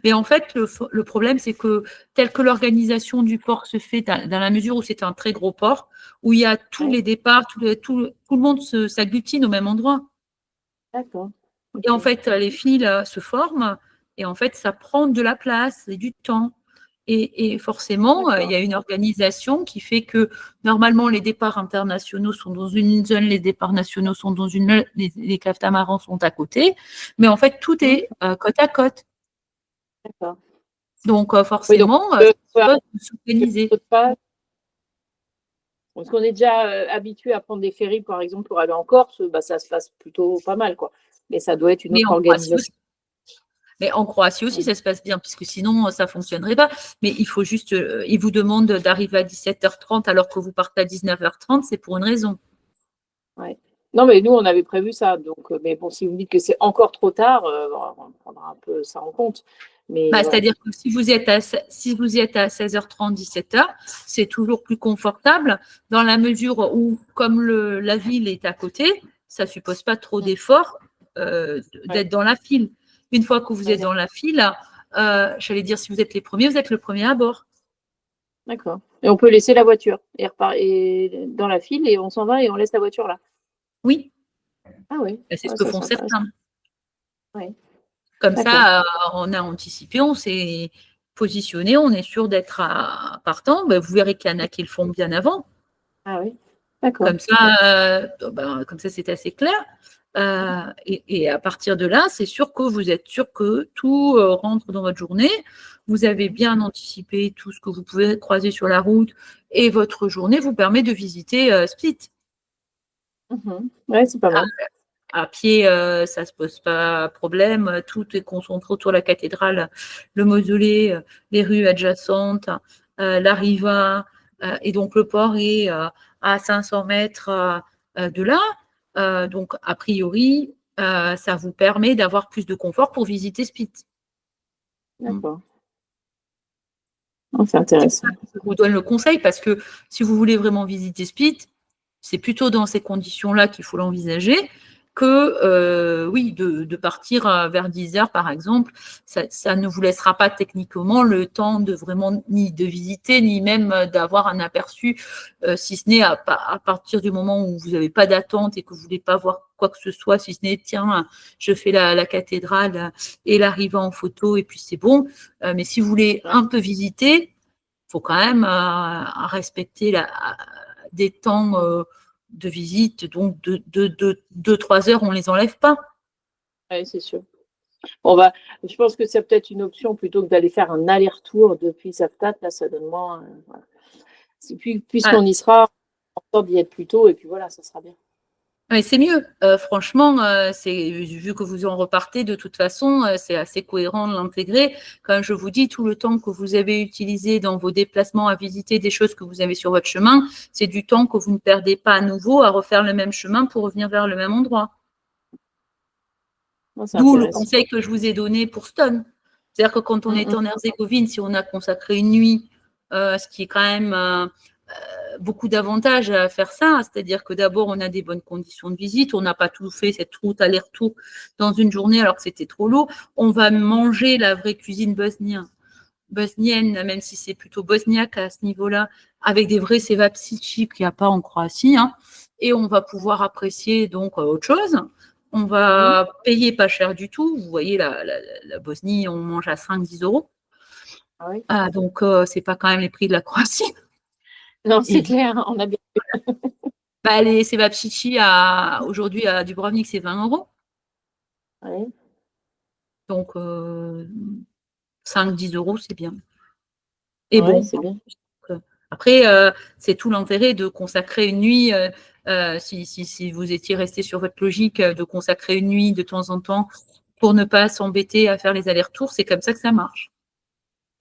Mais en fait, le problème, c'est que tel que l'organisation du port se fait, dans la mesure où c'est un très gros port, où il y a tous les départs, tout le monde s'agglutine au même endroit. D'accord. Okay. Et en fait, les files se forment, et en fait, ça prend de la place et du temps. Et forcément, il y a une organisation qui fait que normalement, les départs internationaux sont dans une zone, les départs nationaux sont dans une, les catamarans sont à côté, mais en fait, tout est côte à côte. D'accord. Donc, forcément, il faut s'organiser. Parce qu'on est déjà habitué à prendre des ferries, par exemple, pour aller en Corse, ça se passe plutôt pas mal, quoi. Mais ça doit être une autre organisation. Mais en Croatie aussi, ça se passe bien, puisque sinon, ça ne fonctionnerait pas. Mais il faut juste, ils vous demandent d'arriver à 17h30 alors que vous partez à 19h30, c'est pour une raison. Ouais. Non, mais nous, on avait prévu ça. Donc, mais bon, si vous me dites que c'est encore trop tard, on prendra un peu ça en compte. Mais Bah, voilà. c'est-à-dire que si vous y êtes à 16h30, 17h, c'est toujours plus confortable dans la mesure où, comme la ville est à côté, ça ne suppose pas trop d'efforts d'être dans la file. Une fois que vous êtes dans la file, j'allais dire, si vous êtes les premiers, vous êtes le premier à bord. D'accord. Et on peut laisser la voiture et dans la file et on s'en va et on laisse la voiture là. Oui, Ah oui. c'est ce Ouais, que ça, font c'est intéressant. certains. Ouais. Comme D'accord. ça, on a anticipé, on s'est positionné, on est sûr d'être partant. Ben, vous verrez qu'il y en a qui le font bien avant. Ah oui. D'accord. Comme ça, c'est assez clair. Et à partir de là, c'est sûr que vous êtes sûr que tout rentre dans votre journée. Vous avez bien anticipé tout ce que vous pouvez croiser sur la route et votre journée vous permet de visiter Split. Ouais, c'est pas mal. À pied, ça ne se pose pas problème. Tout est concentré autour de la cathédrale, le mausolée, les rues adjacentes, la riva. Et donc, le port est à 500 mètres de là. Donc, a priori, ça vous permet d'avoir plus de confort pour visiter Split. D'accord. Oh, c'est intéressant. Je vous donne le conseil parce que si vous voulez vraiment visiter Split, c'est plutôt dans ces conditions-là qu'il faut l'envisager que, oui, de partir vers 10 heures, par exemple. Ça ne vous laissera pas techniquement le temps de vraiment ni de visiter, ni même d'avoir un aperçu, si ce n'est à partir du moment où vous n'avez pas d'attente et que vous ne voulez pas voir quoi que ce soit, si ce n'est, tiens, je fais la cathédrale et l'arrivée en photo et puis c'est bon. Mais si vous voulez un peu visiter, il faut quand même respecter des temps de visite, donc de 3 heures, on ne les enlève pas. Oui, c'est sûr. Je pense que c'est peut-être une option plutôt que d'aller faire un aller-retour depuis Zaptat. Là, ça donne moins. Voilà. Puisqu'on y sera, on sorte d'y être plus tôt et puis voilà, ça sera bien. Mais c'est mieux. Franchement, vu que vous en repartez, de toute façon, c'est assez cohérent de l'intégrer. Comme je vous dis, tout le temps que vous avez utilisé dans vos déplacements à visiter des choses que vous avez sur votre chemin, c'est du temps que vous ne perdez pas à nouveau à refaire le même chemin pour revenir vers le même endroit. D'où le conseil que je vous ai donné pour Stone. C'est-à-dire que quand on est en Herzégovine, si on a consacré une nuit, ce qui est quand même beaucoup d'avantages à faire ça, c'est-à-dire que d'abord, on a des bonnes conditions de visite, on n'a pas tout fait cette route aller-retour dans une journée alors que c'était trop lourd. On va manger la vraie cuisine bosnienne, même si c'est plutôt bosniaque à ce niveau-là, avec des vrais cevapcici qu'il n'y a pas en Croatie, hein, et on va pouvoir apprécier donc autre chose. On va payer pas cher du tout. Vous voyez, la Bosnie, on mange à 5-10 euros. Oui. Donc, c'est pas quand même les prix de la Croatie. Non, c'est clair, on a bien vu. Les cevapcici, aujourd'hui, à Dubrovnik, c'est 20 euros. Oui. Donc, 5-10 euros, c'est bien. Et bon, c'est bien. Après, c'est tout l'intérêt de consacrer une nuit, si vous étiez resté sur votre logique, de consacrer une nuit de temps en temps pour ne pas s'embêter à faire les allers-retours. C'est comme ça que ça marche.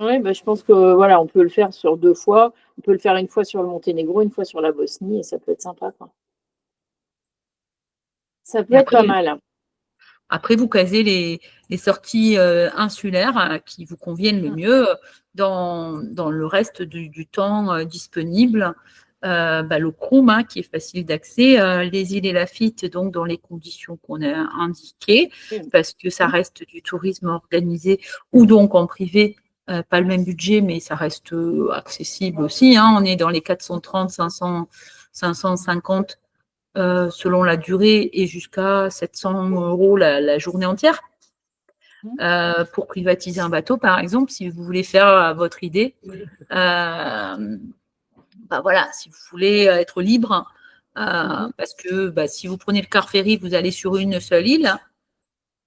Oui, je pense que voilà, on peut le faire sur 2 fois. On peut le faire une fois sur le Monténégro, une fois sur la Bosnie, et ça peut être sympa, quoi. Ça peut être pas mal. Après, vous casez les sorties insulaires qui vous conviennent le mieux dans le reste du temps disponible. Le Kroum, qui est facile d'accès, les îles et Lafitte, donc dans les conditions qu'on a indiquées, parce que ça reste du tourisme organisé ou donc en privé, pas le même budget, mais ça reste accessible aussi. Hein. On est dans les 430, 500, 550 selon la durée et jusqu'à 700 euros la journée entière. Pour privatiser un bateau, par exemple, si vous voulez faire votre idée. Voilà, si vous voulez être libre, parce que si vous prenez le car ferry, vous allez sur une seule île,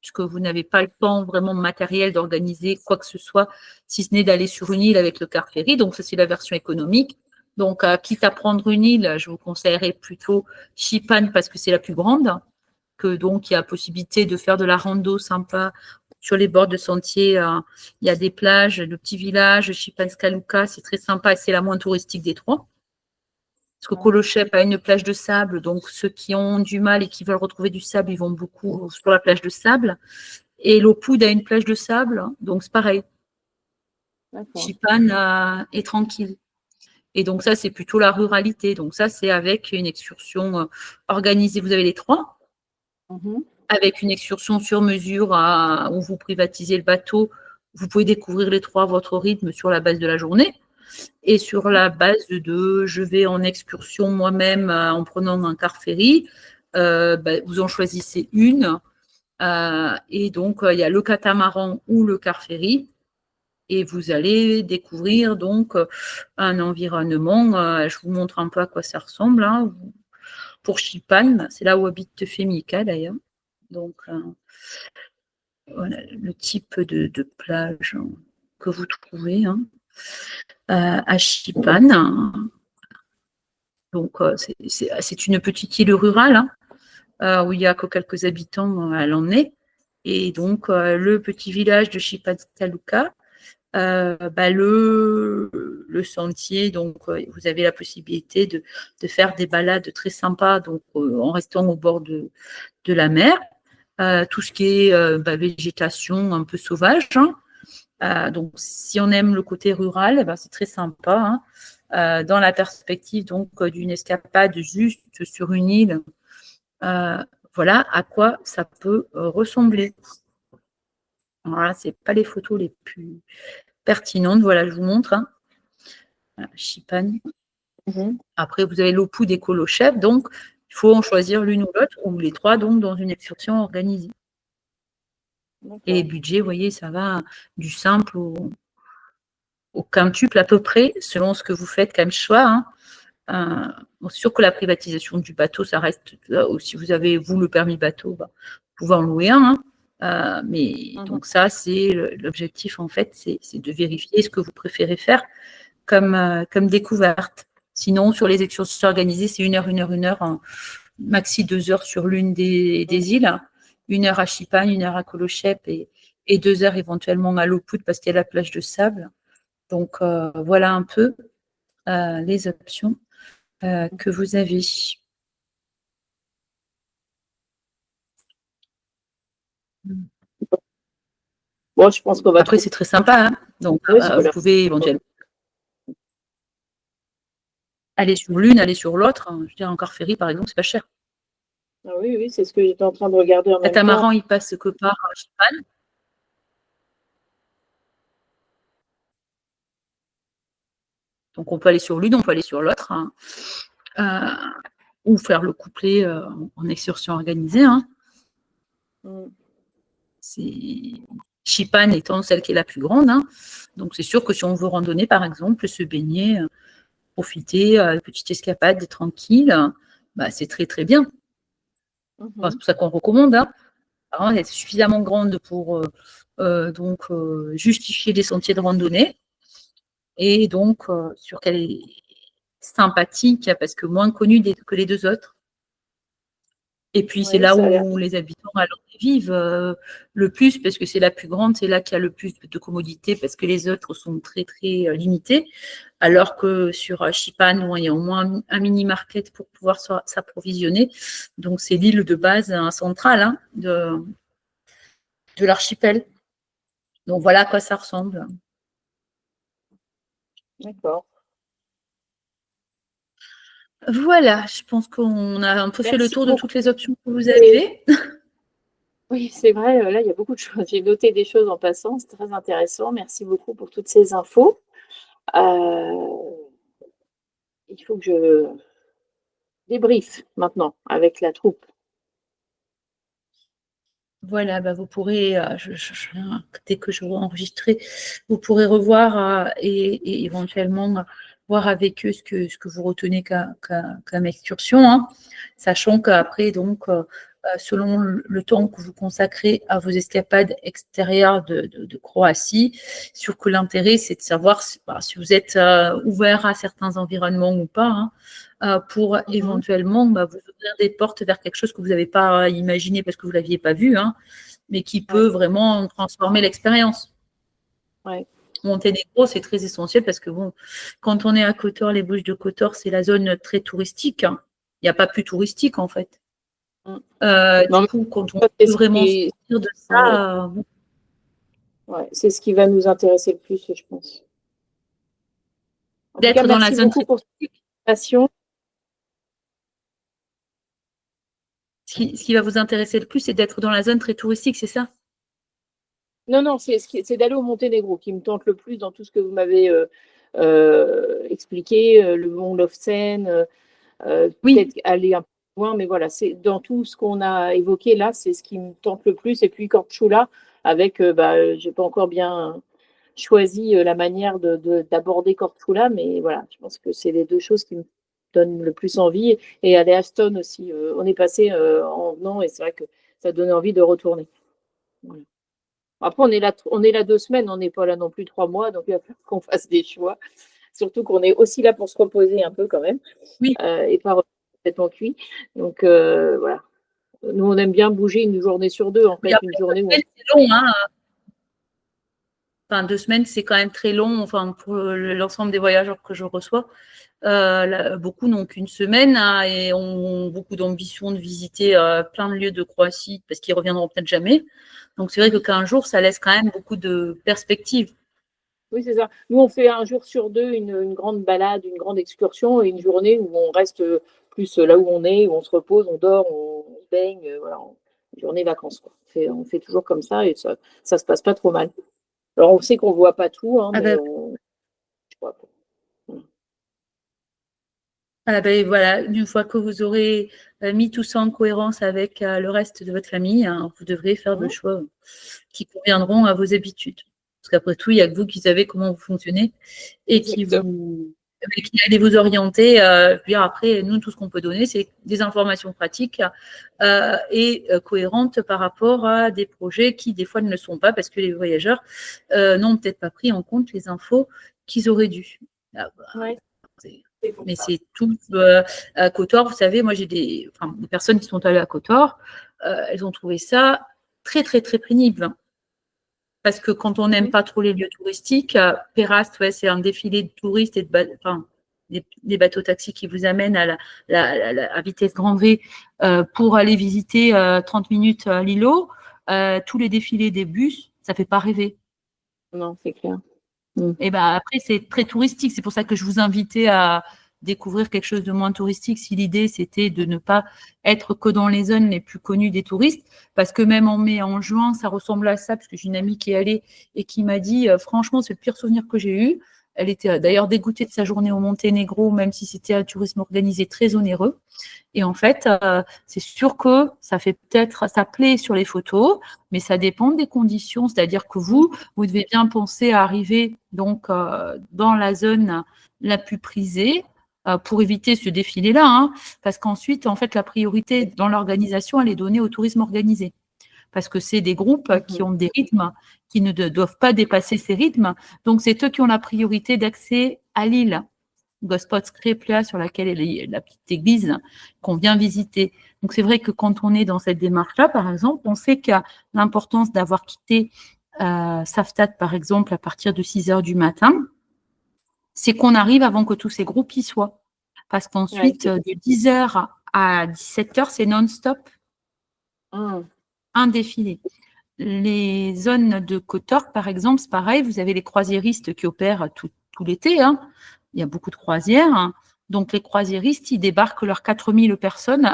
puisque vous n'avez pas le temps vraiment matériel d'organiser quoi que ce soit, si ce n'est d'aller sur une île avec le car ferry. Donc, ça, c'est la version économique. Donc, quitte à prendre une île, je vous conseillerais plutôt Xipan parce que c'est la plus grande, que donc il y a possibilité de faire de la rando sympa sur les bords de sentiers, il y a des plages, le petit village, Šipanska c'est très sympa et c'est la moins touristique des trois. Parce que Kološep a une plage de sable, donc ceux qui ont du mal et qui veulent retrouver du sable, ils vont beaucoup sur la plage de sable. Et Lopud a une plage de sable, donc c'est pareil. Šipan est tranquille. Et donc ça, c'est plutôt la ruralité. Donc ça, c'est avec une excursion organisée. Vous avez les trois, avec une excursion sur mesure où vous privatisez le bateau. Vous pouvez découvrir les trois à votre rythme sur la base de la journée. Et sur la base de je vais en excursion moi-même en prenant un car ferry, vous en choisissez une. Et donc, il y a le catamaran ou le car ferry. Et vous allez découvrir donc un environnement. Je vous montre un peu à quoi ça ressemble. Hein. Pour Šipan, c'est là où habite Femika d'ailleurs. Donc, voilà le type de plage que vous trouvez. Hein. À Šipan. Donc, c'est une petite île rurale où il n'y a que quelques habitants à l'emmener. Et donc, le petit village de Šipanska Luka, le sentier, donc vous avez la possibilité de faire des balades très sympas donc, en restant au bord de la mer. Tout ce qui est végétation un peu sauvage. Hein. Donc, si on aime le côté rural, c'est très sympa. Hein. Dans la perspective donc d'une escapade juste sur une île, voilà à quoi ça peut ressembler. Voilà, c'est pas les photos les plus pertinentes. Voilà, je vous montre. Hein. Šipan. Après, vous avez Lopud et Kološep, donc il faut en choisir l'une ou l'autre, ou les trois donc dans une excursion organisée. Et budget, vous voyez, ça va du simple au quintuple à peu près, selon ce que vous faites comme choix. Hein. C'est sûr que la privatisation du bateau, ça reste, si vous avez, vous, le permis bateau, vous pouvez en louer un. Hein. Donc ça, c'est l'objectif, en fait, c'est de vérifier ce que vous préférez faire comme découverte. Sinon, sur les excursions organisées, c'est 1 heure, maxi 2 heures sur l'une des îles. 1 heure à Šipan, 1 heure à Kološep et 2 heures éventuellement à Lopud parce qu'il y a la plage de sable. Donc, voilà un peu les options que vous avez. Bon, je pense qu'on va. Après, c'est très sympa. Hein. Donc, vous pouvez éventuellement aller sur l'une, aller sur l'autre. Je veux dire, en car ferry, par exemple, c'est pas cher. Ah oui, c'est ce que j'étais en train de regarder en même temps. Le catamaran, il passe que par Šipan. Donc, on peut aller sur l'une, on peut aller sur l'autre. Hein. Ou faire le couplet en excursion organisée. Hein. Šipan étant celle qui est la plus grande. Hein. Donc, c'est sûr que si on veut randonner, par exemple, se baigner, profiter, petite escapade, tranquille, c'est très, très bien. Enfin, c'est pour ça qu'on recommande. Hein. Elle est suffisamment grande pour justifier des sentiers de randonnée. Et donc, sur qu'elle est sympathique, parce que moins connue que les deux autres. Et puis, c'est là où les habitants vivent le plus, parce que c'est la plus grande, c'est là qu'il y a le plus de commodité, parce que les autres sont très, très limités. Alors que sur Šipan, il y a au moins un mini-market pour pouvoir s'approvisionner. Donc, c'est l'île de base centrale hein, de l'archipel. Donc, voilà à quoi ça ressemble. D'accord. Voilà, je pense qu'on a un peu fait le tour de toutes les options que vous avez. Oui, c'est vrai, là, il y a beaucoup de choses. J'ai noté des choses en passant, c'est très intéressant. Merci beaucoup pour toutes ces infos. Il faut que je débriefe maintenant avec la troupe. Voilà, vous pourrez, dès que je vais enregistrer, vous pourrez revoir et éventuellement voir avec eux ce que vous retenez comme excursion, hein, sachant qu'après, donc, selon le temps que vous consacrez à vos escapades extérieures de Croatie. Sûr que l'intérêt, c'est de savoir si vous êtes ouvert à certains environnements ou pas, pour éventuellement vous ouvrir des portes vers quelque chose que vous n'avez pas imaginé parce que vous ne l'aviez pas vu, mais qui peut vraiment transformer l'expérience. Ouais. Monténégro, c'est très essentiel parce que quand on est à Kotor, les Bouches de Kotor, c'est la zone très touristique. Il n'y a pas plus touristique en fait. Du coup, quand on peut vraiment sortir de ça, c'est ce qui va nous intéresser le plus, je pense. D'être dans la zone beaucoup pour cette invitation. Ce qui va vous intéresser le plus, c'est d'être dans la zone très touristique, c'est ça? Non, c'est d'aller au Monténégro qui me tente le plus dans tout ce que vous m'avez expliqué, le mont Lovćen, peut-être aller un peu loin, mais voilà, c'est dans tout ce qu'on a évoqué là, c'est ce qui me tente le plus. Et puis Korčula, avec, j'ai pas encore bien choisi la manière d'aborder Korčula, mais voilà, je pense que c'est les deux choses qui me donnent le plus envie. Et aller à Stone aussi, on est passé en venant et c'est vrai que ça donnait envie de retourner. Voilà. Après, on est là 2 semaines, on n'est pas là non plus 3 mois, donc il va falloir qu'on fasse des choix. Surtout qu'on est aussi là pour se reposer un peu quand même, et pas complètement cuit. Donc voilà. Nous, on aime bien bouger une journée sur 2, en fait, une journée où c'est long, Enfin, 2 semaines, c'est quand même très long. Enfin, pour l'ensemble des voyageurs que je reçois, beaucoup n'ont qu'une semaine et ont beaucoup d'ambition de visiter plein de lieux de Croatie parce qu'ils reviendront peut-être jamais. Donc, c'est vrai que 15 jours, ça laisse quand même beaucoup de perspectives. Oui, c'est ça. Nous, on fait un jour sur 2 une grande balade, une grande excursion et une journée où on reste plus là où on est, où on se repose, on dort, on se baigne, voilà, une journée vacances, quoi. On fait toujours comme ça et ça se passe pas trop mal. Alors, on sait qu'on voit pas tout, mais je crois pas. Voilà, une fois que vous aurez mis tout ça en cohérence avec le reste de votre famille, vous devrez faire des choix qui conviendront à vos habitudes. Parce qu'après tout, il n'y a que vous qui savez comment vous fonctionnez et qui allez vous orienter. Après, nous, tout ce qu'on peut donner, c'est des informations pratiques et cohérentes par rapport à des projets qui, des fois, ne le sont pas parce que les voyageurs n'ont peut-être pas pris en compte les infos qu'ils auraient dû. Mais c'est tout. À Kotor, vous savez, moi, j'ai des personnes qui sont allées à Kotor, elles ont trouvé ça très, très, très pénible. Parce que quand on n'aime pas trop les lieux touristiques, Perast, c'est un défilé de touristes et des bateaux-taxis qui vous amènent à vitesse grand V pour aller visiter 30 minutes l'îlot. Tous les défilés des bus, ça ne fait pas rêver. Non, c'est clair. Et après, c'est très touristique. C'est pour ça que je vous invitais à découvrir quelque chose de moins touristique si l'idée, c'était de ne pas être que dans les zones les plus connues des touristes. Parce que même en mai, en juin, ça ressemble à ça, parce que j'ai une amie qui est allée et qui m'a dit, franchement, c'est le pire souvenir que j'ai eu. Elle était d'ailleurs dégoûtée de sa journée au Monténégro, même si c'était un tourisme organisé très onéreux. Et en fait, c'est sûr que ça plaît sur les photos, mais ça dépend des conditions. C'est-à-dire que vous devez bien penser à arriver donc dans la zone la plus prisée pour éviter ce défilé-là, parce qu'ensuite, en fait, la priorité dans l'organisation, elle est donnée au tourisme organisé. Parce que c'est des groupes qui ont des rythmes qui ne doivent pas dépasser ces rythmes. Donc, c'est eux qui ont la priorité d'accès à l'île. Gospod Skripla, sur laquelle est la petite église qu'on vient visiter. Donc, c'est vrai que quand on est dans cette démarche-là, par exemple, on sait qu'il y a l'importance d'avoir quitté Saftat, par exemple, à partir de 6 heures du matin. C'est qu'on arrive avant que tous ces groupes y soient. Parce qu'ensuite, de 10 heures à 17 heures, c'est non-stop. Un défilé. Les zones de Kotor, par exemple, c'est pareil, vous avez les croisiéristes qui opèrent tout l'été, il y a beaucoup de croisières, donc les croisiéristes, ils débarquent leurs 4000 personnes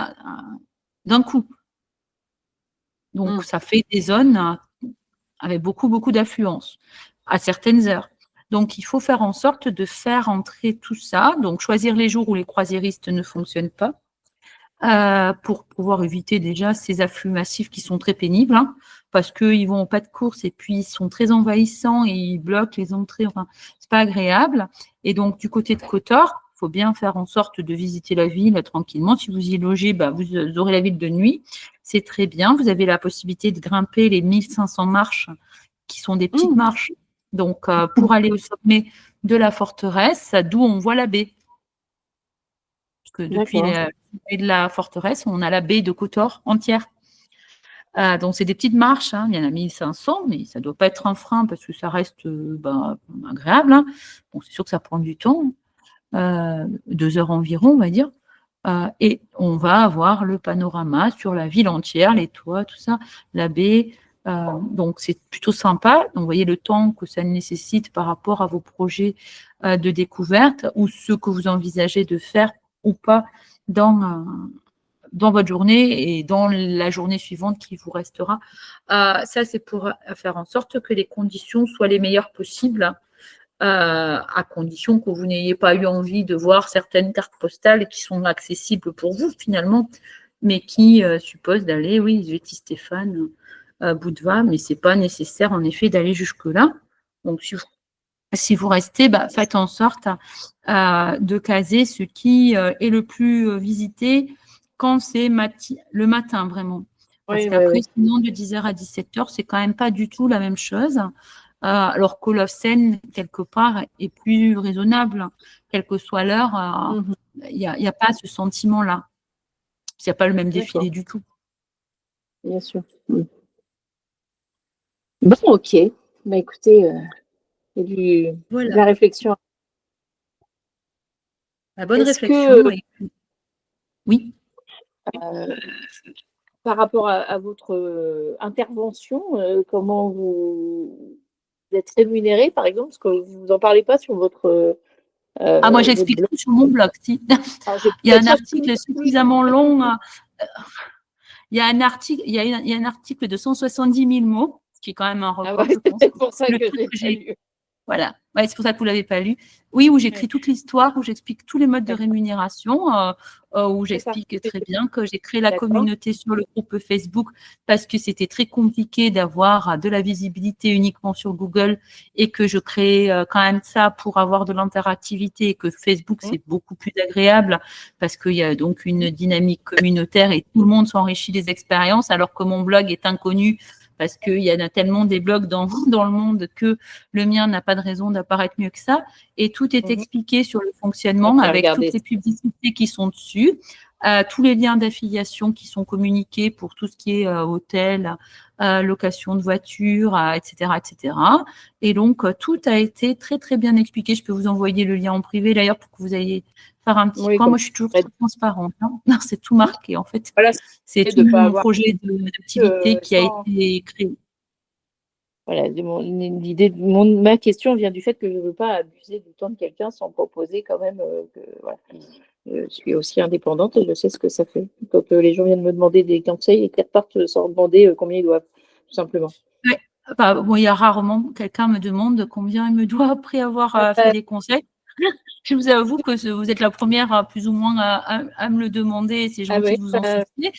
d'un coup. Donc ça fait des zones avec beaucoup, beaucoup d'affluence à certaines heures. Donc il faut faire en sorte de faire entrer tout ça, donc choisir les jours où les croisiéristes ne fonctionnent pas, pour pouvoir éviter déjà ces afflux massifs qui sont très pénibles, parce qu'ils vont pas de course et puis ils sont très envahissants et ils bloquent les entrées, enfin, c'est pas agréable. Et donc, du côté de Kotor, faut bien faire en sorte de visiter la ville tranquillement. Si vous y logez, vous aurez la ville de nuit. C'est très bien. Vous avez la possibilité de grimper les 1500 marches, qui sont des petites marches. Donc, pour aller au sommet de la forteresse, d'où on voit la baie. Parce que depuis le sommet de la forteresse, on a la baie de Kotor entière. Donc, c'est des petites marches, hein. Il y en a 1500, mais ça ne doit pas être un frein parce que ça reste agréable, hein. Bon, c'est sûr que ça prend du temps, 2 heures environ, on va dire. Et on va avoir le panorama sur la ville entière, les toits, tout ça, la baie. Donc, c'est plutôt sympa. Donc, vous voyez le temps que ça nécessite par rapport à vos projets de découverte ou ce que vous envisagez de faire ou pas dans votre journée et dans la journée suivante qui vous restera. Ça, c'est pour faire en sorte que les conditions soient les meilleures possibles, à condition que vous n'ayez pas eu envie de voir certaines cartes postales qui sont accessibles pour vous finalement, mais qui supposent d'aller, oui, Sveti Stéphane, Budva, mais ce n'est pas nécessaire en effet d'aller jusque-là. Donc, si vous restez, faites en sorte de caser ce qui est le plus visité quand c'est le matin, vraiment. Parce qu'après, sinon, de 10h à 17h, c'est quand même pas du tout la même chose. Alors qu'Olofsen, quelque part, est plus raisonnable. Quelle que soit l'heure, il n'y a pas ce sentiment-là. Il n'y a pas le même défilé du tout. Bien sûr. Bon, ok. Écoutez, il y a de la réflexion. La bonne réflexion. Oui. Par rapport à votre intervention, comment vous êtes rémunéré, par exemple, parce que vous n'en parlez pas sur votre. Moi, j'explique tout sur mon blog. Si. Il y a un article suffisamment long. Il y a un article de 170 000 mots, ce qui est quand même un record. C'est pour ça que j'ai lu. Voilà, c'est pour ça que vous ne l'avez pas lu. Oui, où j'écris toute l'histoire, où j'explique tous les modes de rémunération, où j'explique très bien que j'ai créé la communauté sur le groupe Facebook parce que c'était très compliqué d'avoir de la visibilité uniquement sur Google et que je crée quand même ça pour avoir de l'interactivité et que Facebook, c'est beaucoup plus agréable parce qu'il y a donc une dynamique communautaire et tout le monde s'enrichit des expériences alors que mon blog est inconnu parce qu'il y en a tellement des blogs dans le monde que le mien n'a pas de raison d'apparaître mieux que ça. Et tout est expliqué sur le fonctionnement avec toutes les publicités qui sont dessus, tous les liens d'affiliation qui sont communiqués pour tout ce qui est hôtel, location de voiture, etc., etc. Et donc, tout a été très, très bien expliqué. Je peux vous envoyer le lien en privé, d'ailleurs, pour que vous ayez faire un petit point. Moi, je suis toujours très transparente. Non, c'est tout marqué, en fait. Voilà, c'est tout mon projet d'activité qui a été créé. Voilà, ma question vient du fait que je ne veux pas abuser du temps de quelqu'un sans proposer quand même que voilà. Je suis aussi indépendante et je sais ce que ça fait. Quand les gens viennent me demander des conseils et qu'ils repartent sans demander combien ils doivent, tout simplement. Oui. Il y a rarement quelqu'un me demande combien il me doit après avoir fait des conseils. Je vous avoue que vous êtes la première plus ou moins à me le demander. C'est gentil de vous en soucier.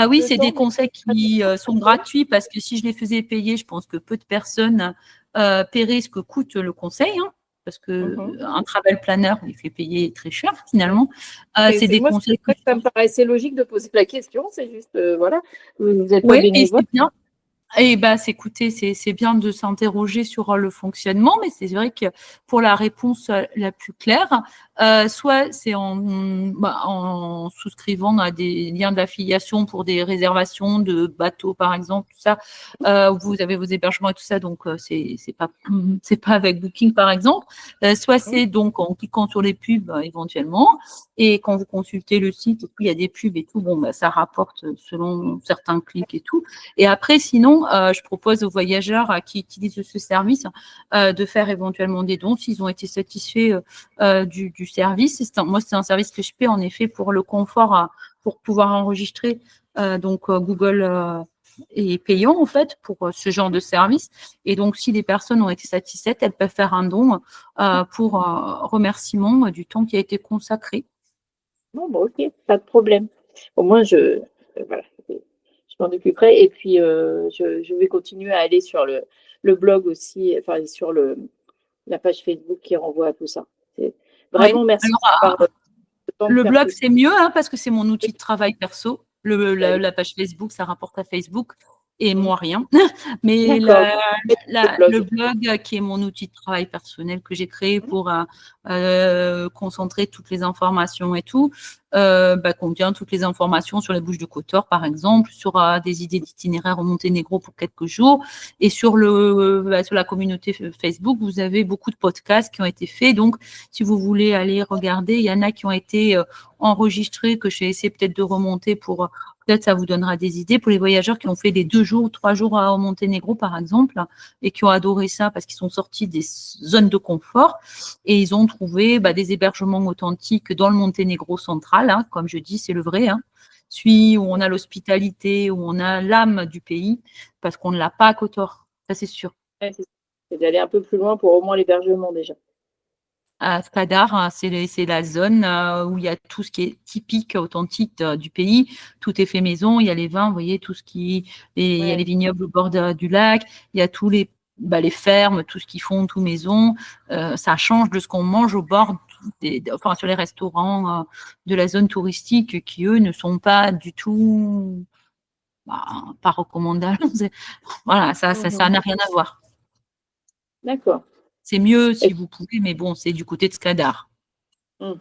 Oui, c'est des conseils qui sont gratuits parce que si je les faisais payer, je pense que peu de personnes paieraient ce que coûte le conseil. Hein, parce qu'un travel planner, il fait payer très cher finalement. C'est des conseils. Ça me paraissait logique de poser la question. C'est juste, voilà, vous n'êtes pas bénévole. C'est bien. Et écoutez, c'est bien de s'interroger sur le fonctionnement, mais c'est vrai que pour la réponse la plus claire, soit c'est en souscrivant à des liens d'affiliation pour des réservations de bateaux, par exemple, tout ça. Vous avez vos hébergements et tout ça, donc c'est pas avec Booking, par exemple. Soit c'est donc en cliquant sur les pubs éventuellement, et quand vous consultez le site, il y a des pubs et tout, ça rapporte selon certains clics et tout. Et après, sinon, je propose aux voyageurs qui utilisent ce service de faire éventuellement des dons s'ils ont été satisfaits du service. Moi, c'est un service que je paie en effet pour le confort, pour pouvoir enregistrer. Donc, Google est payant en fait pour ce genre de service. Et donc, si les personnes ont été satisfaites, elles peuvent faire un don pour remerciement du temps qui a été consacré. Bon, ok, pas de problème. Au moins, voilà. Je m'en occupe près. Et puis, je vais continuer à aller sur le blog aussi, enfin, sur la page Facebook qui renvoie à tout ça. Vraiment, merci d'avoir le temps de Le faire blog, tout c'est mieux hein, parce que c'est mon outil de travail perso. ça. La page Facebook, ça rapporte à Facebook et Mmh. moi rien. Mais D'accord. Le le blog. blog, qui est mon outil de travail personnel que j'ai créé Mmh. pour concentrer toutes les informations et tout, contient toutes les informations sur les Bouches du Kotor, par exemple, sur des idées d'itinéraire au Monténégro pour quelques jours. Et sur sur la communauté Facebook, vous avez beaucoup de podcasts qui ont été faits. Donc, si vous voulez aller regarder, il y en a qui ont été enregistrés, que j'ai essayé peut-être de remonter pour peut-être ça vous donnera des idées pour les voyageurs qui ont fait des 2 jours ou 3 jours au Monténégro, par exemple, et qui ont adoré ça parce qu'ils sont sortis des zones de confort et ils ont trouvé des hébergements authentiques dans le Monténégro central, hein, comme je dis, c'est le vrai, hein, celui où on a l'hospitalité, où on a l'âme du pays, parce qu'on ne l'a pas à Kotor, ça c'est sûr. Ouais, c'est d'aller un peu plus loin pour au moins l'hébergement déjà. À Skadar, hein, c'est la zone où il y a tout ce qui est typique, authentique du pays. Tout est fait maison. Il y a les vins, vous voyez, il y a les Ouais. vignobles au bord du lac. Il y a tous les fermes, tout ce qu'ils font, tout maison. Ça change de ce qu'on mange au bord, enfin sur les restaurants de la zone touristique qui eux ne sont pas du tout, pas recommandables. Voilà, ça Mmh. n'a rien à voir. D'accord. C'est mieux si Et vous pouvez, mais bon, c'est du côté de Skadar. mmh,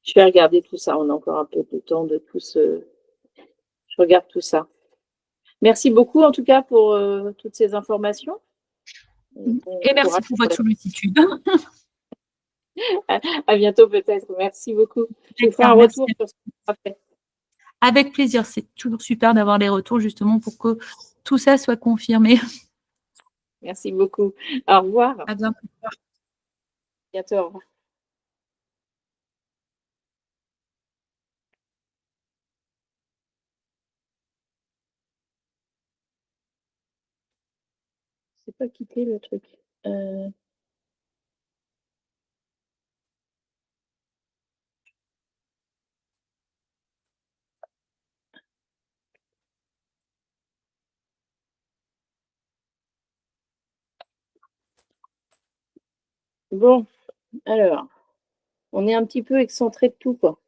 je vais regarder tout ça. On a encore un peu de temps de tout se je regarde tout ça. Merci beaucoup en tout cas pour, toutes ces informations et bon Et merci courage pour pour votre la sollicitude. à bientôt peut-être. Merci beaucoup. Je vous ferai un D'accord, merci. retour sur ce qu'on a fait. Avec plaisir, c'est toujours super d'avoir les retours justement pour que tout ça soit confirmé. Merci beaucoup. Au revoir. À À bientôt. bientôt, au revoir. J'ai pas quitté le truc. Heu Bon, alors, on est un petit peu excentré de tout, quoi.